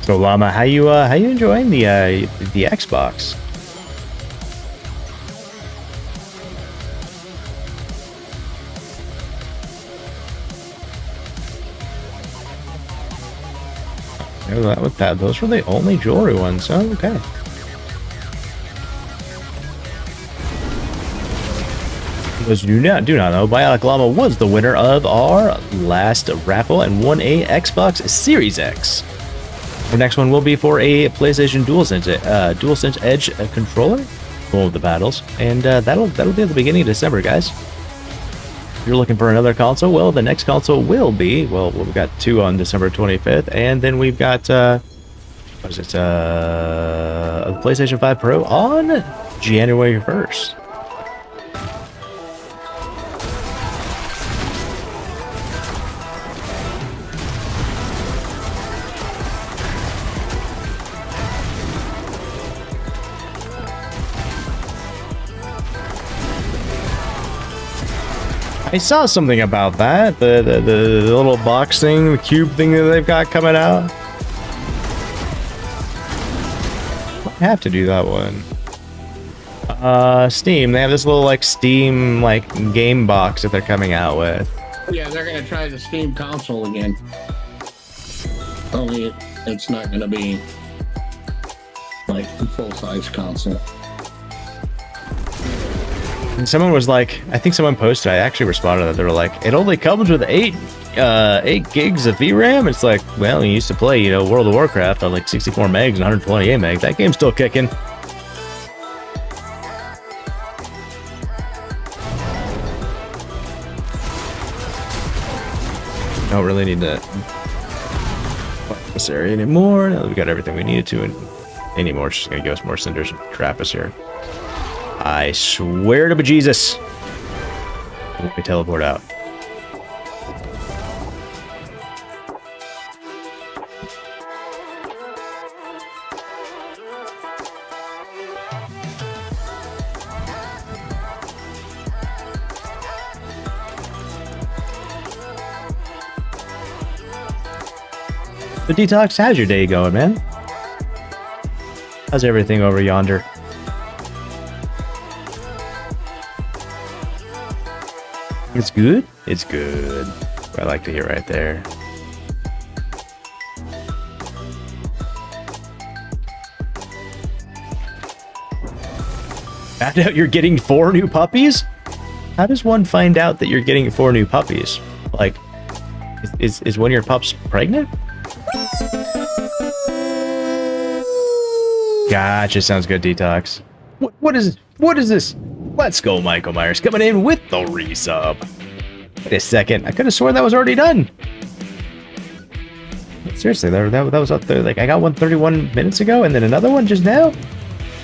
So Llama, how you enjoying the Xbox? Yeah, that with that, those were the only jewelry ones. Oh, okay. Those do not know, Bionic Llama was the winner of our last raffle and won a Xbox Series X. The next one will be for a PlayStation DualSense Edge controller. One of the battles, and that'll be at the beginning of December, guys. If you're looking for another console, well, the next console will be, well, we've got two on December 25th, and then we've got what is it? The PlayStation 5 Pro on January 1st. I saw something about that. The little box thing, the cube thing that they've got coming out. I have to do that one. Steam. They have this little like Steam like game box that they're coming out with. Yeah, they're gonna try the Steam console again. Only it's not gonna be like a full-size console. And someone was like, I think someone posted, I actually responded that they were like, it only comes with 8 gigs of VRAM. It's like, well, you used to play, you know, World of Warcraft on like 64 megs and 128 megs. That game's still kicking. Don't really need to fuck this area anymore. Now that we got everything we needed to, and anymore, it's just gonna give us more cinders and trap us here. I swear to bejesus. Let me teleport out. The Detox, how's your day going, man? How's everything over yonder? It's good? It's good. I like to hear right there. Found out you're getting 4 new puppies? How does one find out that you're getting 4 new puppies? Like, is one of your pups pregnant? Gotcha, sounds good, Detox. What is this? Let's go, Michael Myers coming in with the resub. Wait a second, I could have sworn that was already done. Seriously, that was up there. Like, I got one 31 minutes ago and then another one just now?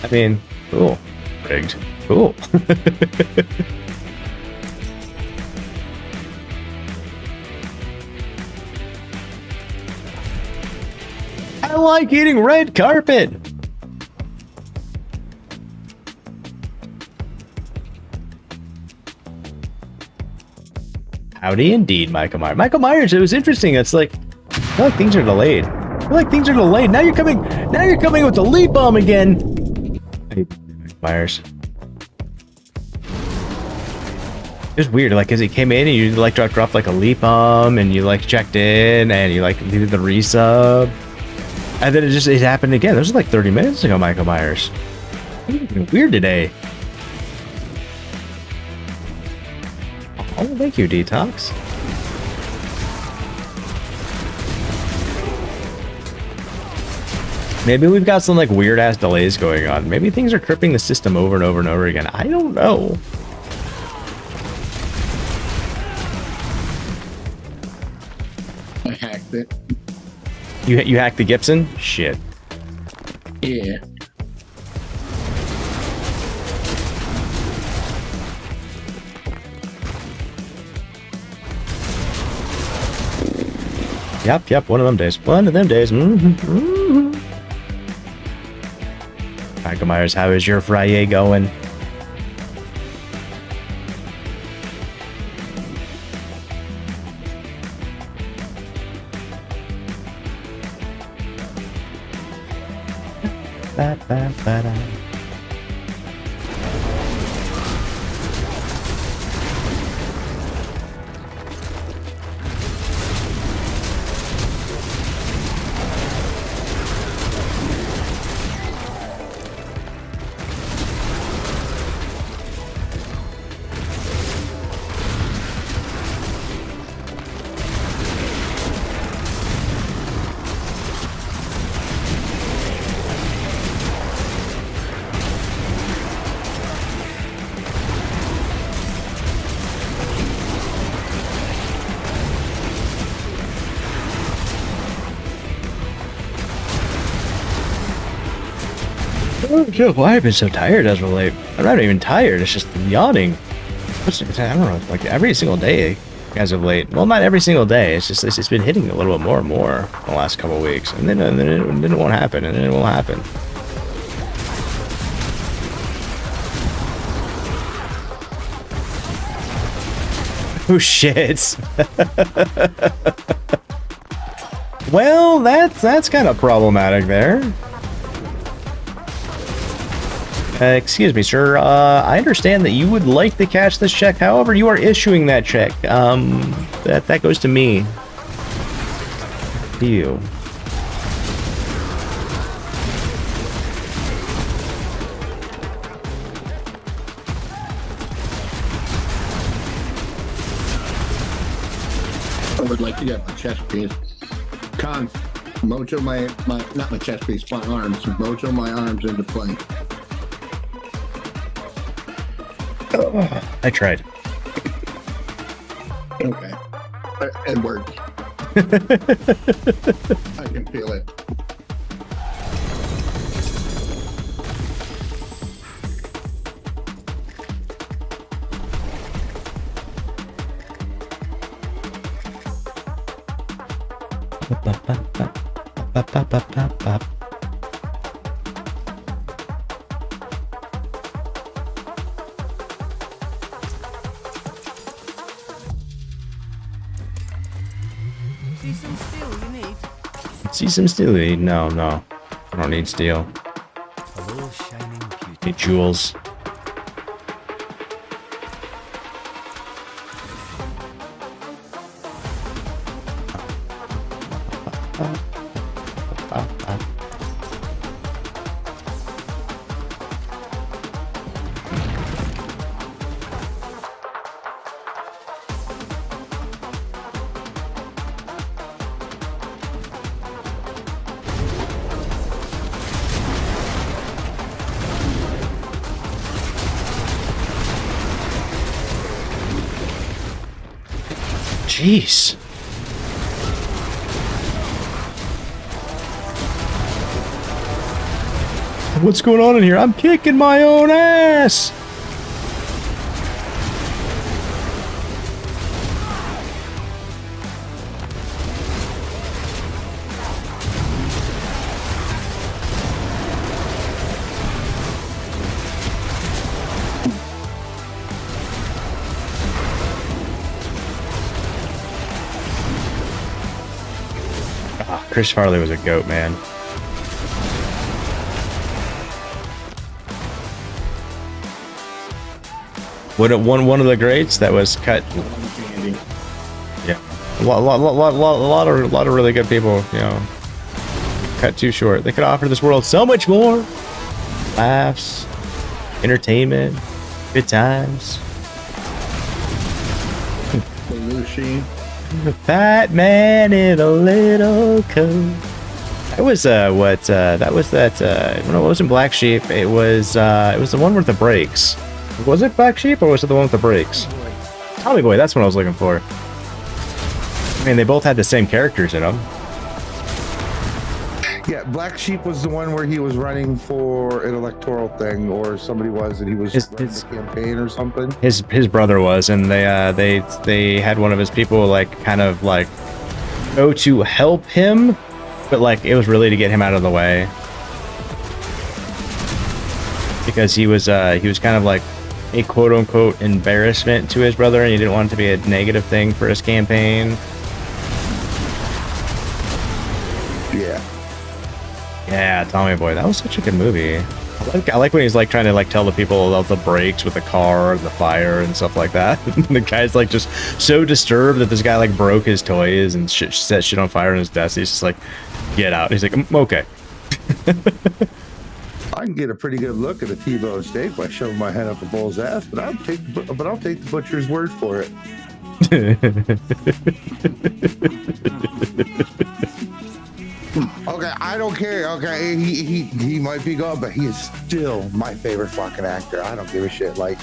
I mean, cool. Rigged. Cool. I like eating red carpet. Howdy indeed, Michael Myers. Michael Myers, it was interesting. It's like, I feel like things are delayed. Now you're coming with the leap bomb again. Hey, Michael Myers. It was weird, like, as he came in and you like dropped like a leap bomb and you like checked in and you like did the resub. And then it happened again. This was like 30 minutes ago, Michael Myers. Weird today. Oh, thank you, Detox. Maybe we've got some like weird ass delays going on. Maybe things are tripping the system over and over and over again. I don't know. I hacked it. You hacked the Gibson? Shit. Yeah. Yep, one of them days. Michael Myers, how is your Friday going? Ba-da. Oh, shit, why have I been so tired as of late? I'm not even tired, it's just yawning. I don't know, like every single day as of late. Well, not every single day, it's just it's been hitting a little bit more and more the last couple of weeks. And then it won't happen, and then it won't happen. Oh, shit. Well, that's kind of problematic there. Excuse me, sir. I understand that you would like to cash this check. However, you are issuing that check. That goes to me. To you. would like to get my chest piece. Con, mojo my not my chest piece, my arms. Mojo my arms into play. I tried. Okay. It worked. I can feel it. See some steel you need? See some steel? No, no. I don't need steel. Hello, shining beauty. Need jewels. Jeez. What's going on in here? I'm kicking my own ass. Chris Farley was a goat, man. One of the greats that was cut. Yeah, a lot of really good people, you know, cut too short. They could offer this world so much more. Laughs, entertainment, good times. Belushi. Fat man in a little coat. That was that when it wasn't Black Sheep, it was the one with the brakes. Was it Black Sheep or was it the one with the brakes? Tommy Boy, that's what I was looking for. I mean, they both had the same characters in them. Yeah, Black Sheep was the one where he was running for an electoral thing, or somebody was, and he was running the campaign or something. His brother was, and they had one of his people like kind of like go to help him, but like it was really to get him out of the way because he was kind of like a quote unquote embarrassment to his brother, and he didn't want it to be a negative thing for his campaign. Yeah. Yeah, Tommy Boy, that was such a good movie. I like when he's like trying to like tell the people about the brakes with the car, the fire, and stuff like that. The guy's like just so disturbed that this guy like broke his toys and set shit on fire in his desk. He's just like, get out. He's like, okay. I can get a pretty good look at a T-bone steak by shoving my head up a bull's ass, but I'll take the butcher's word for it. Okay, I don't care. Okay, he might be gone, but he is still my favorite fucking actor. I don't give a shit. Like,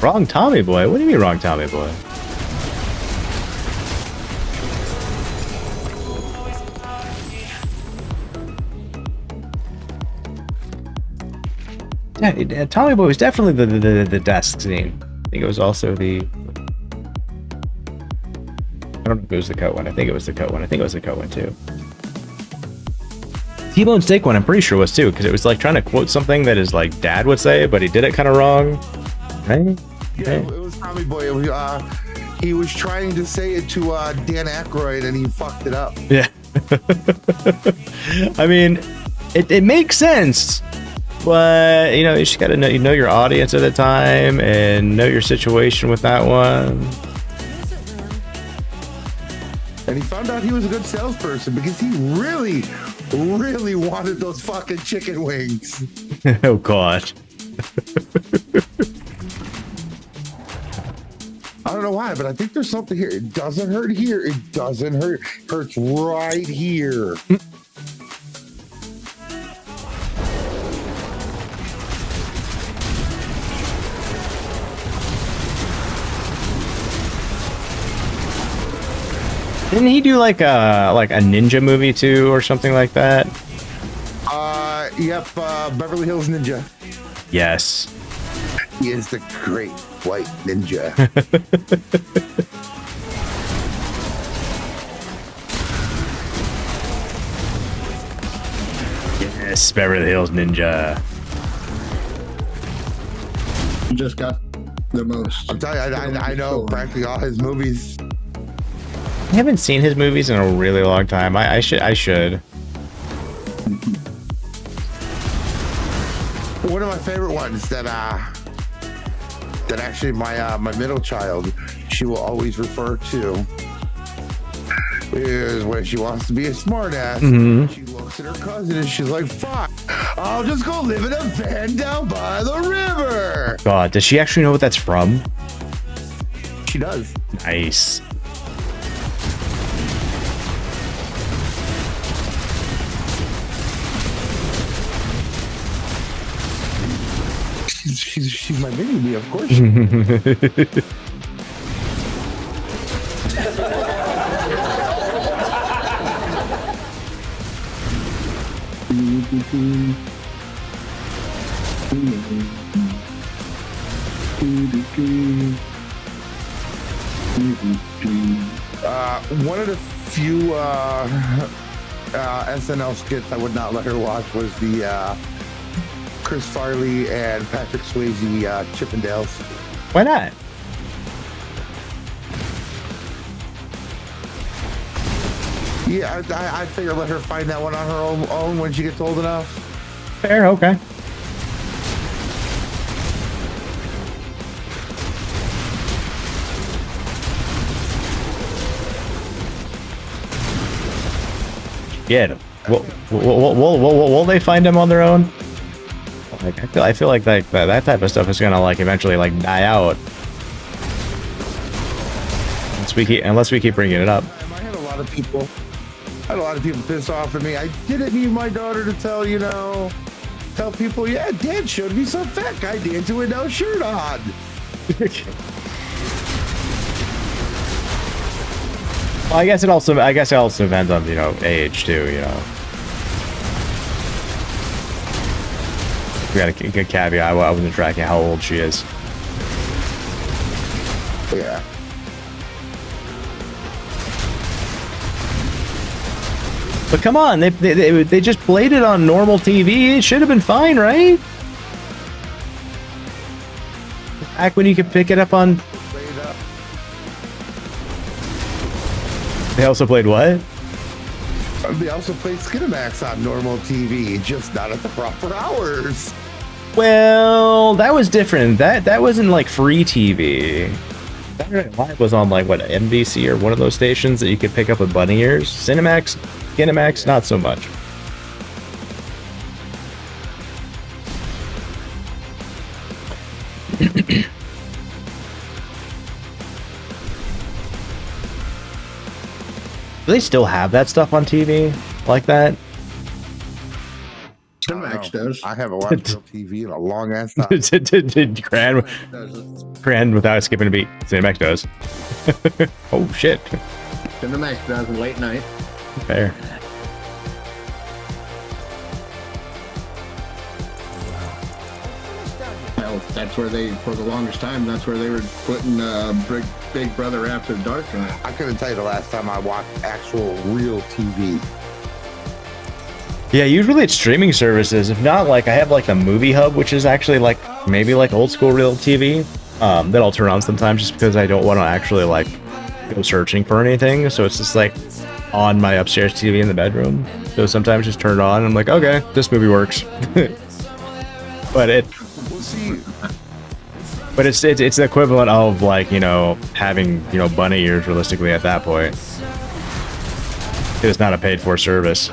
wrong Tommy Boy? What do you mean wrong Tommy Boy? Yeah, Tommy Boy was definitely the desk scene. I think it was also the... I don't know if it was the cut one. I think it was the cut one. I think it was the cut one too. T-bone steak one, I'm pretty sure was too, because it was like trying to quote something that his like dad would say, but he did it kind of wrong. Right? Yeah, it was Tommy Boy. It was, he was trying to say it to Dan Aykroyd, and he fucked it up. Yeah. I mean, it makes sense, but you know, you just gotta know your audience at the time and know your situation with that one. And he found out he was a good salesperson because he really, really wanted those fucking chicken wings. Oh god. don't know why, but I think there's something here. It doesn't hurt here. It doesn't hurt. Hurts right here. Didn't he do like a ninja movie too, or something like that? Yep. Beverly Hills Ninja. Yes. He is the great white ninja. Yes, Beverly Hills Ninja. Just got the most. I'm telling you, I know practically all his movies. I haven't seen his movies in a really long time. I should. One of my favorite ones that actually my middle child, she will always refer to, is when she wants to be a smartass. She looks at her cousin and she's like, "Fuck, I'll just go live in a van down by the river." God, does she actually know what that's from? She does. Nice. She's my mini me, of course. One of the few SNL skits I would not let her watch was the Chris Farley and Patrick Swayze Chippendales. Why not? Yeah, I figure let her find that one on her own when she gets old enough. Fair, okay. Get him. Will they find him on their own? Like, I feel like that type of stuff is gonna like eventually like die out. Unless we keep bringing it up. I had a lot of people pissed off at me. I didn't need my daughter to tell people, yeah, Dad showed me some fat guy dancing with no shirt on. Well, I guess it also depends on, age too, We got a good caveat. I wasn't tracking how old she is. Yeah. But come on, they just played it on normal TV. It should have been fine, right? Back when you could pick it up on. They also played what? They also played Skinamax on normal TV, just not at the proper hours. Well, that was different. That wasn't like free TV. Saturday Night Live was on like what, NBC or one of those stations that you could pick up with bunny ears. Skinamax, not so much. Do they still have that stuff on TV like that? Cinemax does. I haven't watched real TV in a long ass time. Grand without skipping a beat. Cinemax does. Oh shit. Cinemax does late night. Fair. Well, that's where they, for the longest time, that's where they were putting Big Brother After Dark in it. I couldn't tell you the last time I watched actual real TV. Yeah, usually it's streaming services. If not, like I have like the Movie Hub, which is actually like maybe like old school real TV. That I'll turn on sometimes just because I don't want to actually like go searching for anything. So it's just like on my upstairs TV in the bedroom. So sometimes just turn it on and I'm like, okay, this movie works. But it's the equivalent of like, having, bunny ears realistically at that point. It's not a paid for service.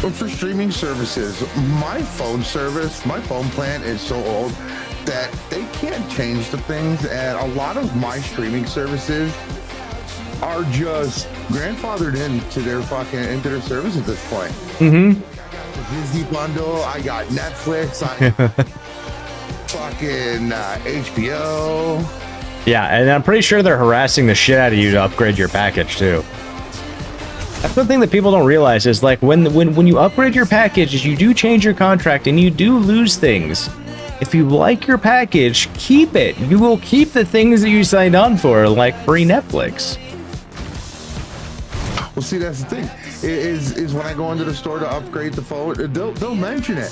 But for streaming services, my phone plan is so old. that they can't change the things, and a lot of my streaming services are just grandfathered into their service at this point. Mm-hmm. Disney bundle, I got Netflix, I fucking HBO. Yeah, and I'm pretty sure they're harassing the shit out of you to upgrade your package too. That's the thing that people don't realize is like when you upgrade your package, you do change your contract and you do lose things. If you like your package, keep it. You will keep the things that you signed on for, like free Netflix. Well, see, that's the thing. Is when I go into the store to upgrade the phone, they'll mention it,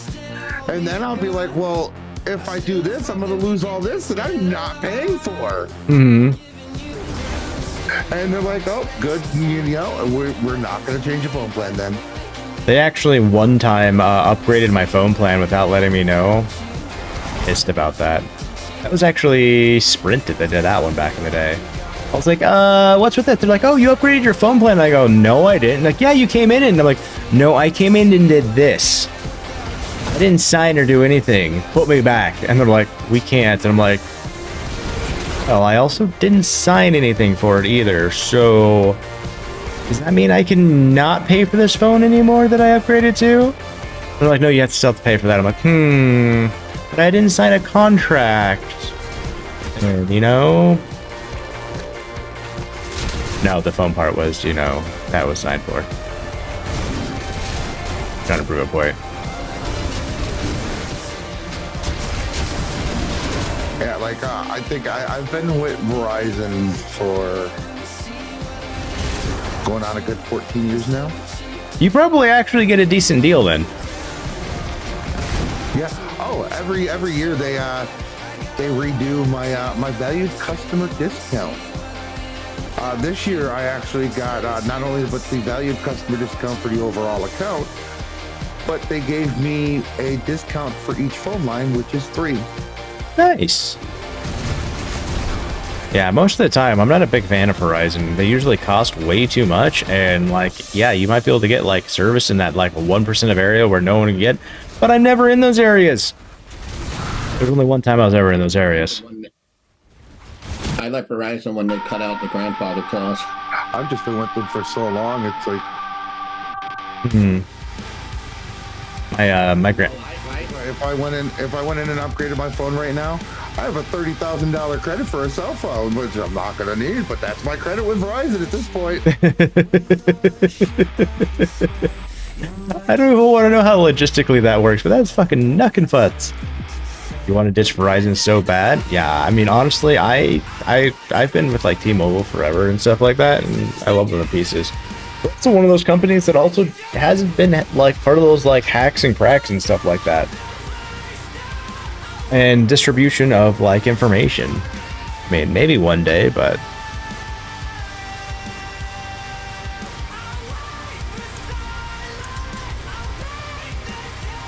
and then I'll be like, well, if I do this, I'm going to lose all this that I'm not paying for. Mm-hmm. And they're like, oh, good, you know, we're not going to change your phone plan then. They actually one time upgraded my phone plan without letting me know. Pissed about that. That was actually Sprint that did that one back in the day. I was like, what's with that? They're like, oh, you upgraded your phone plan. And I go, no, I didn't. Like, yeah, you came in. And I'm like, no, I came in and did this. I didn't sign or do anything. Put me back. And they're like, we can't. And I'm like, well, I also didn't sign anything for it either. So does that mean I can not pay for this phone anymore that I upgraded to? They're like, no, you have to still have to pay for that. I'm like, but I didn't sign a contract. And, you know... No, the phone part was, you know, that was signed for. Trying to prove a point. Yeah, like, I think I've been with Verizon for going on a good 14 years now. You probably actually get a decent deal then. Yeah. Oh, every year they redo my valued customer discount. This year I actually got not only the valued customer discount for the overall account, but they gave me a discount for each phone line, which is 3. Nice. Yeah, most of the time I'm not a big fan of Verizon. They usually cost way too much, and like, yeah, you might be able to get like service in that like 1% of area where no one can get, but I'm never in those areas. There's only one time I was ever in those areas. I like Verizon when they cut out the grandfather clause. I've just been with them for so long. It's like, my grand. If I went in and upgraded my phone right now, I have a $30,000 credit for a cell phone, which I'm not gonna need. But that's my credit with Verizon at this point. I don't even want to know how logistically that works, but that's fucking knuckin' futz. You want to ditch Verizon so bad? Yeah, I mean, honestly, I've been with like T-Mobile forever and stuff like that, and I love them to pieces. But it's one of those companies that also hasn't been like part of those like hacks and cracks and stuff like that, and distribution of like information. I mean, maybe one day, but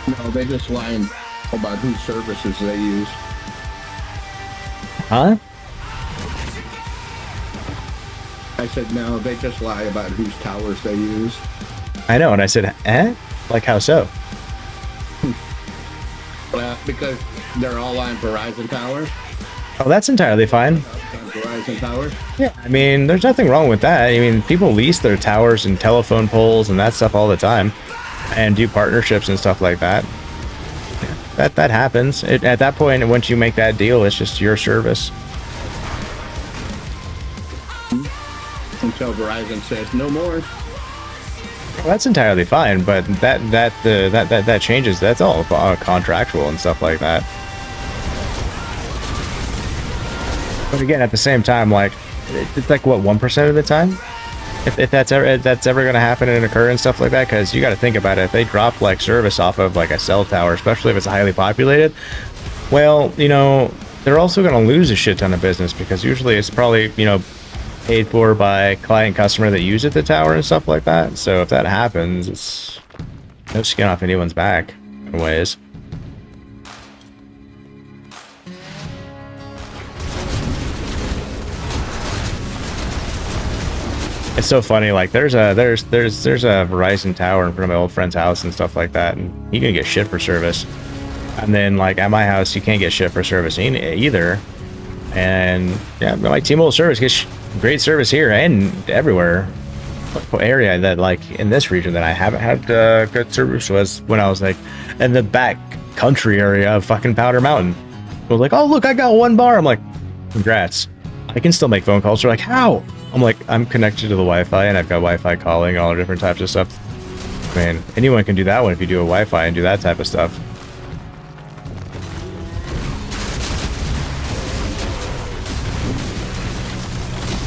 No, they just lying about whose services they use. huh? I said no, they just lie about whose towers they use. I know, and I said, eh? Like how so? Well, because they're all on Verizon towers. Oh, that's entirely fine. Verizon towers. Yeah, I mean, there's nothing wrong with that. I mean, people lease their towers and telephone poles and that stuff all the time, and do partnerships and stuff like that. That happens. At that point, once you make that deal, it's just your service. Until Verizon says no more. Well, that's entirely fine, but that changes. That's all contractual and stuff like that. But again, at the same time, like it's like what 1% of the time, if that's ever going to happen and occur and stuff like that, because you got to think about it. If they drop like service off of like a cell tower, especially if it's highly populated, well, you know, they're also going to lose a shit ton of business because usually it's probably, you know, paid for by client customer that use the tower and stuff like that. So if that happens, it's no skin off anyone's back in ways. It's so funny, like there's a Verizon tower in front of my old friend's house and stuff like that, and you can get shit for service. And then like at my house, you can't get shit for servicing either. And yeah, my T-Mobile service gets great service here and everywhere. Area that like in this region that I haven't had good service was when I was like in the back country area of fucking Powder Mountain. I was like, oh look, I got 1 bar. I'm like, congrats. I can still make phone calls. They're like, how? I'm like, I'm connected to the Wi-Fi and I've got Wi-Fi calling, all the different types of stuff. Man, anyone can do that one if you do a Wi-Fi and do that type of stuff.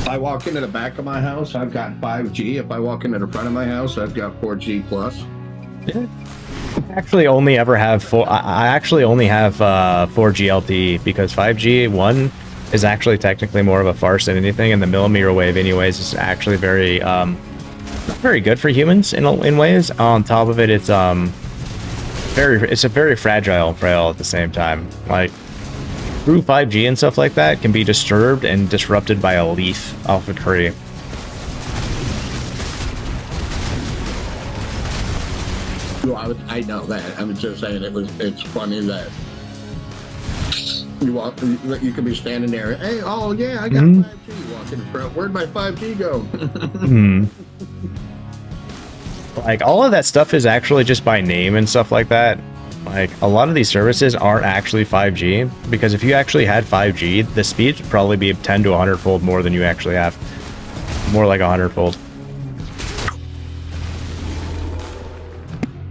If I walk into the back of my house, I've got 5G. If I walk into the front of my house, I've got 4G plus. Yeah. I actually only ever have I actually only have 4G LTE because 5G one is actually technically more of a farce than anything, and the millimeter wave anyways is actually very not very good for humans in ways. On top of it, it's a very fragile at the same time. Like through 5G and stuff like that can be disturbed and disrupted by a leaf off a tree. Well, I know that. I'm just saying it's funny that you could be standing there. Hey, oh yeah, I got 5G. Walking in front. Where'd my 5G go? Like all of that stuff is actually just by name and stuff like that. Like a lot of these services aren't actually 5G because if you actually had 5G, the speed would probably be 10 to 100-fold more than you actually have. More like 100-fold.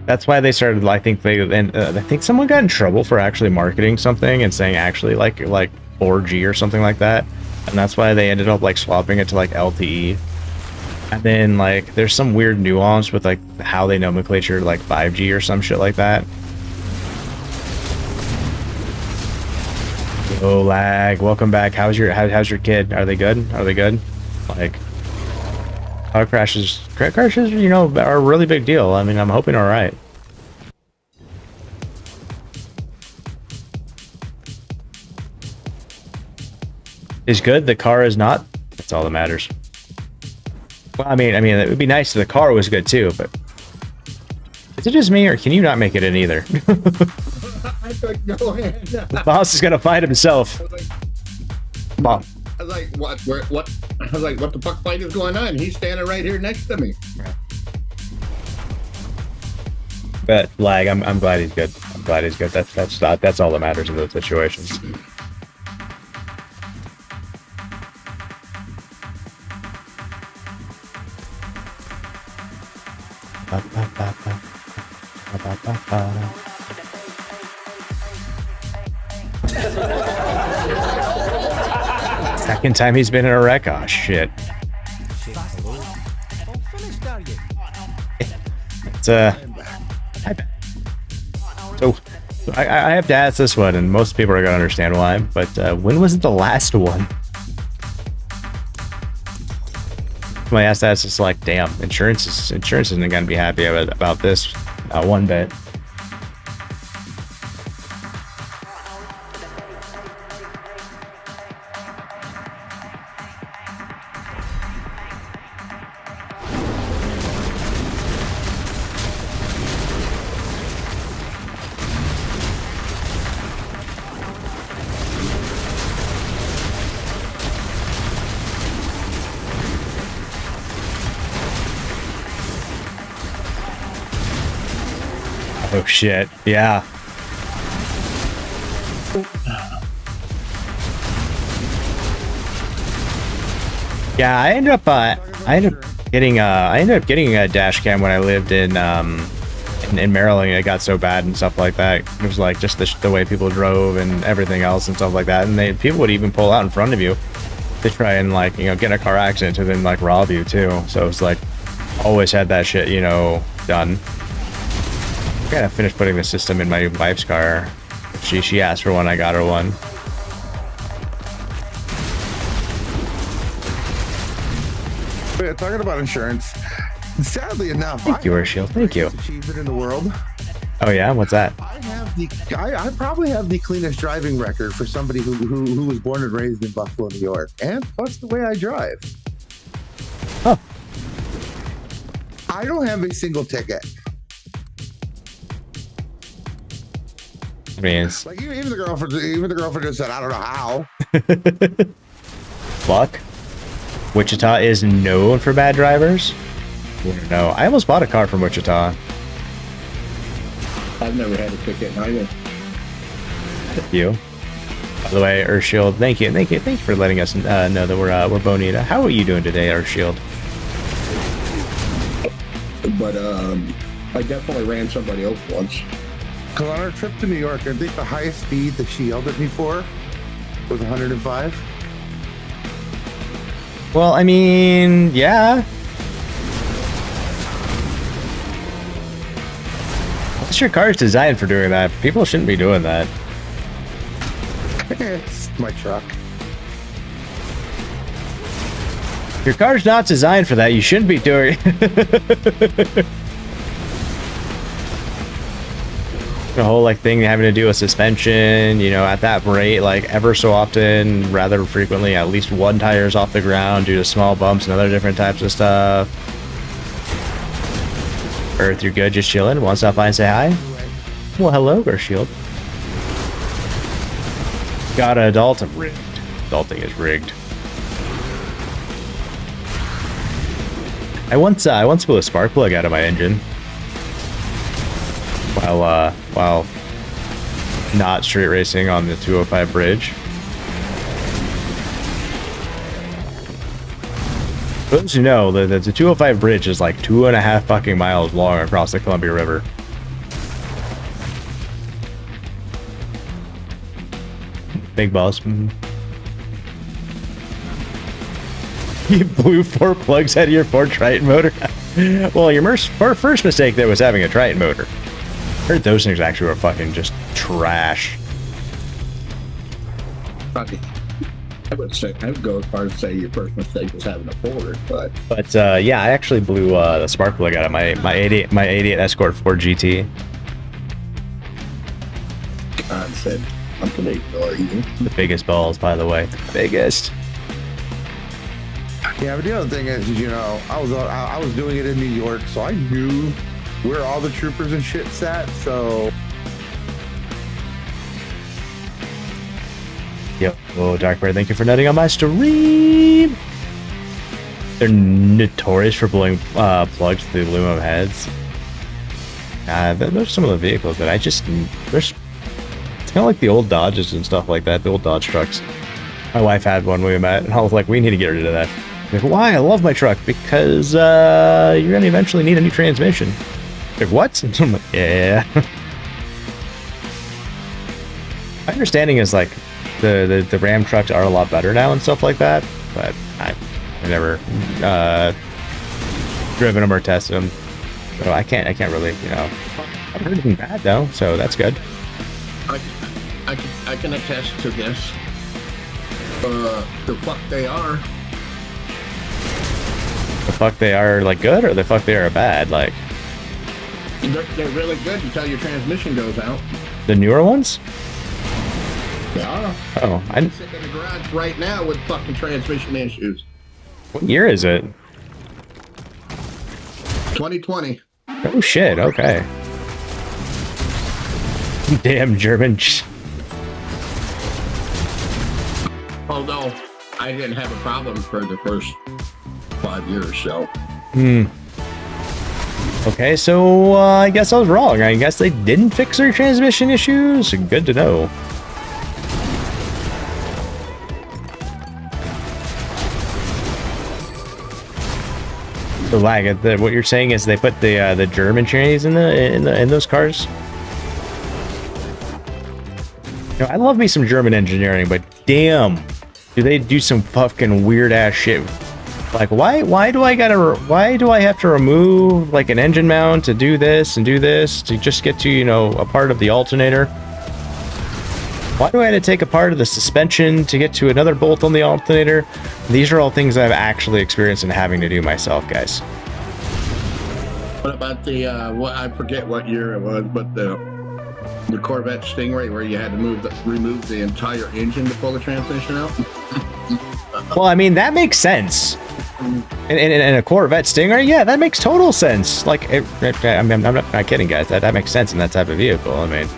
That's why they started. I think someone got in trouble for actually marketing something and saying actually like 4G or something like that, and that's why they ended up like swapping it to like LTE. And then like there's some weird nuance with like how they nomenclature like 5G or some shit like that. Oh lag, welcome back. How's your kid? Are they good? Are they good? Like car crashes, you know, are a really big deal. I mean, I'm hoping all right. Is good. The car is not. That's all that matters. Well, I mean, it would be nice if the car was good too, but is it just me, or can you not make it in either? I took no hand. The boss is gonna fight himself. Mom. I was like, what? I was like, what the fuck fight is going on? He's standing right here next to me. But lag, I'm glad he's good. I'm glad he's good. That's all that matters in those situations. Second time he's been in a wreck. Oh shit. It's so I have to ask this one, and most people are gonna understand why. But when was it the last one? When I asked that, it's just like, damn, insurance isn't gonna be happy about this one bit. Oh shit, yeah. Yeah, I ended up getting a dash cam when I lived in Maryland. It got so bad and stuff like that. It was like just the way people drove and everything else and stuff like that. And people would even pull out in front of you to try and like, you know, get in a car accident and then like rob you too. So it's like always had that shit, you know, done. I gotta finish putting the system in my wife's car. She asked for one, I got her one. But talking about insurance, sadly enough, thank you, Urshiel. Thank you. Achievement in the world. Oh yeah, what's that? I probably have the cleanest driving record for somebody who was born and raised in Buffalo, New York, and plus the way I drive. Oh. I don't have a single ticket. mean, Like even the girlfriend just said, I don't know how. fuck. Wichita is known for bad drivers. No, I almost bought a car from Wichita. I've never had a ticket either. You. By the way, Earthshield, thank you for letting us know that we're Bonita. How are you doing today, Earthshield? But I definitely ran somebody over once. Because on our trip to New York, I think the highest speed that she yelled at me for was 105. Well, I mean, yeah. Unless your car is designed for doing that, people shouldn't be doing that. It's my truck. If your car's not designed for that, you shouldn't be doing the whole like thing having to do with suspension, you know, at that rate, like ever so often, rather frequently, at least one tire is off the ground due to small bumps and other different types of stuff. Earth, you're good, just chilling. Want to stop by and say hi? Well, hello, Shield. Got a Dalton rigged. Dalton is rigged. I once blew a spark plug out of my engine while not street racing on the 205 bridge. For those who know, the 205 bridge is like 2.5 fucking miles long across the Columbia River. Big balls. Mm-hmm. You blew 4 plugs out of your Ford Triton motor. Well, your first mistake there was having a Triton motor. I heard those things actually were fucking just trash. I would go as far as say your first mistake was having a Ford, but yeah, I actually blew the spark plug out of my 88 Escort 4 GT. God said, I'm gonna ignore you. The biggest balls, by the way. The biggest. Yeah, but the other thing is, you know, I was doing it in New York, so I knew where all the troopers and shit sat. So. Yo, Darkbird, thank you for nutting on my stream. They're notorious for blowing plugs to the aluminum heads. Those are some of the vehicles that it's kind of like the old Dodges and stuff like that, the old Dodge trucks. My wife had one when we met, and I was like, we need to get rid of that. Like, why? I love my truck. Because you're going to eventually need a new transmission. Like, what? I'm like, yeah. My understanding is, like, the Ram trucks are a lot better now and stuff like that, but I've never driven them or tested them. So I can't really, you know. I've heard anything bad, though, so that's good. I can attest to this. The fuck they are. The fuck they are, like, good, or the fuck they are bad? Like, they're really good until your transmission goes out. the newer ones? Yeah. Oh, I'm sitting in the garage right now with fucking transmission issues. what year is it? 2020. Oh shit, okay. Damn German. Although I didn't have a problem for the first 5 years, so. Okay, so I guess I was wrong. I guess they didn't fix their transmission issues. Good to know. The lag. What you're saying is they put the German trannies in those cars. You know, I love me some German engineering, but damn, do they do some fucking weird ass shit? Like, why do I have to remove like an engine mount to do this and do this to just get to, you know, a part of the alternator? Why do I have to take a part of the suspension to get to another bolt on the alternator? These are all things I've actually experienced and having to do myself, guys. What about the I forget what year it was, but the Corvette Stingray where you had to remove the entire engine to pull the transmission out? Well, I mean, that makes sense. In a Corvette Stingray, yeah, that makes total sense. Like, I'm not kidding, guys. That makes sense in that type of vehicle. I mean,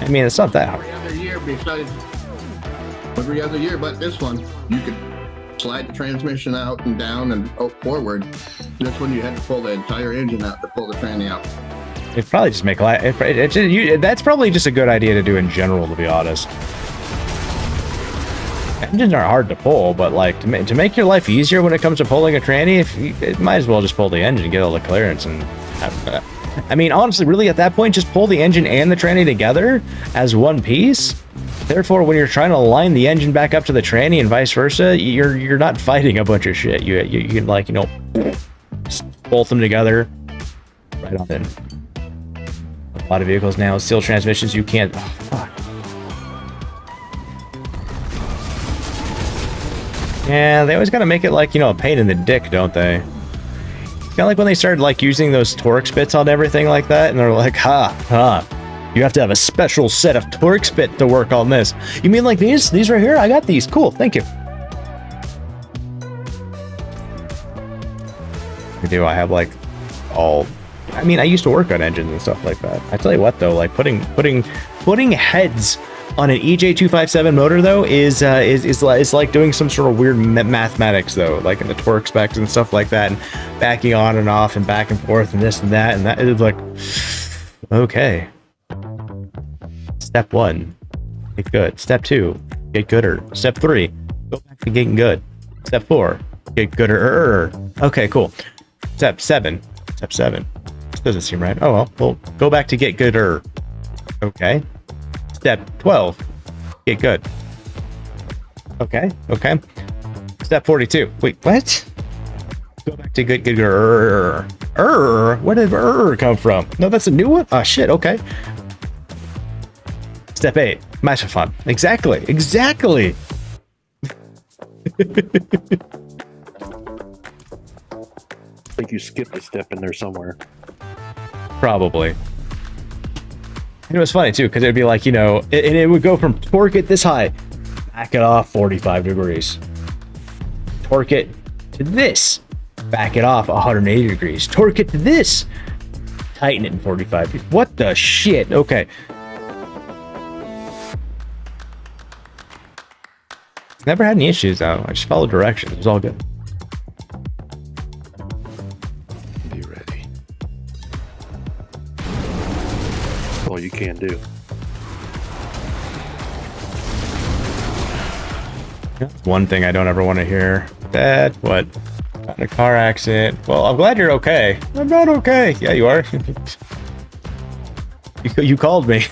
I mean, it's not that hard. Every other year, besides every other year, but this one, you could slide the transmission out and down and forward. This one, you had to pull the entire engine out to pull the tranny out. It'd probably just make life. That's probably just a good idea to do in general, to be honest. Engines aren't hard to pull, but like to make your life easier when it comes to pulling a tranny, it might as well just pull the engine, get all the clearance, and I mean, honestly, really, at that point, just pull the engine and the tranny together as one piece. Therefore, when you're trying to line the engine back up to the tranny and vice versa, you're not fighting a bunch of shit. You can, like, you know, bolt them together right on in. A lot of vehicles now, steel transmissions, you can't. Oh, fuck. Yeah, they always gotta make it like, you know, a pain in the dick, don't they? Kind of like when they started like using those torque spits on everything like that, and they're like, you have to have a special set of torque spit to work on this. You mean like these? These right here? I got these. Cool, thank you. Do I have like all? I mean, I used to work on engines and stuff like that. I tell you what, though, like putting heads on an EJ257 motor though is like doing some sort of weird mathematics though, like in the torque specs and stuff like that, and backing on and off and back and forth and this and that, and that is like, okay. Step 1, get good. Step 2, get gooder. Step 3, go back to getting good. Step 4, get gooder. Okay, cool. Step 7. This doesn't seem right. Oh well, go back to get gooder. Okay. Step 12, get good. Okay. Step 42. Wait, what? Go back to good. Where did come from? No, that's a new one? Oh shit, okay. Step 8, match fun. Exactly. I think you skipped a step in there somewhere. Probably. And it was funny too, because it'd be like, you know, and it would go from torque it this high, back it off 45 degrees. Torque it to this, back it off 180 degrees. Torque it to this, tighten it in 45 degrees. What the shit? Okay. Never had any issues though. I just followed directions. It was all good. Be ready. All you can do. That's one thing I don't ever want to hear. Dad, what? Got in a car accident. Well, I'm glad you're okay. I'm not okay. Yeah, you are. You called me.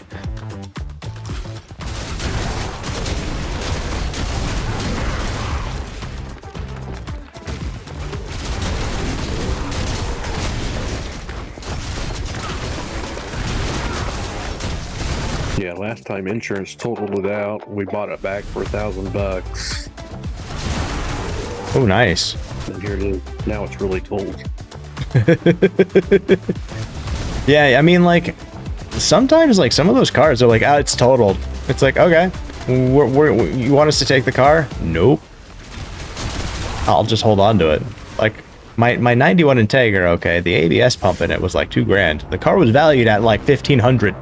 Yeah, last time insurance totaled it out. We bought it back for $1,000. Oh, nice. And here it is. Now it's really totaled. Yeah, I mean, like, sometimes, like, some of those cars are like, it's totaled. It's like, okay, you want us to take the car? Nope. I'll just hold on to it. Like, my 91 Integra, okay, the ABS pump in it was like $2,000. The car was valued at like $1,500.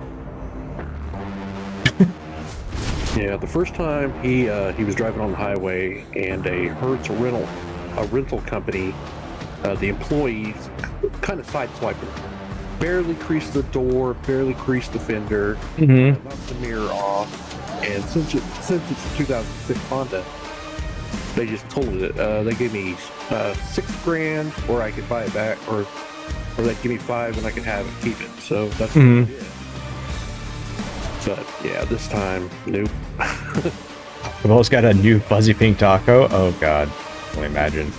Yeah, the first time he was driving on the highway, and a Hertz rental company, the employees kind of sideswiped him, barely creased the door, barely creased the fender, knocked the mirror off, and since it's a 2006 Honda, they just totaled it. They gave me $6,000, or I could buy it back, or they'd give me $5,000 and I could have it, keep it. So that's what I did. But yeah, this time, nope. We've always got a new fuzzy pink taco. Oh god, I can imagine.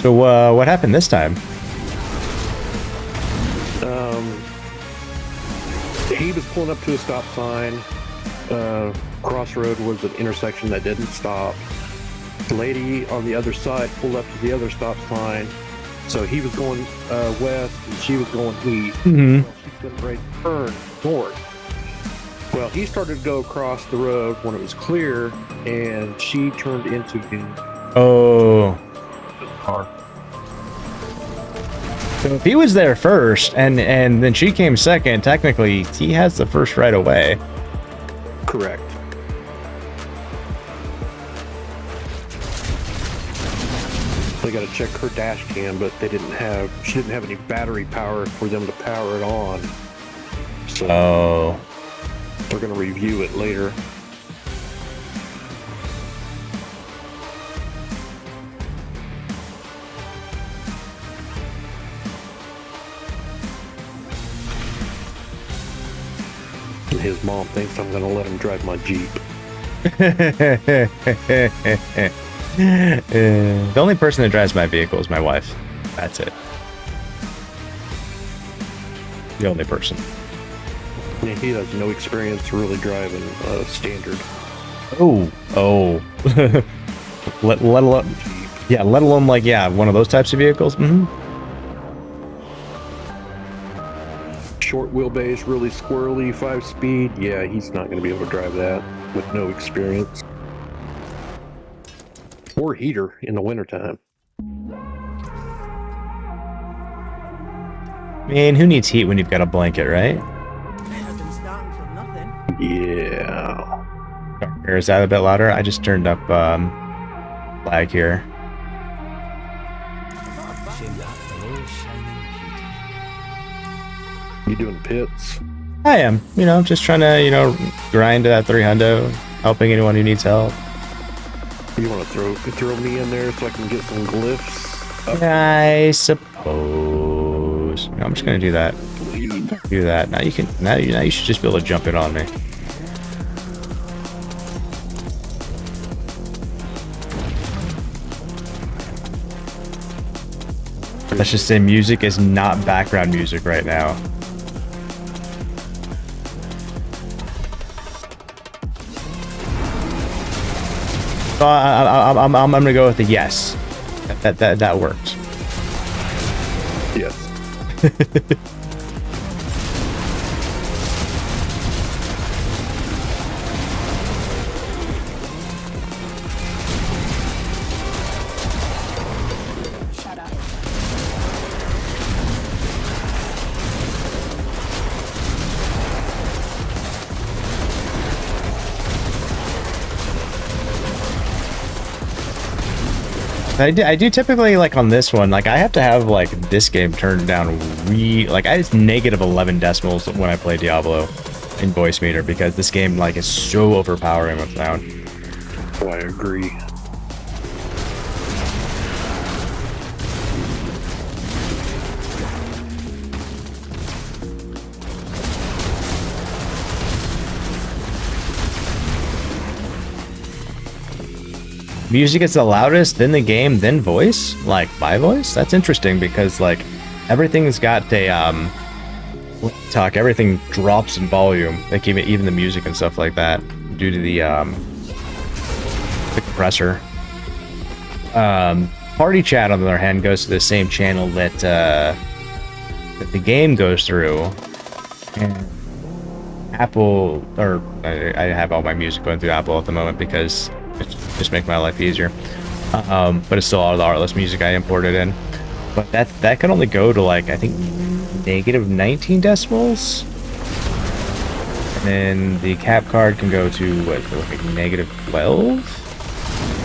So what happened this time? He was pulling up to a stop sign. Crossroad was an intersection that didn't stop. The lady on the other side pulled up to the other stop sign. So he was going west and she was going east. Well, she's getting ready to turn north. Well, he started to go across the road when it was clear, and she turned into him. Oh. Car. So if he was there first and then she came second, technically he has the first right away. Correct. They got to check her dash cam, but she didn't have any battery power for them to power it on. So they're going to review it later. And his mom thinks I'm going to let him drive my Jeep. The only person that drives my vehicle is my wife. That's it. The only person. Yeah, he has no experience really driving standard. Oh. let alone, yeah, let alone like, yeah, one of those types of vehicles. Short wheelbase, really squirrely, 5-speed. Yeah, he's not going to be able to drive that with no experience. Or heater in the wintertime. Man, who needs heat when you've got a blanket, right? Better than starting from nothing. Yeah. Or is that a bit louder? I just turned up lag here. You doing pits? I am. Just trying to, grind to that 300, helping anyone who needs help. You want to throw me in there so I can get some glyphs? I suppose. No, I'm just gonna do that. Do that. Now you can. Now you should just be able to jump in on me. Let's just say music is not background music right now. So I'm gonna go with the yes. That works. Yes. Shut up. I do typically, like on this one, like I have to have like this game turned down like it's negative 11 decibels when I play Diablo in voice meter because this game like is so overpowering with sound. Oh, I agree. Music is the loudest, then the game, then voice, like my voice. That's interesting because like everything's got a everything drops in volume, like even the music and stuff like that due to the compressor. Party chat on the other hand goes to the same channel that the game goes through, and Apple, or I have all my music going through Apple at the moment because just make my life easier, but it's still all the Artless music I imported in. But that can only go to like I think negative 19 decibels, and then the cap card can go to what, like negative 12.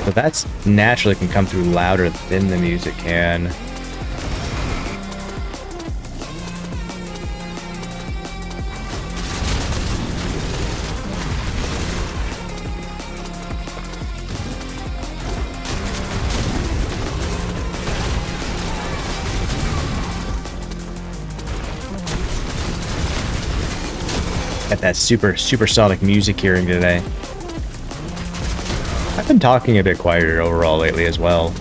So that's naturally can come through louder than the music can. Got that supersonic music hearing today. I've been talking a bit quieter overall lately as well.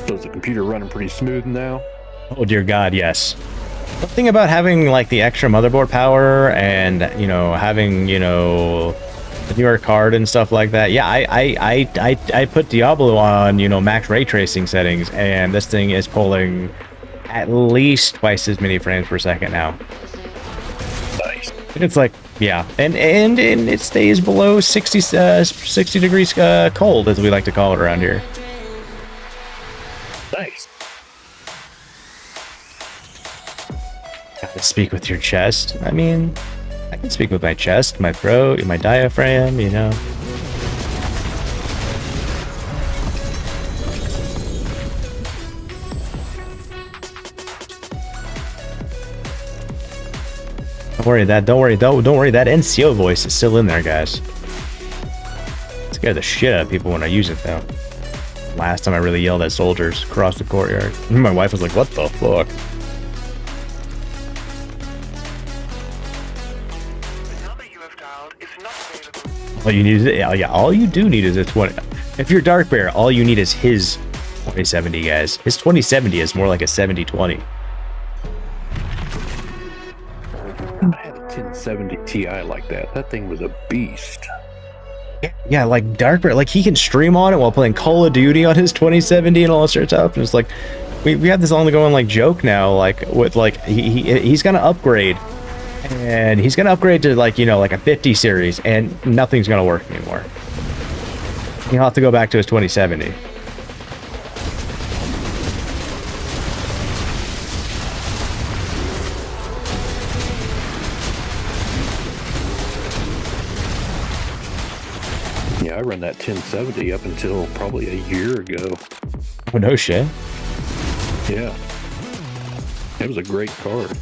So is the computer running pretty smooth now? Oh dear God, yes. The thing about having like the extra motherboard power and having the newer card and stuff like that. Yeah, I put Diablo on max ray tracing settings, and this thing is pulling at least twice as many frames per second now. It's like, yeah, and it stays below 60 degrees cold, as we like to call it around here. Nice. Gotta speak with your chest. I mean, I can speak with my chest, my throat, my diaphragm, you know. Don't worry, that NCO voice is still in there, guys. Scare the shit out of people when I use it, though. Last time I really yelled at soldiers across the courtyard. My wife was like, "What the fuck?" All you need is, yeah, all you do need is a 20. If you're Dark Bear, all you need is his 2070, guys. His 2070 is more like a 7020. I had a 1070 Ti like that. That thing was a beast. Yeah, like Dark Bear, like he can stream on it while playing Call of Duty on his 2070 and all that sort of stuff. And it's like, we have this ongoing like joke now, like with like he's gonna upgrade. And he's gonna upgrade to like, you know, like a 50 series, and nothing's gonna work anymore. He'll have to go back to his 2070. Yeah, I run that 1070 up until probably a year ago. Oh, no shit. Yeah. It was a great card.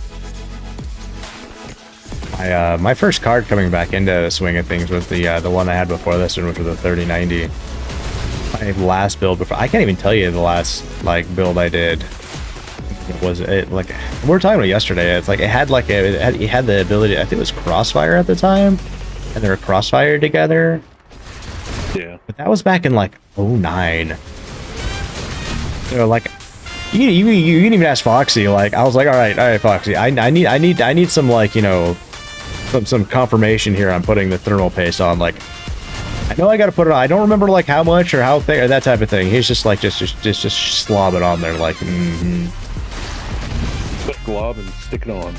My first card coming back into the swing of things was the one I had before this one, which was the 3090. My last build before, I can't even tell you the last like build I did. It like we were talking about yesterday. It's like it had like it had the ability. I think it was Crossfire at the time, and they were Crossfire together. Yeah. But that was back in like 09. You know, like you can even ask Foxy. Like I was like, all right, Foxy. I need some like, you know, some confirmation here on putting the thermal paste on. Like I know I got to put it on. I don't remember like how much or how thick or that type of thing. He's just like just slob it on there like. Put glob and stick it on.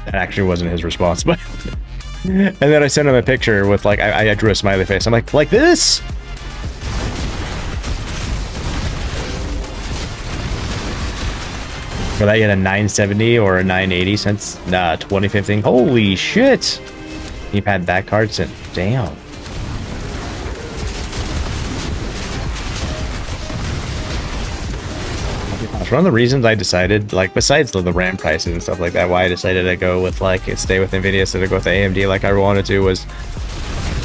That actually wasn't his response, but. And then I sent him a picture with like I drew a smiley face. I'm like this. Were that yet a 970 or a 980 since 2015? Holy shit! You've had that card since. Damn. One of the reasons I decided, like, besides the RAM prices and stuff like that, why I decided to go with like stay with Nvidia instead of go with the AMD like I wanted to was,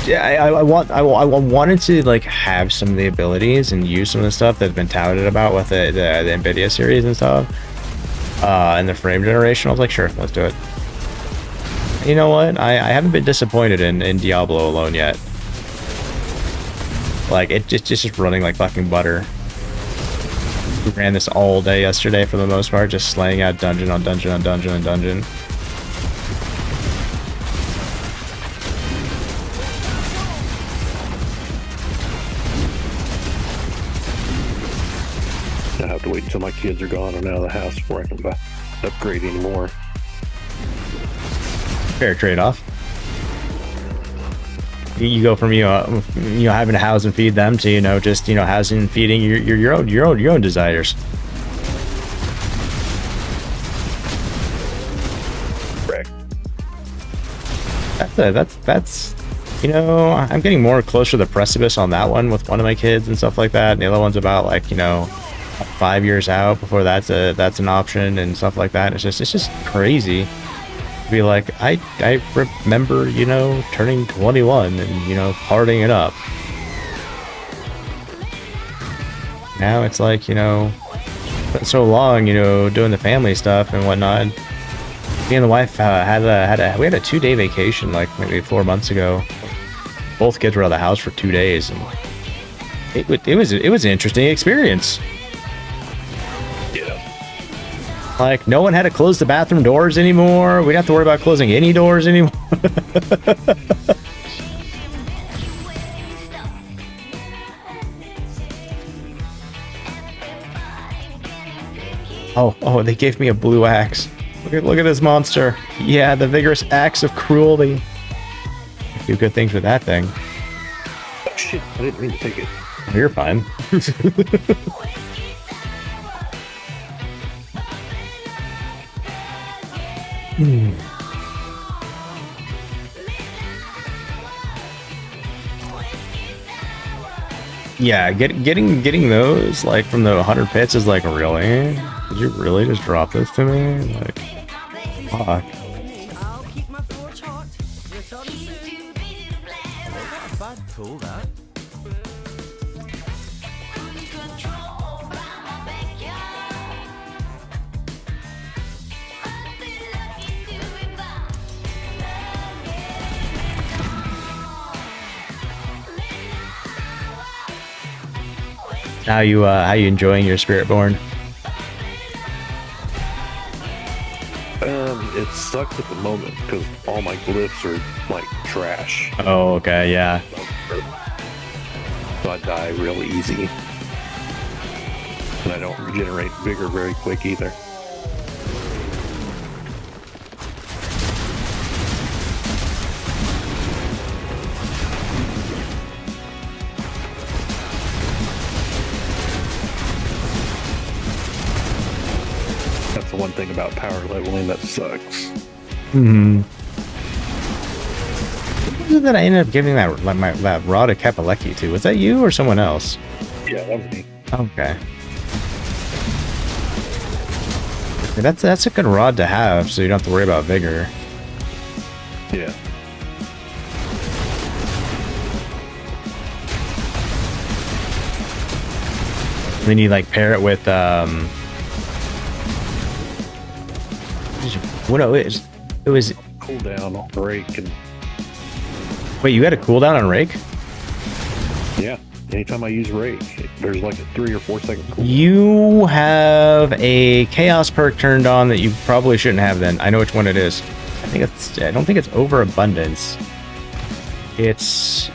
yeah, I wanted to like have some of the abilities and use some of the stuff that's been touted about with the Nvidia series and stuff, and the frame generation. I was like, sure, let's do it. You know what? I haven't been disappointed in Diablo alone yet. Like it just running like fucking butter. We ran this all day yesterday for the most part, just slaying out dungeon on dungeon on dungeon on dungeon. I have to wait until my kids are gone and out of the house before I can upgrade anymore. Fair trade-off. You go from having to house and feed them to just housing and feeding your own desires. Correct. That's I'm getting more closer to the precipice on that one with one of my kids and stuff like that. And the other one's about like 5 years out before that's an option and stuff like that. It's just crazy. Be like, I remember, turning 21 and, partying it up. Now it's like, been so long, doing the family stuff and whatnot. Me and the wife we had a 2-day vacation like maybe 4 months ago. Both kids were out of the house for 2 days, and it was an interesting experience. Like, no one had to close the bathroom doors anymore. We didn't have to worry about closing any doors anymore. Oh, they gave me a blue axe. Look Look at this monster. Yeah, the vigorous acts of cruelty. Do good things with that thing. Oh shit, I didn't mean to take it. You're fine. Yeah, getting those like from the 100 pits is like, really? Did you really just drop this to me? Like, fuck. I'll keep my forge hot. Return soon. Not a bad pull, that. How you enjoying your Spiritborn? It sucks at the moment because all my glyphs are like trash. Oh, okay, yeah. So I die real easy. And I don't regenerate vigor very quick either. That's the one thing about power leveling that sucks. Hmm. What was it that I ended up giving that that ROG XBOX to? Was that you or someone else? Yeah, that was me. Okay. That's a good rod to have, so you don't have to worry about vigor. Yeah. And then you like pair it with what it was Cooldown on rake and wait, you got a cooldown on rake? yeah. Anytime I use rake, there's like a 3 or 4 second cooldown. You have a chaos perk turned on that you probably shouldn't have then. I know which one it is. I don't think it's overabundance. It's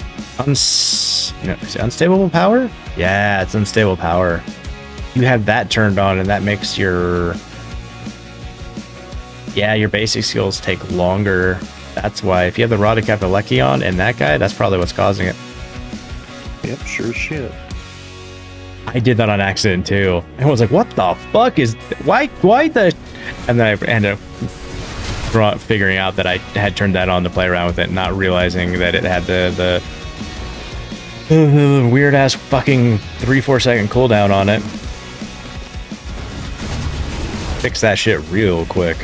is it unstable power? Yeah, it's unstable power. You have that turned on and that makes your basic skills take longer. That's why if you have the ROG XBOX on and that guy, that's probably what's causing it. Yep, sure as shit. I did that on accident too. And I was like, what the fuck is why the, and then I ended up figuring out that I had turned that on to play around with it, not realizing that it had the weird ass fucking 3-4 second cooldown on it. Fix that shit real quick.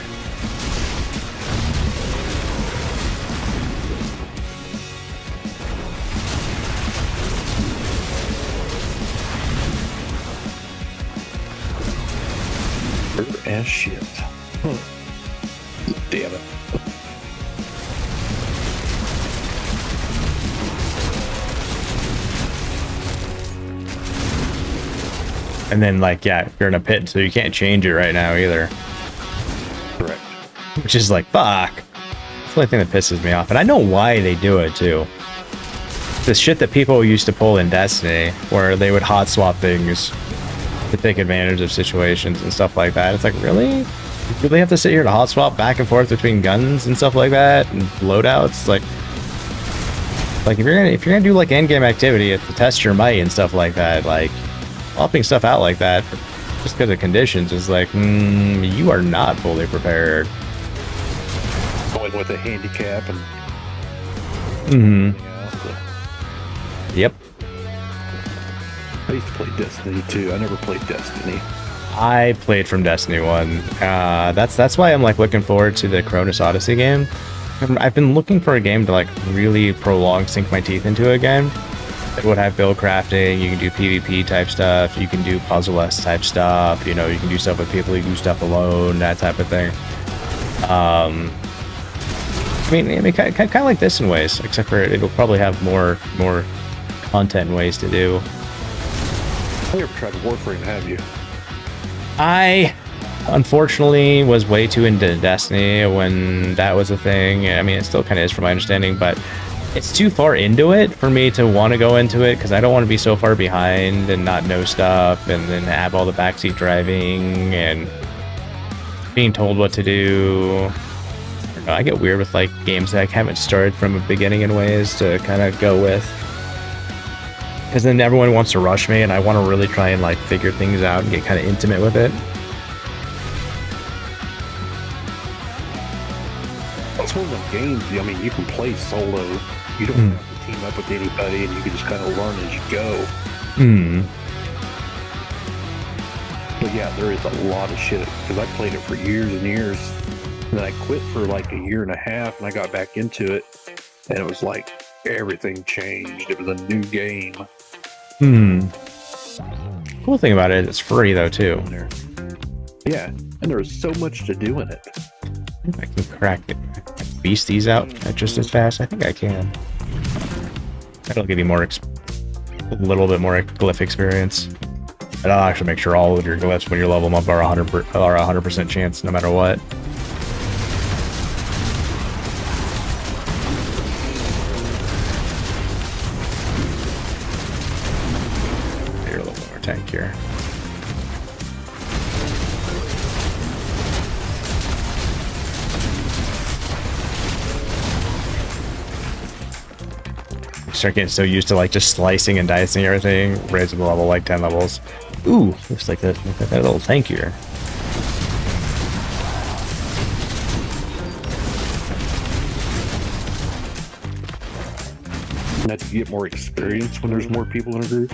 Ass shit. Huh. Damn it. And then like, yeah, you're in a pit, so you can't change it right now either. Correct. Which is like, fuck. That's the only thing that pisses me off. And I know why they do it too. This shit that people used to pull in Destiny, where they would hot swap things to take advantage of situations and stuff like that. It's like, really? You really have to sit here to hot swap back and forth between guns and stuff like that and loadouts? Like if you're gonna do like end game activity to test your might and stuff like that, like swapping stuff out like that just because of conditions is like, you are not fully prepared. Going with a handicap and Yep. I used to play Destiny 2. I never played Destiny. I played from Destiny 1. That's why I'm like looking forward to the Cronus Odyssey game. I've been looking for a game to like really sink my teeth into a game. It would have build crafting, you can do PvP type stuff, you can do puzzle-esque type stuff, you can do stuff with people, you can do stuff alone, that type of thing. I mean, kind of like this in ways, except for it'll probably have more content and ways to do. You ever tried Warframe, have you? I unfortunately was way too into Destiny when that was a thing. I mean, it still kind of is from my understanding, but it's too far into it for me to want to go into it because I don't want to be so far behind and not know stuff and then have all the backseat driving and being told what to do. I don't know, I get weird with like games that I haven't started from the beginning in ways to kind of go with. Because then everyone wants to rush me, and I want to really try and like figure things out and get kind of intimate with it. It's one of those games, I mean, you can play solo. You don't have to team up with anybody, and you can just kind of learn as you go. But yeah, there is a lot of shit, because I played it for years and years, and then I quit for like a year and a half, and I got back into it, and it was like everything changed. It was a new game. Cool thing about it, it's free though too. Yeah, and there's so much to do in it. I can crack it. Beast these out just as fast. I think I can. That'll give you more, a little bit more glyph experience. And I'll actually make sure all of your glyphs when you level them up are 100% chance no matter what. Here, a little bit more tank here. Start getting so used to like just slicing and dicing everything, raise the level like 10 levels. Ooh, looks like that little tank here. Now, do you get more experience when there's more people in a group?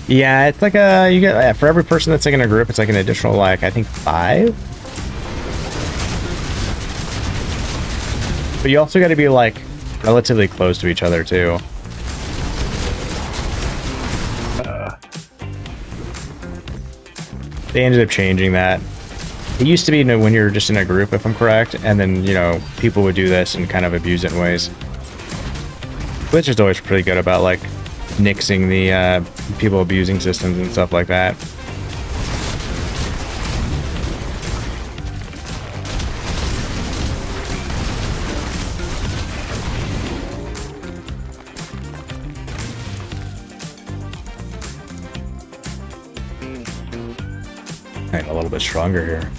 Yeah, it's like you get for every person that's like in a group, it's like an additional like I think 5. But you also got to be like relatively close to each other too. They ended up changing that. It used to be, you know, when you're just in a group, if I'm correct, and then, you know, people would do this and kind of abuse it in ways. Twitch is always pretty good about like nixing the people abusing systems and stuff like that. And a little bit stronger here.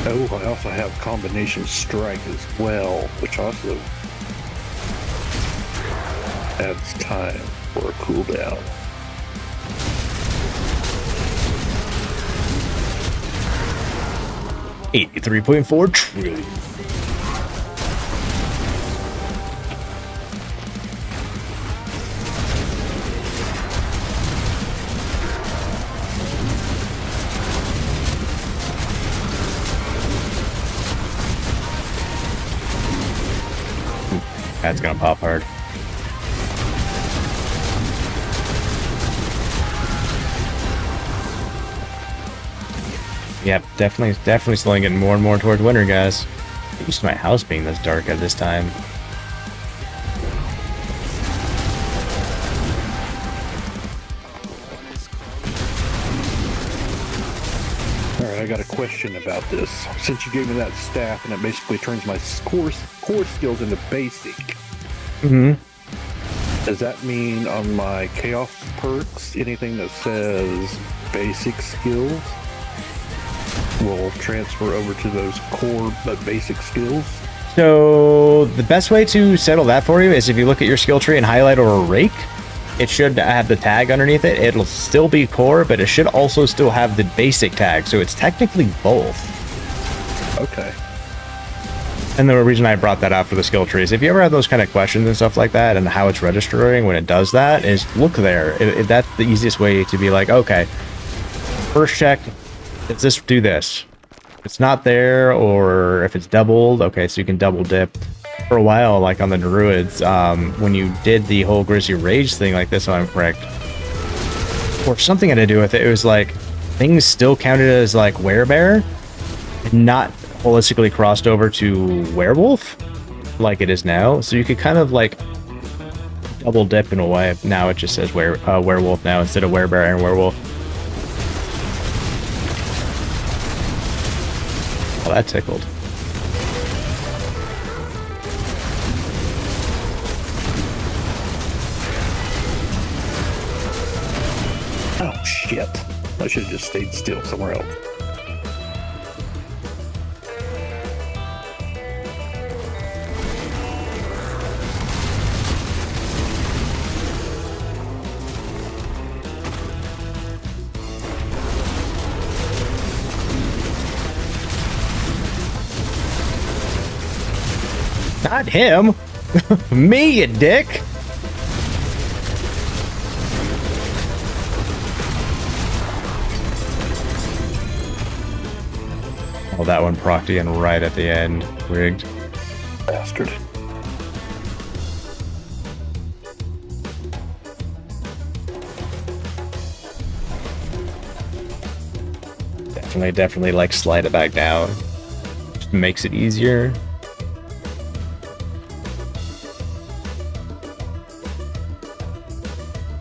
Oh, I also have combination strike as well, which also adds time for a cooldown. $83.4 trillion. That's gonna pop hard. Yep, definitely slowly getting more and more towards winter, guys. Get used to my house being this dark at this time. Alright, I got a question about this. Since you gave me that staff and it basically turns my core skills into basic. Mm-hmm. Does that mean on my chaos perks, anything that says basic skills will transfer over to those core but basic skills? So the best way to settle that for you is if you look at your skill tree and highlight or rake, it should have the tag underneath it. It'll still be core, but it should also still have the basic tag. So it's technically both. Okay. And the reason I brought that out for the skill tree is if you ever have those kind of questions and stuff like that and how it's registering when it does that, is look there. That's the easiest way to be like, okay, first check, does this do this? If it's not there, or if it's doubled, okay, so you can double dip. For a while, like on the Druids, when you did the whole Grizzly Rage thing like this, if I'm correct, or something had to do with it, it was like things still counted as like werebear, not holistically crossed over to werewolf. like it is now. So you could kind of like double dip in a way. Now it just says werewolf now instead of werebear and werewolf. Oh, that tickled. Oh shit! I should have just stayed still somewhere else. Not him! Me, you dick! Oh, that one procced in right at the end. Rigged. Bastard. Definitely like slide it back down. Just makes it easier.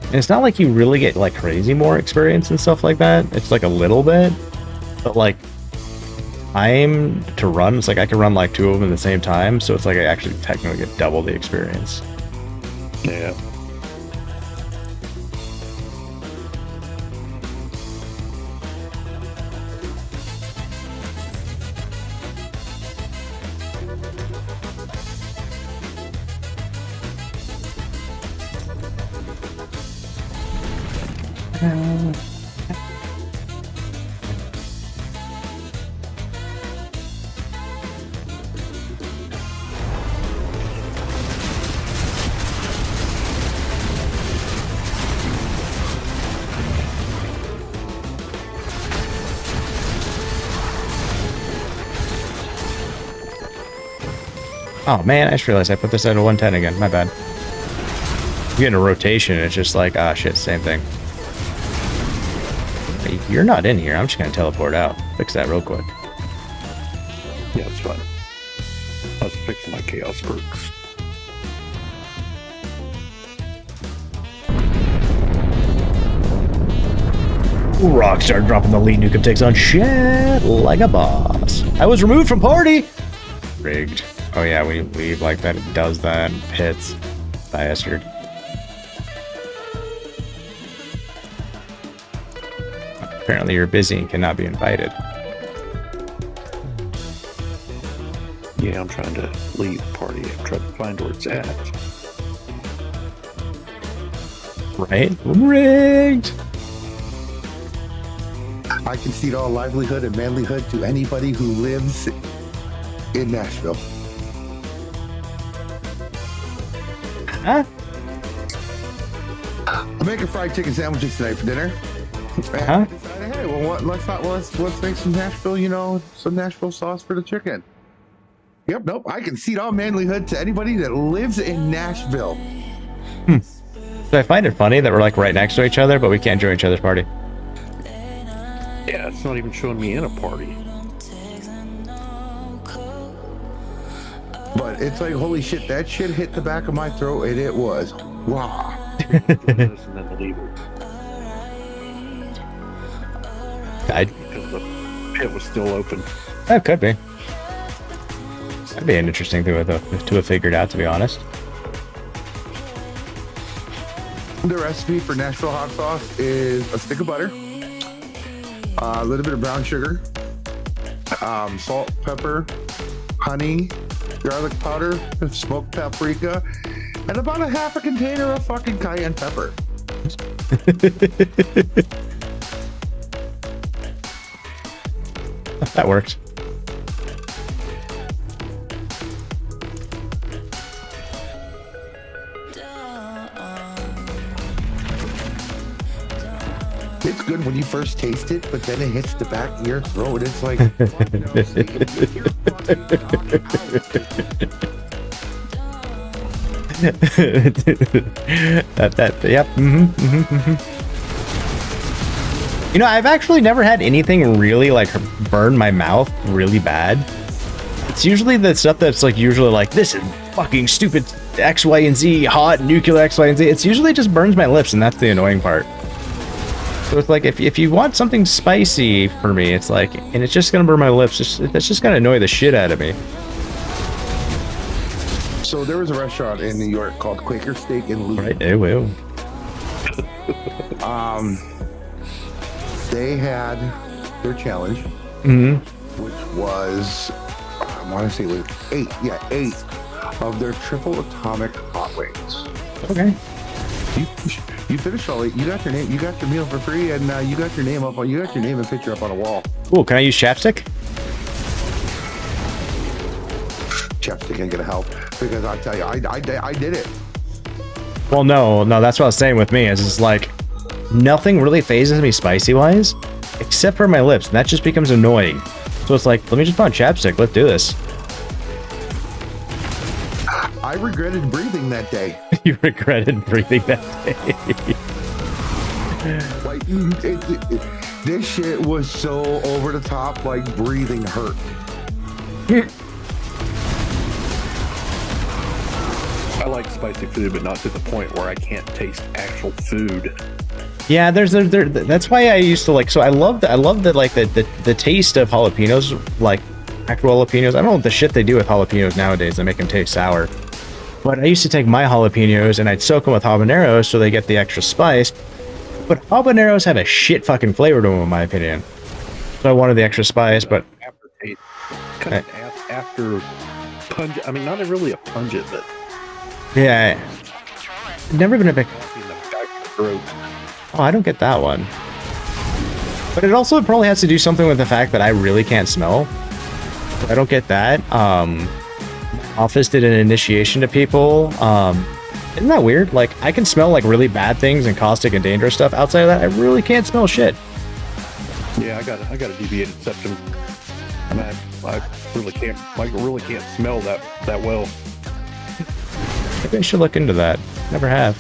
And it's not like you really get like crazy more experience and stuff like that. It's like a little bit, but like time to run, it's like I can run like 2 of them at the same time. So it's like I actually technically get double the experience. Yeah. Oh man, I just realized I put this at a 110 again. My bad. You get in a rotation, it's just like, ah shit, same thing. Hey, you're not in here. I'm just gonna teleport out. Fix that real quick. Yeah, it's fine. I was fixing my chaos perks. Rockstar dropping the lead. Nukem takes on shit like a boss. I was removed from party. Rigged. Oh yeah, we like that. It does that. Hits. Bastard. Apparently you're busy and cannot be invited. Yeah, I'm trying to leave the party. I'm trying to find where it's at. Right? Rigged. I concede all livelihood and manlyhood to anybody who lives in Nashville. Huh? I'm making fried chicken sandwiches tonight for dinner. And Huh? I decided, hey, well, let's make some Nashville, some Nashville sauce for the chicken. Yep, nope. I concede all manlyhood to anybody that lives in Nashville. So I find it funny that we're like right next to each other, but we can't join each other's party. Yeah, it's not even showing me in a party. But it's like, holy shit, that shit hit the back of my throat, and it was wow. And then leave it. Because the pit was still open. That could be. That'd be an interesting thing to have figured out, to be honest. The recipe for Nashville hot sauce is a stick of butter, a little bit of brown sugar, salt, pepper, honey, garlic powder, smoked paprika, and about a half a container of fucking cayenne pepper. That worked. It's good when you first taste it, but then it hits the back of your throat. It's like, Yep. You know, I've actually never had anything really like burn my mouth really bad. It's usually the stuff that's like usually like, this is fucking stupid X, Y, and Z, hot nuclear X, Y, and Z. It's usually just burns my lips, and that's the annoying part. So it's like, if you want something spicy for me, it's like, and it's just gonna burn my lips, that's just gonna annoy the shit out of me. So there was a restaurant in New York called Quaker Steak and Lube. Right, they will. They had their challenge, which was, I want to say it was 8 of their triple atomic hot wings. Okay. You finished all 8. You got your name. You got your meal for free, and you got your name up. You got your name and picture up on a wall. Cool. Can I use chapstick? Chapstick ain't gonna help because I tell you, I did it. Well, no, that's what I was saying with me. Is it's like nothing really phases me spicy wise, except for my lips, and that just becomes annoying. So it's like, let me just put on chapstick. Let's do this. I regretted breathing that day. You regretted breathing that day. Like this shit was so over the top. Like breathing hurt. I like spicy food, but not to the point where I can't taste actual food. Yeah, that's why I used to like. So I love the like the taste of jalapenos, like actual jalapenos. I don't know what the shit they do with jalapenos nowadays. They make them taste sour. But I used to take my jalapenos and I'd soak them with habaneros so they get the extra spice. But habaneros have a shit fucking flavor to them, in my opinion. So I wanted the extra spice, but Aftertaste, kind of after pungent. I mean, not really a pungent, but yeah, never been a big. in the back of the throat. Oh, I don't get that one. But it also probably has to do something with the fact that I really can't smell. I don't get that. Office did an initiation to people. Isn't that weird? Like, I can smell like really bad things and caustic and dangerous stuff. Outside of that, I really can't smell shit. Yeah, I got a deviated septum, and I really can't smell that well. Maybe I should look into that. Never have.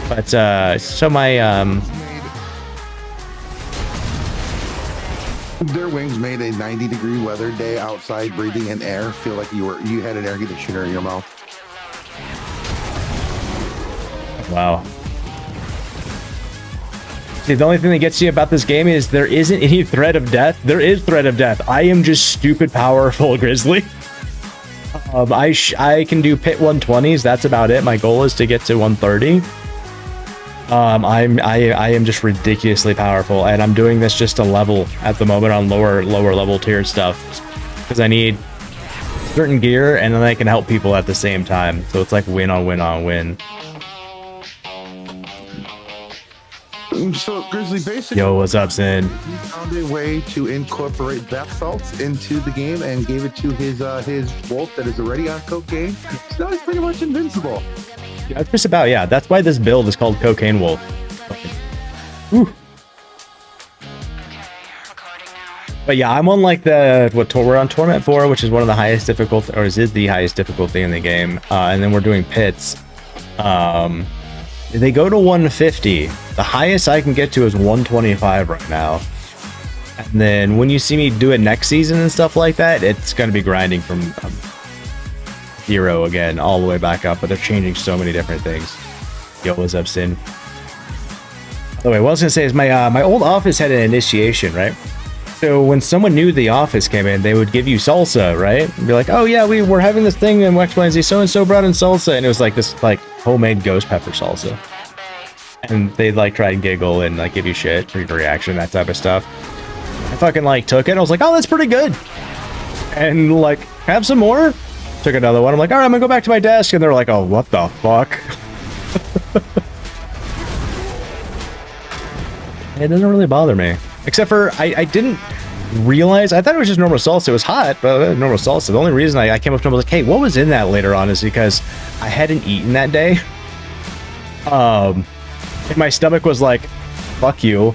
But so my Their wings made a 90-degree weather day outside, breathing in air, feel like you had an air conditioner in your mouth. Wow. See, the only thing that gets you about this game is there isn't any threat of death. There is threat of death. I am just stupid powerful Grizzly. I can do pit 120s. That's about it. My goal is to get to 130. I am just ridiculously powerful, and I'm doing this just to level at the moment on lower level tiered stuff because I need certain gear, and then I can help people at the same time. So it's like win on win on win. So Grizzly, basically, Yo, what's up, Sin? He found a way to incorporate bath salts into the game and gave it to his wolf that is already on cocaine. So now he's pretty much invincible. Yeah, just about, yeah. That's why this build is called Cocaine Wolf. Whew. But yeah, I'm on like we're on Torment 4, which is one of the highest difficulty, or is the highest difficulty in the game. And then we're doing pits. They go to 150. The highest I can get to is 125 right now. And then when you see me do it next season and stuff like that, it's going to be grinding from 0 again, all the way back up. But they're changing so many different things. Yo, what's up, Sin? By the way, what I was going to say is my old office had an initiation, right? So when someone new to the office came in, they would give you salsa, right? And be like, oh yeah, we're having this thing in X, Y, and Z. So-and-so brought in salsa. And it was like this like homemade ghost pepper salsa. And they'd like try and giggle and like give you shit for your reaction, that type of stuff. I fucking like took it. I was like, oh, that's pretty good. And like, have some more? Took another one. I'm like, all right, I'm gonna go back to my desk. And they're like, oh, what the fuck? It doesn't really bother me. Except for I didn't realize, I thought it was just normal salsa. It was hot, but normal salsa. The only reason I came up to him, I was like, hey, what was in that later on is because I hadn't eaten that day. And my stomach was like, fuck you.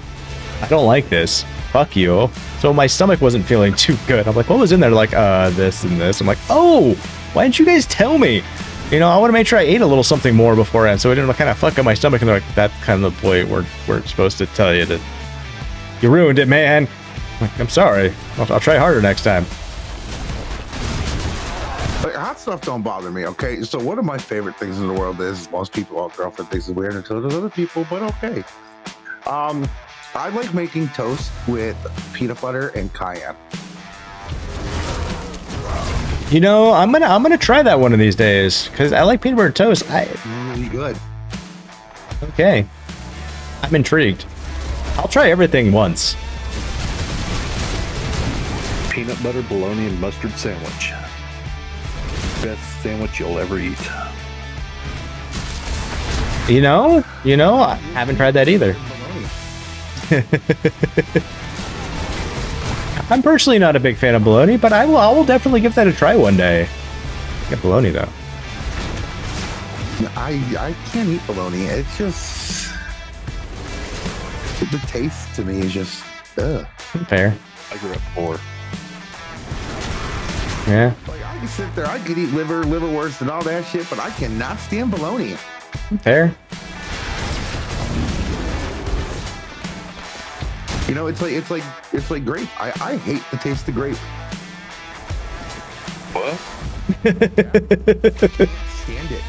I don't like this. Fuck you. So my stomach wasn't feeling too good. I'm like, what was in there? Like, this and this. I'm like, oh, why didn't you guys tell me? You know, I want to make sure I ate a little something more beforehand, so it didn't kind of fuck up my stomach. And they're like, that's kind of the point we're supposed to tell you that you ruined it, man. I'm sorry. I'll try harder next time. Like, hot stuff don't bother me. Okay, so one of my favorite things in the world is most people, all girlfriend thinks it's weird until there's other people, but okay. I like making toast with peanut butter and cayenne. You know, I'm gonna try that one of these days because I like peanut butter toast. Really good. Okay, I'm intrigued. I'll try everything once. Peanut butter, bologna, and mustard sandwich. Best sandwich you'll ever eat. You know, I haven't tried that either. I'm personally not a big fan of bologna, but I will definitely give that a try one day. Get bologna though. I can't eat bologna. It's just the taste to me is just fair. I grew up poor. Yeah. Like I can sit there, I could eat liverwurst and all that shit, but I cannot stand bologna. Fair. You know, it's like grape. I hate the taste of grape. What? Stand it.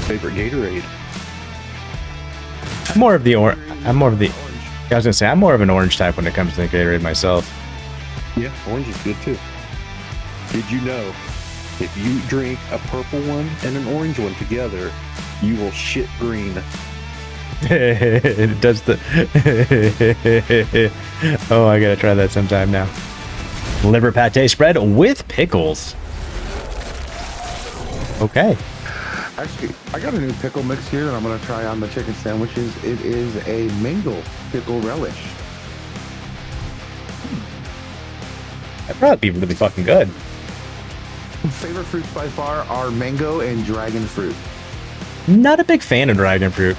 Favorite Gatorade? I'm more of the I was gonna say I'm more of an orange type when it comes to the Gatorade myself. Yeah, orange is good too. Did you know if you drink a purple one and an orange one together, you will shit green? It does the oh, I gotta try that sometime now. Liver pate spread with pickles. Okay. Actually, I got a new pickle mix here that I'm gonna try on the chicken sandwiches. It is a mango pickle relish. That'd probably be really fucking good. Favorite fruits by far are mango and dragon fruit. Not a big fan of dragon fruit.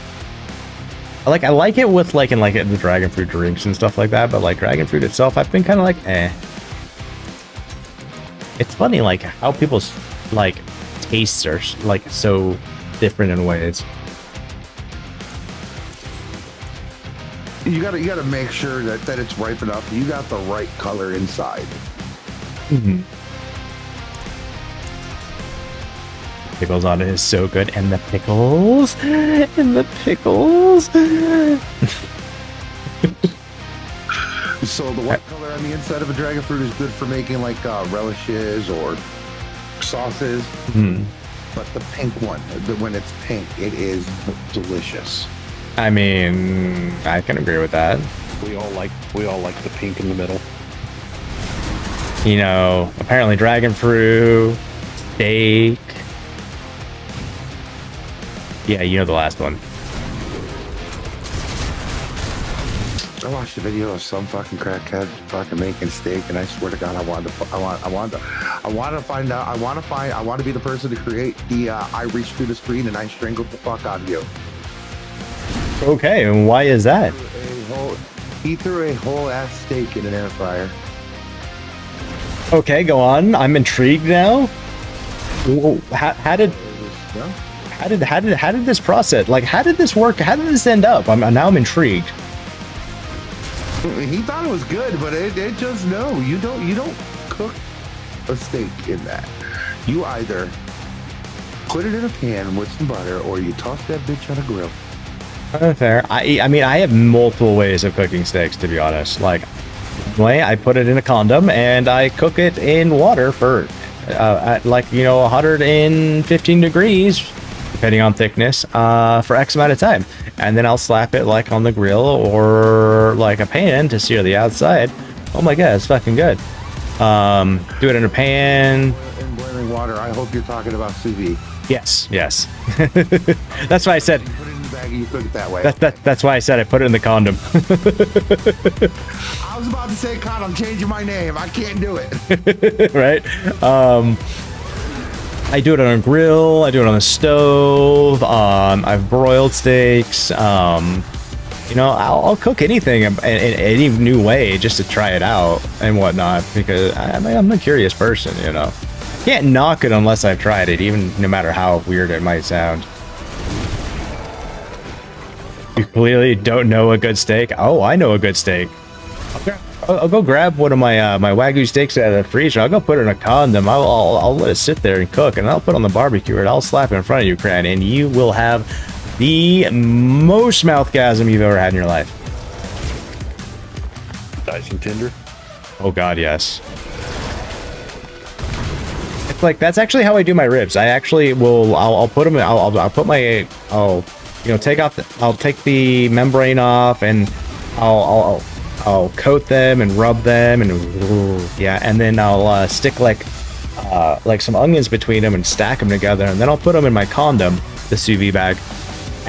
I like it with in the dragon fruit drinks and stuff like that, but like dragon fruit itself, I've been kind of like, eh. It's funny like how people's like tastes are like so different in ways. You gotta make sure that it's ripe enough. You got the right color inside. Mm-hmm. Pickles on it is so good, and the pickles. So the white color on the inside of a dragon fruit is good for making like relishes or sauces. Mm-hmm. But the pink one, when it's pink, it is delicious. I mean, I can agree with that. We all like the pink in the middle. You know, apparently dragon fruit, steak. Yeah, you know the last one. I watched a video of some fucking crackhead fucking making steak, and I swear to God, I want to be the person to create the I reached through the screen and I strangled the fuck out of you. Okay, and why is that? He threw a whole ass steak in an air fryer. Okay, go on. I'm intrigued now. How did this process? Like, how did this work? How did this end up? Now I'm intrigued. He thought it was good, but it just no. You don't cook a steak in that. You either put it in a pan with some butter, or you toss that bitch on a grill. Fair. I mean, I have multiple ways of cooking steaks, to be honest. Like, I put it in a condom and I cook it in water for at 115 degrees, depending on thickness, for X amount of time, and then I'll slap it like on the grill or like a pan to sear the outside. Oh my god, it's fucking good. Do it in a pan. In boiling water. I hope you're talking about sous vide. Yes. That's why I said. Put it in the bag and you cook it that way. That's why I said I put it in the condom. I was about to say condom. I'm changing my name. I can't do it. Right. I do it on a grill. I do it on the stove. I've broiled steaks. I'll cook anything in any new way just to try it out and whatnot, because I'm a curious person, you know. Can't knock it unless I've tried it, even no matter how weird it might sound. You clearly don't know a good steak. Oh, I know a good steak. I'll go grab one of my my Wagyu steaks out of the freezer. I'll go put it in a condom. I'll let it sit there and cook, and I'll put it on the barbecue, and I'll slap it in front of you, Cran, and you will have the most mouthgasm you've ever had in your life. Nice and tender. Oh God, yes. It's like that's actually how I do my ribs. I actually will. I'll put them. I'll put my. I'll take off. I'll take the membrane off, and I'll coat them and rub them, and yeah, and then I'll stick like some onions between them and stack them together, and then I'll put them in my condom, the sous vide bag,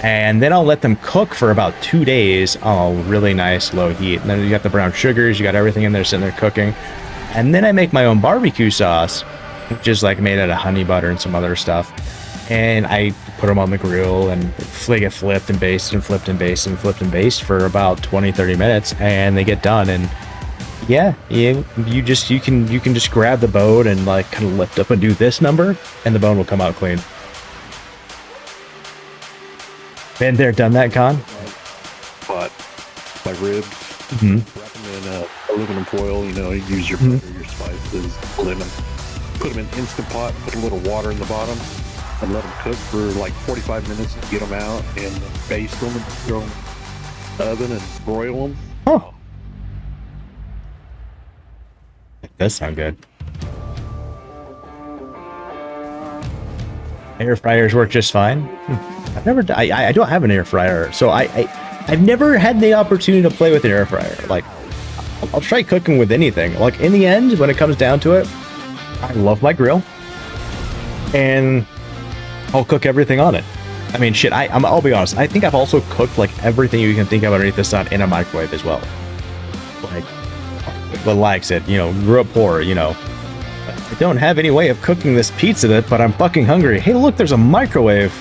and then I'll let them cook for about 2 days on a really nice low heat. And then you got the brown sugars, you got everything in there sitting there cooking, and then I make my own barbecue sauce, which is like made out of honey butter and some other stuff. And I put them on the grill and get flipped and basted and flipped and basted and flipped and basted for about 20-30 minutes, and they get done. And yeah, you can just grab the bone and like kind of lift up and do this number, and the bone will come out clean. Been there, done that, Con? But my ribs, wrap them in aluminum foil. You use your butter, your spices, lemon. Put them in Instant Pot, put a little water in the bottom, and let them cook for like 45 minutes to get them out, and then baste them and throw them in the oven and broil them. Oh. That does sound good. Air fryers work just fine. I don't have an air fryer, so I've never had the opportunity to play with an air fryer. Like, I'll try cooking with anything. Like, in the end, when it comes down to it, I love my grill, and I'll cook everything on it. I mean, shit, I'll be honest. I think I've also cooked like everything you can think of underneath the sun in a microwave as well. Like I said, grew up poor, I don't have any way of cooking this pizza, but I'm fucking hungry. Hey, look, there's a microwave.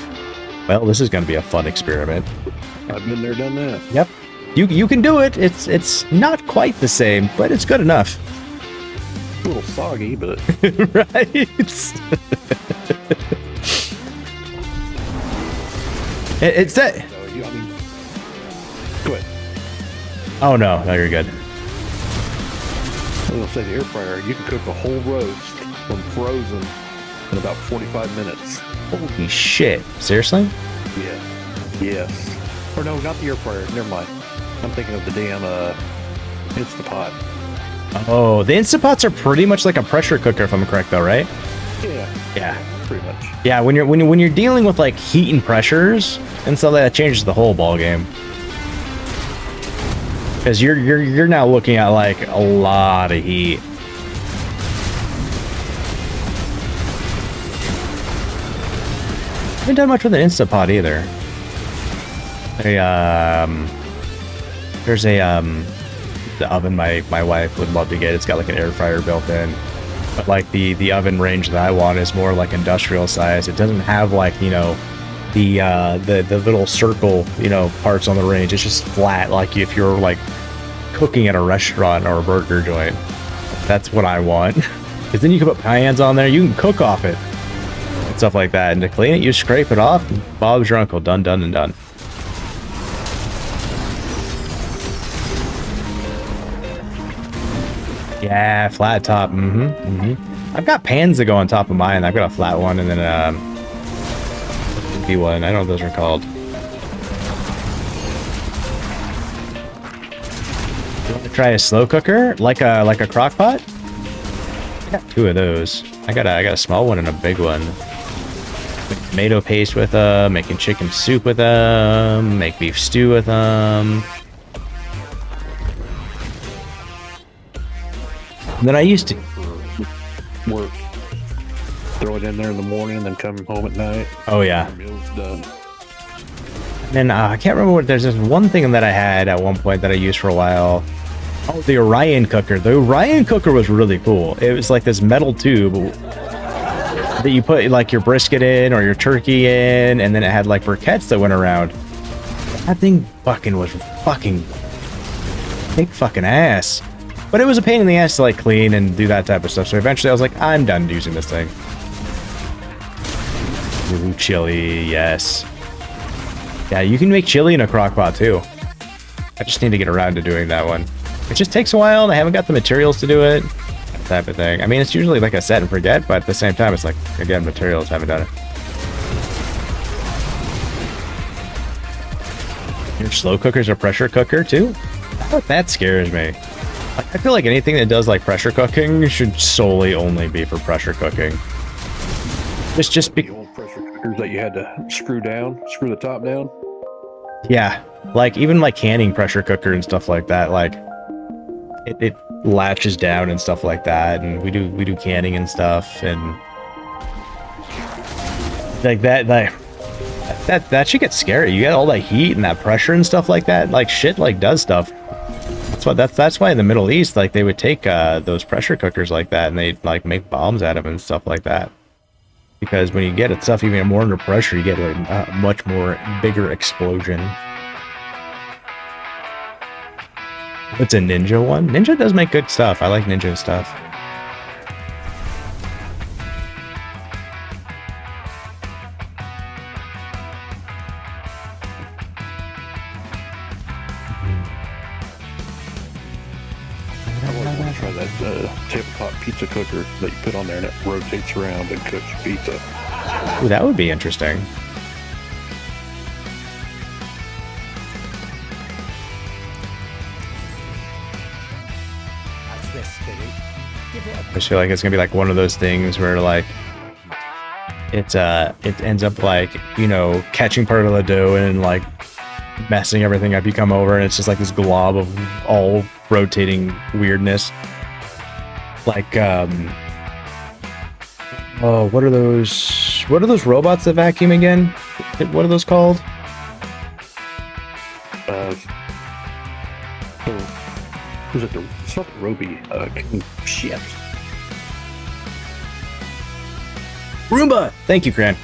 Well, this is going to be a fun experiment. I've been there, done that. Yep. You can do it. It's not quite the same, but it's good enough. A little soggy, but right. It's that. Go ahead. Oh no, you're good. I was gonna say the air fryer. You can cook a whole roast from frozen in about 45 minutes. Holy shit! Seriously? Yeah. Yes. Or no, not the air fryer. Never mind. I'm thinking of the damn Instant Pot. Oh, the Instant Pots are pretty much like a pressure cooker, if I'm correct, though, right? Yeah. Yeah. Pretty much. Yeah, when you're dealing with like heat and pressures and stuff, that changes the whole ball game. Because you're now looking at like a lot of heat. I haven't done much with an Instant Pot either. There's the oven my wife would love to get. It's got like an air fryer built in, but like the oven range that I want is more like industrial size. It doesn't have like the little circle parts on the range. It's just flat, like if you're like cooking at a restaurant or a burger joint. That's what I want, because then you can put pans on there, you can cook off it and stuff like that. And to clean it, you scrape it off, and Bob's your uncle. Done, done, and done. Yeah, flat top. I've got pans that go on top of mine. I've got a flat one and then a B one. I don't know what those are called. You want to try a slow cooker, like a crock pot? I got 2 of those. I got a small one and a big one. Make tomato paste with them. Making chicken soup with them. Make beef stew with them. And then I used to work. Throw it in there in the morning, then come home at night. Oh yeah. Meal's done. And I can't remember what. There's this one thing that I had at one point that I used for a while. Oh, the Orion cooker. The Orion cooker was really cool. It was like this metal tube that you put like your brisket in or your turkey in, and then it had like briquettes that went around. That thing was big fucking ass. But it was a pain in the ass to like clean and do that type of stuff. So eventually I was like, I'm done using this thing. Ooh, chili, yes. Yeah, you can make chili in a crock pot too. I just need to get around to doing that one. It just takes a while. They haven't got the materials to do it. That type of thing. I mean, it's usually like a set and forget, but at the same time, it's like, again, materials haven't done it. Your slow cooker's a pressure cooker too? That scares me. Like, I feel like anything that does like pressure cooking should solely only be for pressure cooking. It's just the old pressure cookers that you had to screw the top down. Yeah, like even like canning pressure cooker and stuff like that, like it latches down and stuff like that, and we do canning and stuff, and like that should get scary. You get all that heat and that pressure and stuff like that, like shit like does stuff. That's why in the Middle East, like they would take those pressure cookers like that and they'd like make bombs out of them and stuff like that. Because when you get it stuff even more under pressure, you get a much more bigger explosion. It's a Ninja one. Ninja does make good stuff. I like Ninja stuff. I want to try that tabletop pizza cooker that you put on there and it rotates around and cooks pizza. Ooh, that would be interesting. I just feel like it's gonna be like one of those things where like it ends up like, you know, catching part of the dough and like messing everything up. You come over and it's just like this glob of all rotating weirdness. Like oh, what are those robots that vacuum again? What are those called? Was it it's not the Roby, shit. Roomba! Thank you, Cran.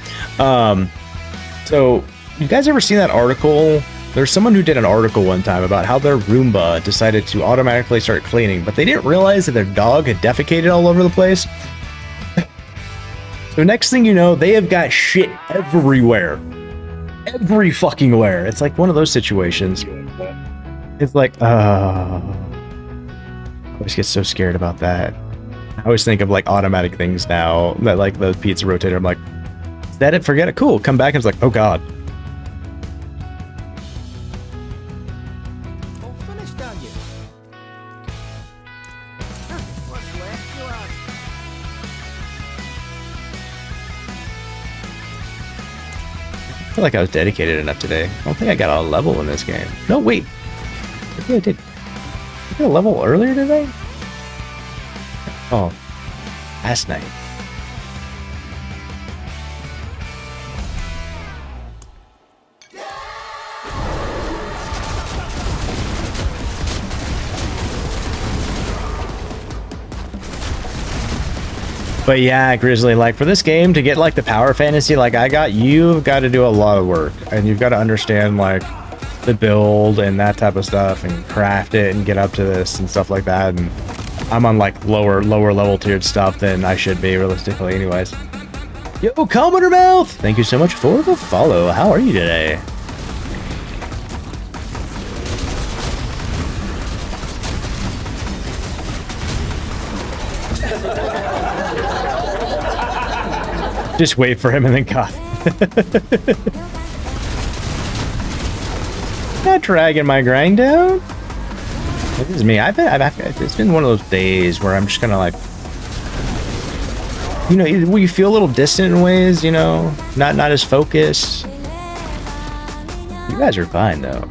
So, you guys ever seen that article? There's someone who did an article one time about how their Roomba decided to automatically start cleaning, but they didn't realize that their dog had defecated all over the place. So next thing you know, they have got shit everywhere. Every fucking where. It's like one of those situations. It's like, I always get so scared about that. I always think of like automatic things now, that like the pizza rotator. I'm like, is that it? Forget it. Cool. Come back and it's like, oh god. I feel like I was dedicated enough today. I don't think I got a level in this game. No, wait. Maybe I did. I got a level earlier today? Oh, last night. But yeah, Grizzly, like for this game to get like the power fantasy like I got, you've got to do a lot of work, and you've got to understand like the build and that type of stuff and craft it and get up to this and stuff like that. And I'm on like lower level tiered stuff than I should be realistically anyways. Yo, Commodore Mouth! Thank you so much for the follow. How are you today? Just wait for him and then cough. Not dragging my grind down. This is me. It's been one of those days where I'm just gonna like, you know, where you feel a little distant in ways, you know, not as focused. You guys are fine though.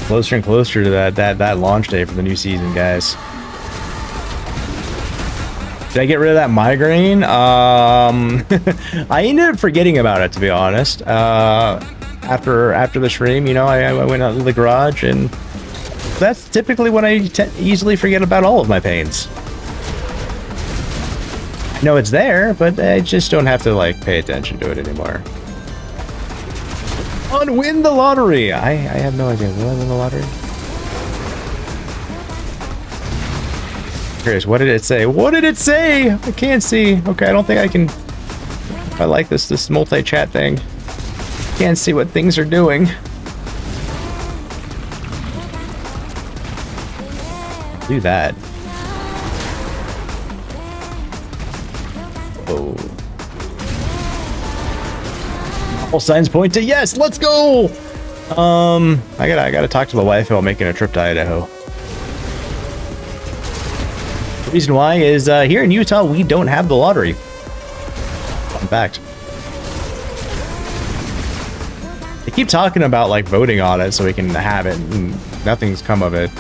Closer and closer to that launch day for the new season, guys. Did I get rid of that migraine? I ended up forgetting about it, to be honest. After the stream, you know, I went out to the garage, and that's typically when I easily forget about all of my pains. I know it's there, but I just don't have to like pay attention to it anymore. Unwin the lottery! I have no idea. Will I win the lottery? curious. What did it say? What did it say? I can't see. Okay, I don't think I can. I like this multi-chat thing. Can't see what things are doing. Do that. Oh. All signs point to yes. Let's go. I gotta talk to the wife about making a trip to Idaho. The reason why is here in Utah we don't have the lottery. Fun fact. They keep talking about like voting on it so we can have it, and nothing's come of it.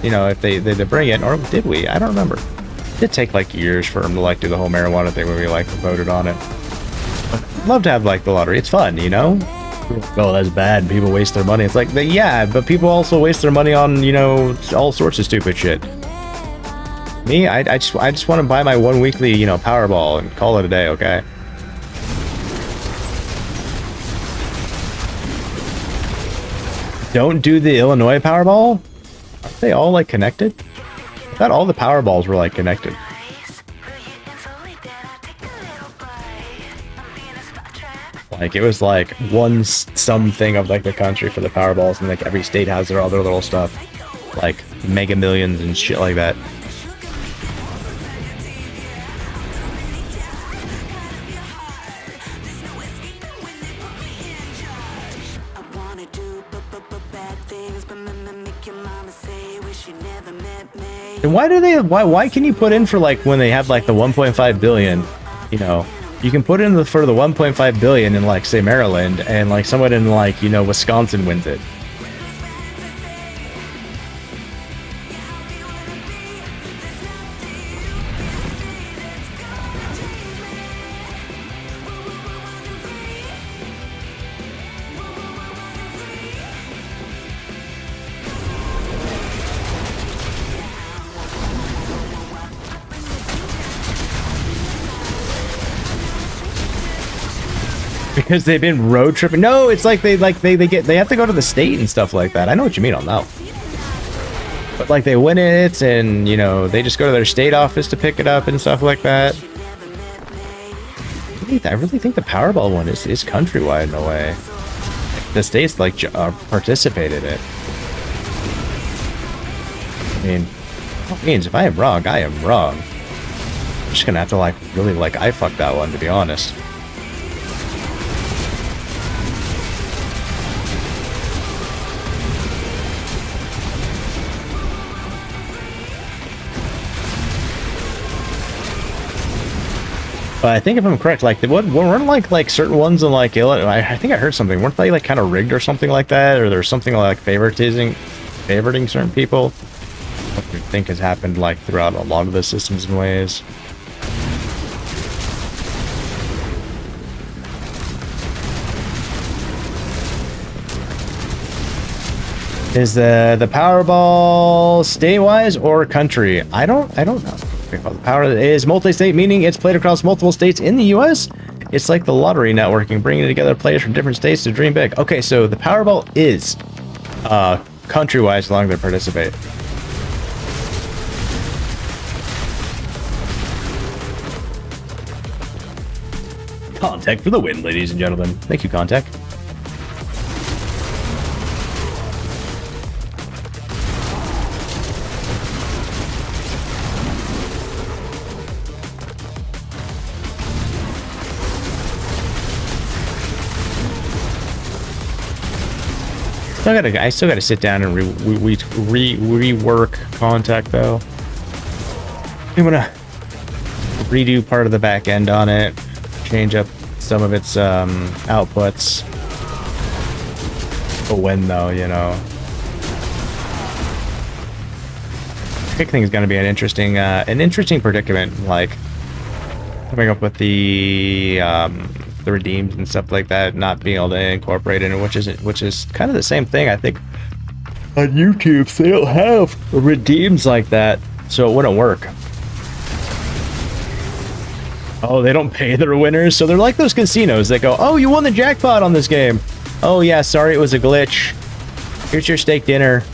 You know, if they bring it, or did we? I don't remember. It did take like years for them to like do the whole marijuana thing where we like voted on it. I'd love to have like the lottery. It's fun, you know. Oh, that's bad. People waste their money. It's like, yeah, but people also waste their money on, you know, all sorts of stupid shit. Me, I just want to buy my one weekly, you know, Powerball and call it a day, okay? Don't do the Illinois Powerball? Aren't they all like connected? I thought all the Powerballs were like connected. Like it was like one something of like the country for the Powerballs, and like every state has their other little stuff, like Mega Millions and shit like that. And why can you put in for like when they have like the 1.5 billion, you know, you can put in for the 1.5 billion in like say Maryland, and like someone in like, you know, Wisconsin wins it. Because they've been road tripping. No, it's like they have to go to the state and stuff like that. I know what you mean on that. But like they win it, and you know they just go to their state office to pick it up and stuff like that. I really think the Powerball one is countrywide in a way. The states like participate in it. I mean, that means if I am wrong, I am wrong. I'm just gonna have to like really like I fucked that one, to be honest. But I think if I'm correct, like weren't like certain ones in like Illinois, I think I heard something. Weren't they like kind of rigged or something like that, or there's something like favoriting certain people? What do you think has happened like throughout a lot of the systems and ways? Is the Powerball state-wise or country? I don't know. The Power is multi-state, meaning it's played across multiple states in the U.S. It's like the lottery networking, bringing together players from different states to dream big. Okay, so the Powerball is country-wise as long as they participate. Contact for the win, ladies and gentlemen. Thank you, Contact. I still gotta sit down and rework Contact though. I'm gonna redo part of the back end on it, change up some of its outputs. But when though, you know. Pick thing is gonna be an interesting predicament, like coming up with the redeems and stuff like that, not being able to incorporate it, which is kind of the same thing. I think on YouTube they don't have redeems like that, so it wouldn't work. Oh, they don't pay their winners, so they're like those casinos that go, oh, you won the jackpot on this game. Oh yeah, sorry, it was a glitch. Here's your steak dinner.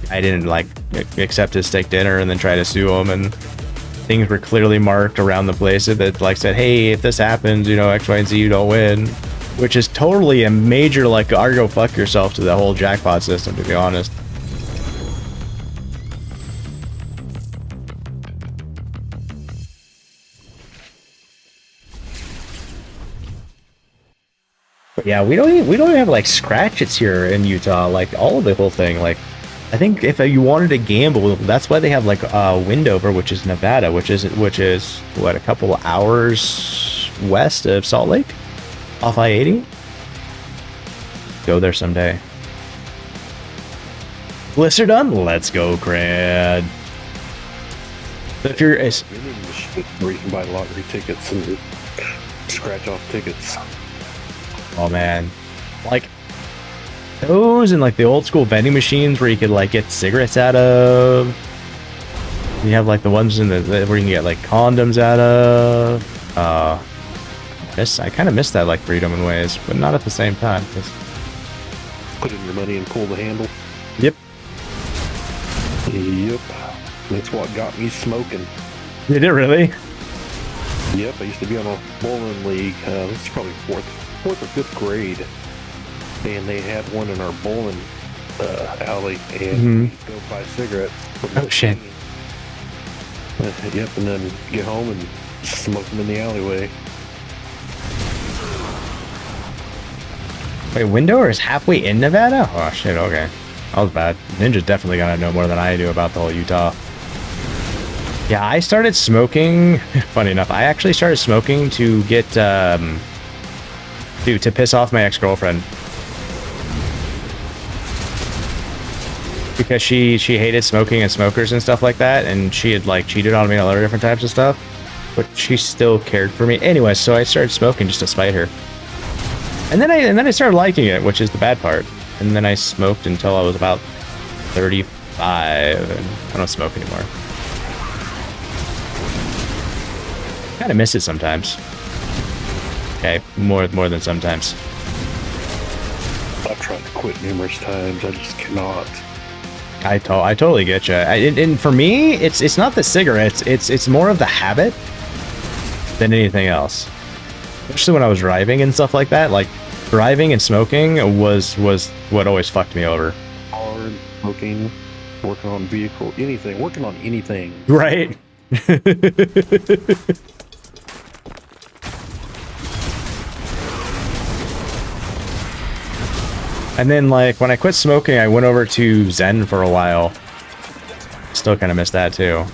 I didn't like accept his steak dinner and then try to sue him, and things were clearly marked around the place that like said, hey, if this happens, you know, X, Y, and Z, you don't win, which is totally a major like go fuck yourself to the whole jackpot system, to be honest. But yeah, we don't even have like scratchets here in Utah, like all of the whole thing. Like, I think if you wanted to gamble, that's why they have like Windover, which is Nevada, which is what, a couple of hours west of Salt Lake, off I-80. Go there someday. Lists are done. Let's go, Crad. But if you're where you can buy lottery tickets and scratch off tickets. Oh man, like those and like the old school vending machines where you could like get cigarettes out of. You have like the ones in the where you can get like condoms out of. I kind of miss that like freedom in ways, but not at the same time. Put in your money and pull the handle. Yep. Yep. That's what got me smoking. Did it really? Yep. I used to be on a bowling league. This is probably fourth or fifth grade, and they had one in our bowling alley, and we used to go buy cigarettes. Oh shit. Yep, and then get home and smoke them in the alleyway. Wait, Windover is halfway in Nevada? Oh shit, okay. That was bad. Ninja's definitely gonna know more than I do about the whole Utah. Yeah, I started smoking, funny enough, I actually started smoking to get, to piss off my ex-girlfriend. Because she hated smoking and smokers and stuff like that, and she had like cheated on me on other different types of stuff, but she still cared for me. Anyway, so I started smoking just to spite her. And then I started liking it, which is the bad part. And then I smoked until I was about 35, and I don't smoke anymore. Kind of miss it sometimes. Okay, more than sometimes. I've tried to quit numerous times. I just cannot. I totally get you. And for me, it's not the cigarettes. It's more of the habit than anything else. Especially when I was driving and stuff like that. Like driving and smoking was what always fucked me over. Hard smoking, working on vehicle, anything, working on anything. Right. And then, like, when I quit smoking, I went over to Zen for a while. Still kind of miss that, too.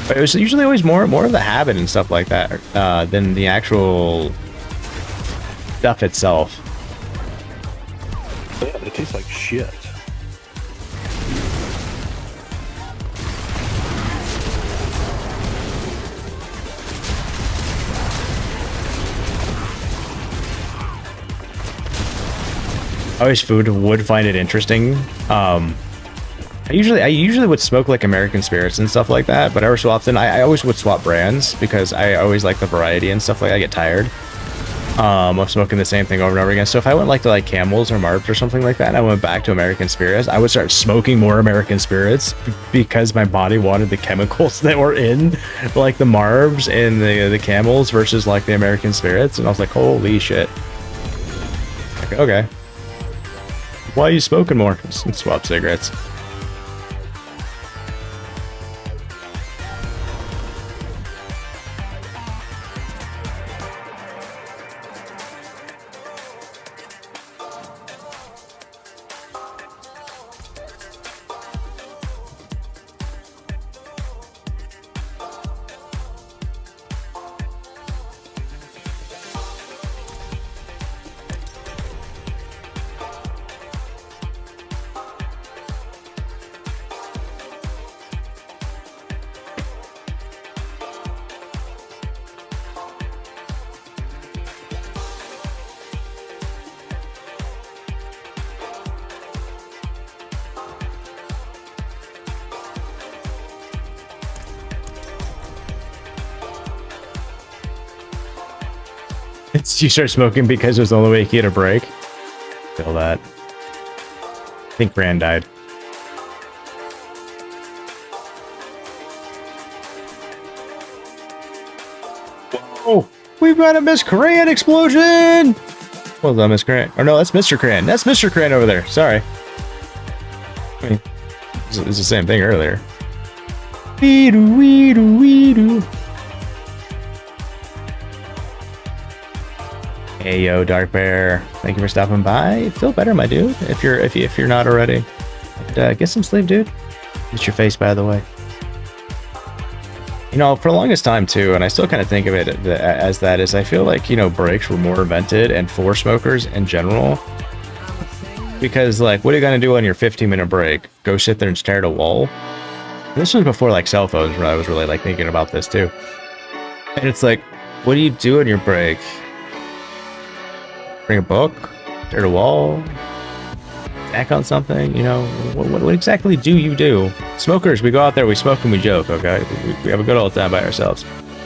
But it was usually always more of the habit and stuff like that than the actual stuff itself. Yeah, it tastes like shit. I always would find it interesting. I usually would smoke like American spirits and stuff like that, but every so often I always would swap brands because I always like the variety and stuff like that. I get tired of smoking the same thing over and over again. So if I went like to like Camels or Marbs or something like that, and I went back to American spirits, I would start smoking more American spirits because my body wanted the chemicals that were in like the Marbs and the Camels versus like the American spirits, and I was like, holy shit. Okay. Why are you smoking more? Just swap cigarettes. You start smoking because it was the only way you could get a break. Feel that. I think Gran died. Whoa! We've got a Miss Cran explosion! What was that, Miss Cran? Or no, that's Mr. Cran. That's Mr. Cran over there. Sorry. I mean, it's the same thing earlier. Weedoo, weedoo, weedoo. Hey yo, Dark Bear. Thank you for stopping by. Feel better, my dude. If you're not already. Get some sleep, dude. It's your face, by the way. You know, for the longest time too, and I still kind of think of it as that, is I feel like, you know, breaks were more invented and for smokers in general. Because, like, what are you gonna do on your 15-minute break? Go sit there and stare at a wall? And this was before, like, cell phones, when I was really, like, thinking about this too. And it's like, what do you do on your break? Bring a book? Stare at a wall? Snack on something? You know, what exactly do you do? Smokers, we go out there, we smoke and we joke, okay? We have a good old time by ourselves.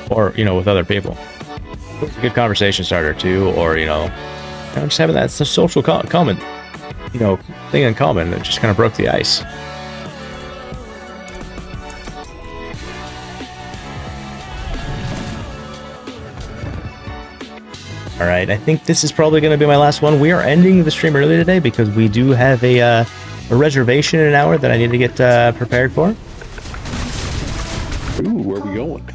Or, you know, with other people. It's a good conversation starter too, or, you know just having that social common, you know, thing in common that just kind of broke the ice. All right, I think this is probably going to be my last one. We are ending the stream early today because we do have a reservation in an hour that I need to get prepared for. Ooh, where are we going?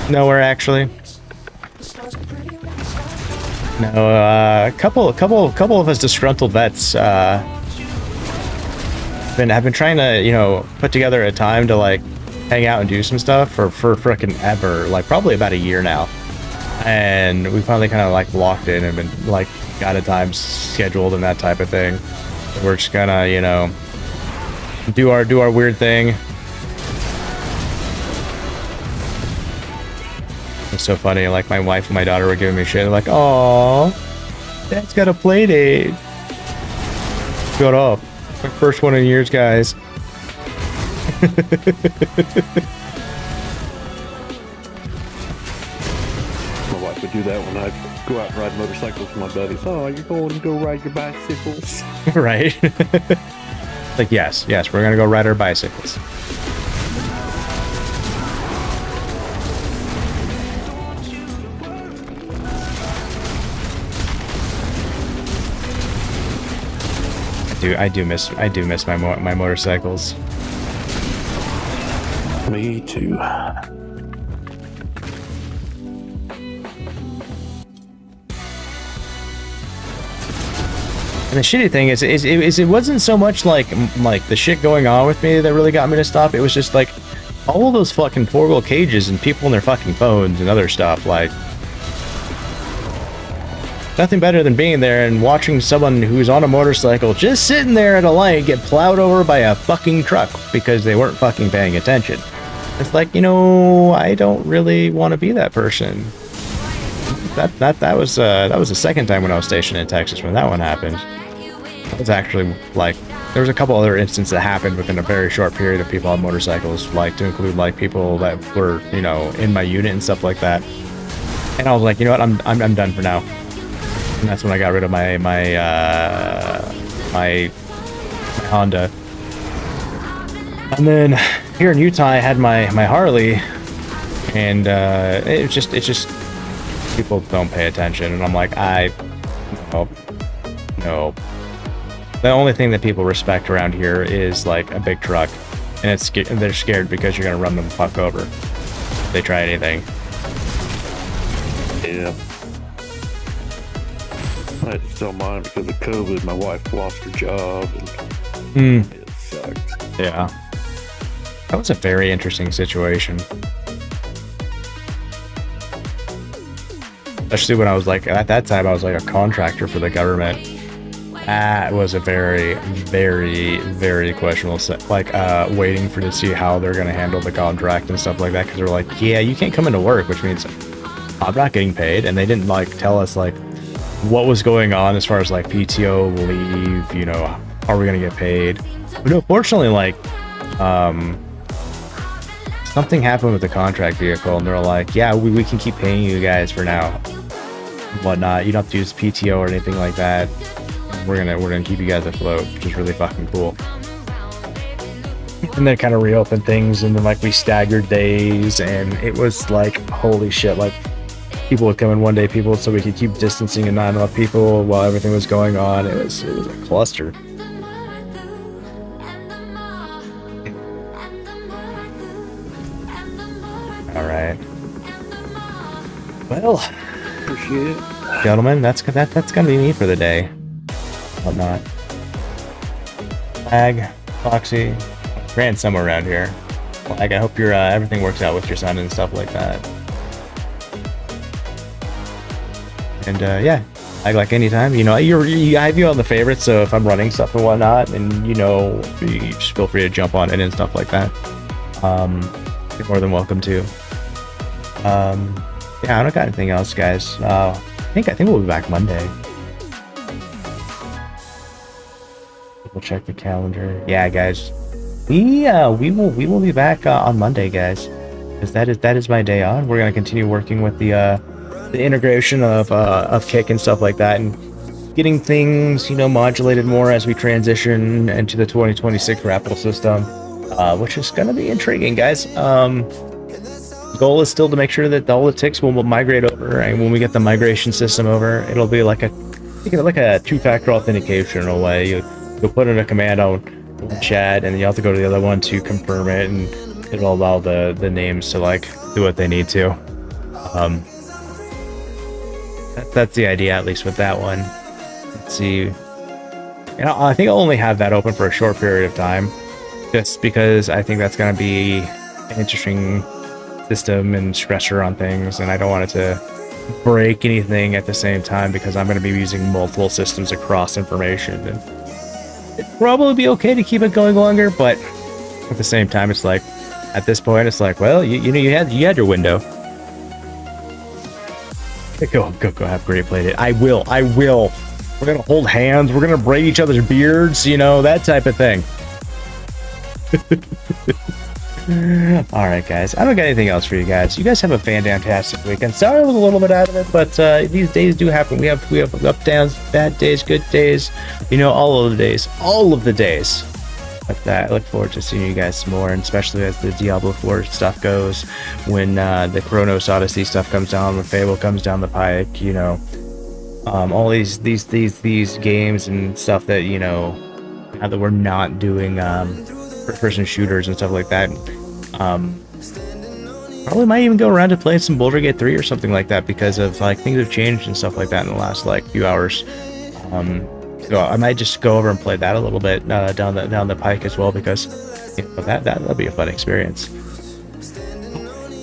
Nowhere, actually. No, a couple of us disgruntled vets have been trying to, you know, put together a time to, like, hang out and do some stuff for frickin' ever, like probably about a year now. And we finally kind of, like, locked in and been, like, got a time scheduled and that type of thing. We're just gonna, you know, do our weird thing. It's so funny, like, my wife and my daughter were giving me shit. They're like, "Aww, Dad's got a play date." Shut up. My first one in years, guys. Would do that when I go out and ride motorcycles with my buddies. Oh, you're going to go ride your bicycles? Right. Like, yes, we're gonna go ride our bicycles. I do miss my motorcycles. Me too. And the shitty thing is it wasn't so much like the shit going on with me that really got me to stop. It was just like all of those fucking four-wheel cages and people on their fucking phones and other stuff. Like, nothing better than being there and watching someone who's on a motorcycle just sitting there at a light get plowed over by a fucking truck because they weren't fucking paying attention. It's like, you know, I don't really want to be that person. That was the second time when I was stationed in Texas when that one happened. It was actually, like, there was a couple other instances that happened within a very short period of people on motorcycles, like, to include, like, people that were, you know, in my unit and stuff like that. And I was like, you know what, I'm done for now. And that's when I got rid of my Honda. And then here in Utah, I had my Harley, and it's just people don't pay attention, and I'm like, no. The only thing that people respect around here is, like, a big truck, and they're scared because you're gonna run them the fuck over if they try anything. Yeah. I had to sell mine because of COVID. My wife lost her job, and it sucked. Yeah. That was a very interesting situation. Especially when I was, like, at that time, I was, like, a contractor for the government. That was a very, very, very questionable set. Like, waiting to see how they're going to handle the contract and stuff like that. Because they're like, yeah, you can't come into work, which means I'm not getting paid. And they didn't, like, tell us, like, what was going on as far as, like, PTO, leave, you know, are we going to get paid? But no, fortunately, like, something happened with the contract vehicle, and they're like, yeah, we can keep paying you guys for now. whatnot. You don't have to use PTO or anything like that. We're gonna keep you guys afloat, which is really fucking cool. And then kind of reopen things, and then like we staggered days, and it was like holy shit, like people would come in one day, people, so we could keep distancing and not enough people while everything was going on. It was a cluster. All right. Well, Appreciate it. gentlemen, that's gonna be me for the day. Whatnot. Lag, Foxy, ran somewhere around here. Lag, I hope your everything works out with your son and stuff like that. And yeah, like anytime, you know, I have you on the favorites, so if I'm running stuff and whatnot, and you know, you just feel free to jump on it and stuff like that. You're more than welcome to. Yeah, I don't got anything else, guys. I think we'll be back Monday. We'll check the calendar. Yeah, guys, we will be back on Monday, guys, because that is my day on. We're gonna continue working with the integration of Kick and stuff like that, and getting things, you know, modulated more as we transition into the 2026 Raffle system, which is gonna be intriguing, guys. The goal is still to make sure that all the TICs will migrate over, and when we get the migration system over, it'll be like a two-factor authentication in a way. You'll put in a command on chat, and you have to go to the other one to confirm it, and it'll allow the names to like do what they need to. That's the idea, at least with that one. Let's see. And I think I'll only have that open for a short period of time, just because I think that's going to be an interesting system and stressor on things, and I don't want it to break anything at the same time, because I'm going to be using multiple systems across information, and it'd probably be okay to keep it going longer, but at the same time, it's like, at this point, it's like, well, you know, you had your window. Go have great played it. I will. We're gonna hold hands, we're gonna braid each other's beards, you know, that type of thing. Alright, guys, I don't got anything else for you guys. You guys have a fantastic weekend. Sorry I was a little bit out of it, but these days do happen. We have up, downs, bad days, good days, you know, all of the days. But I look forward to seeing you guys some more, and especially as the Diablo 4 stuff goes, when the Chronos Odyssey stuff comes down, when Fable comes down the pike, you know, all these games and stuff that, you know, now that we're not doing first-person shooters and stuff like that, probably might even go around to play some Baldur's Gate 3 or something like that, because of like things have changed and stuff like that in the last like few hours. So I might just go over and play that a little bit down the pike as well, because you know, that'll be a fun experience.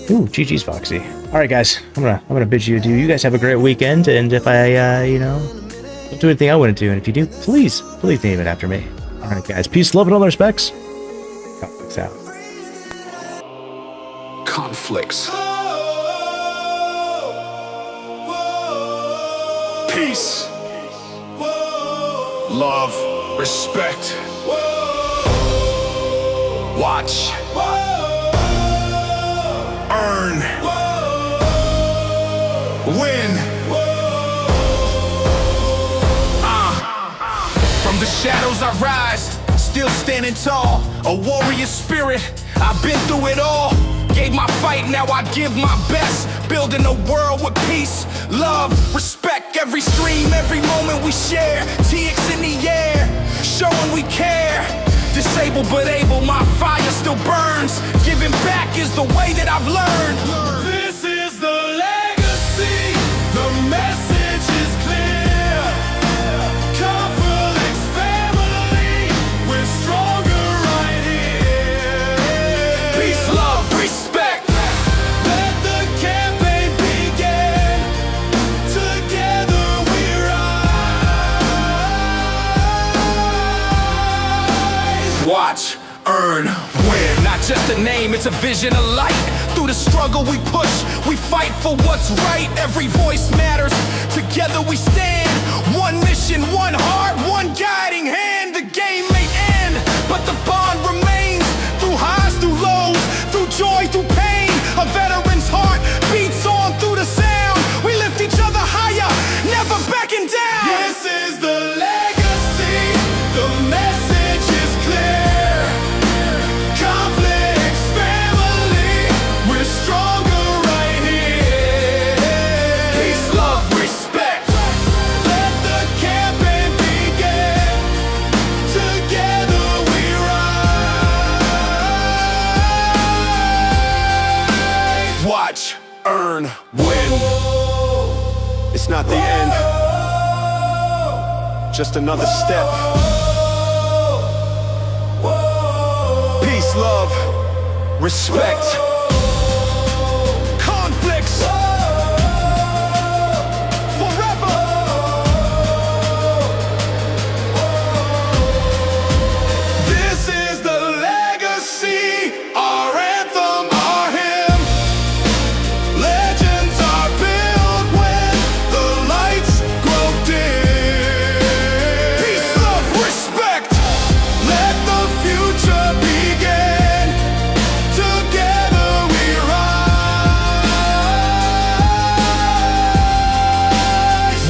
Ooh, GG's Foxy. All right, guys, I'm gonna bid you adieu. You guys have a great weekend, and if I you know, don't do anything I wouldn't do, and if you do, please name it after me. All right, guys, peace, love, and all the respects. Conflicts out. Conflicts. Peace. Love. Respect. Watch. Earn. Win. From the shadows I rise, still standing tall. A warrior spirit, I've been through it all. Gave my fight, now I give my best. Building a world with peace, love, respect. Every stream, every moment we share. TX in the air, showing we care. Disabled but able, my fire still burns. Giving back is the way that I've learned. This is the legacy, the message is clear. Conflicts family, we're stronger right here. Peace, love, respect. Let the campaign begin. Together we rise. Watch, earn, win. Not just a name, it's a vision of light. Through the struggle we push, we fight for what's right. Every voice matters, together we stand. One mission, one heart, one guiding hand. The game may end, but the bond remains. Through highs, through lows, through joy, through pain. A veteran's heart beats on through the sound. We lift each other higher, earn, win. It's not the end, just another step. Peace, love, respect. Conflicts forever. This is the legacy, our anthem, our hymn. Legends are built when the lights grow dim. Peace, love, respect. Let the future begin. Together we rise.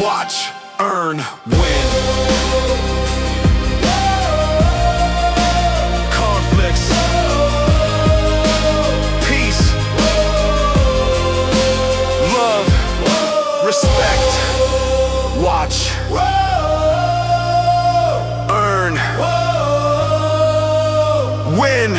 Watch, earn, win. Conflicts, peace, love, respect. Watch, earn, win.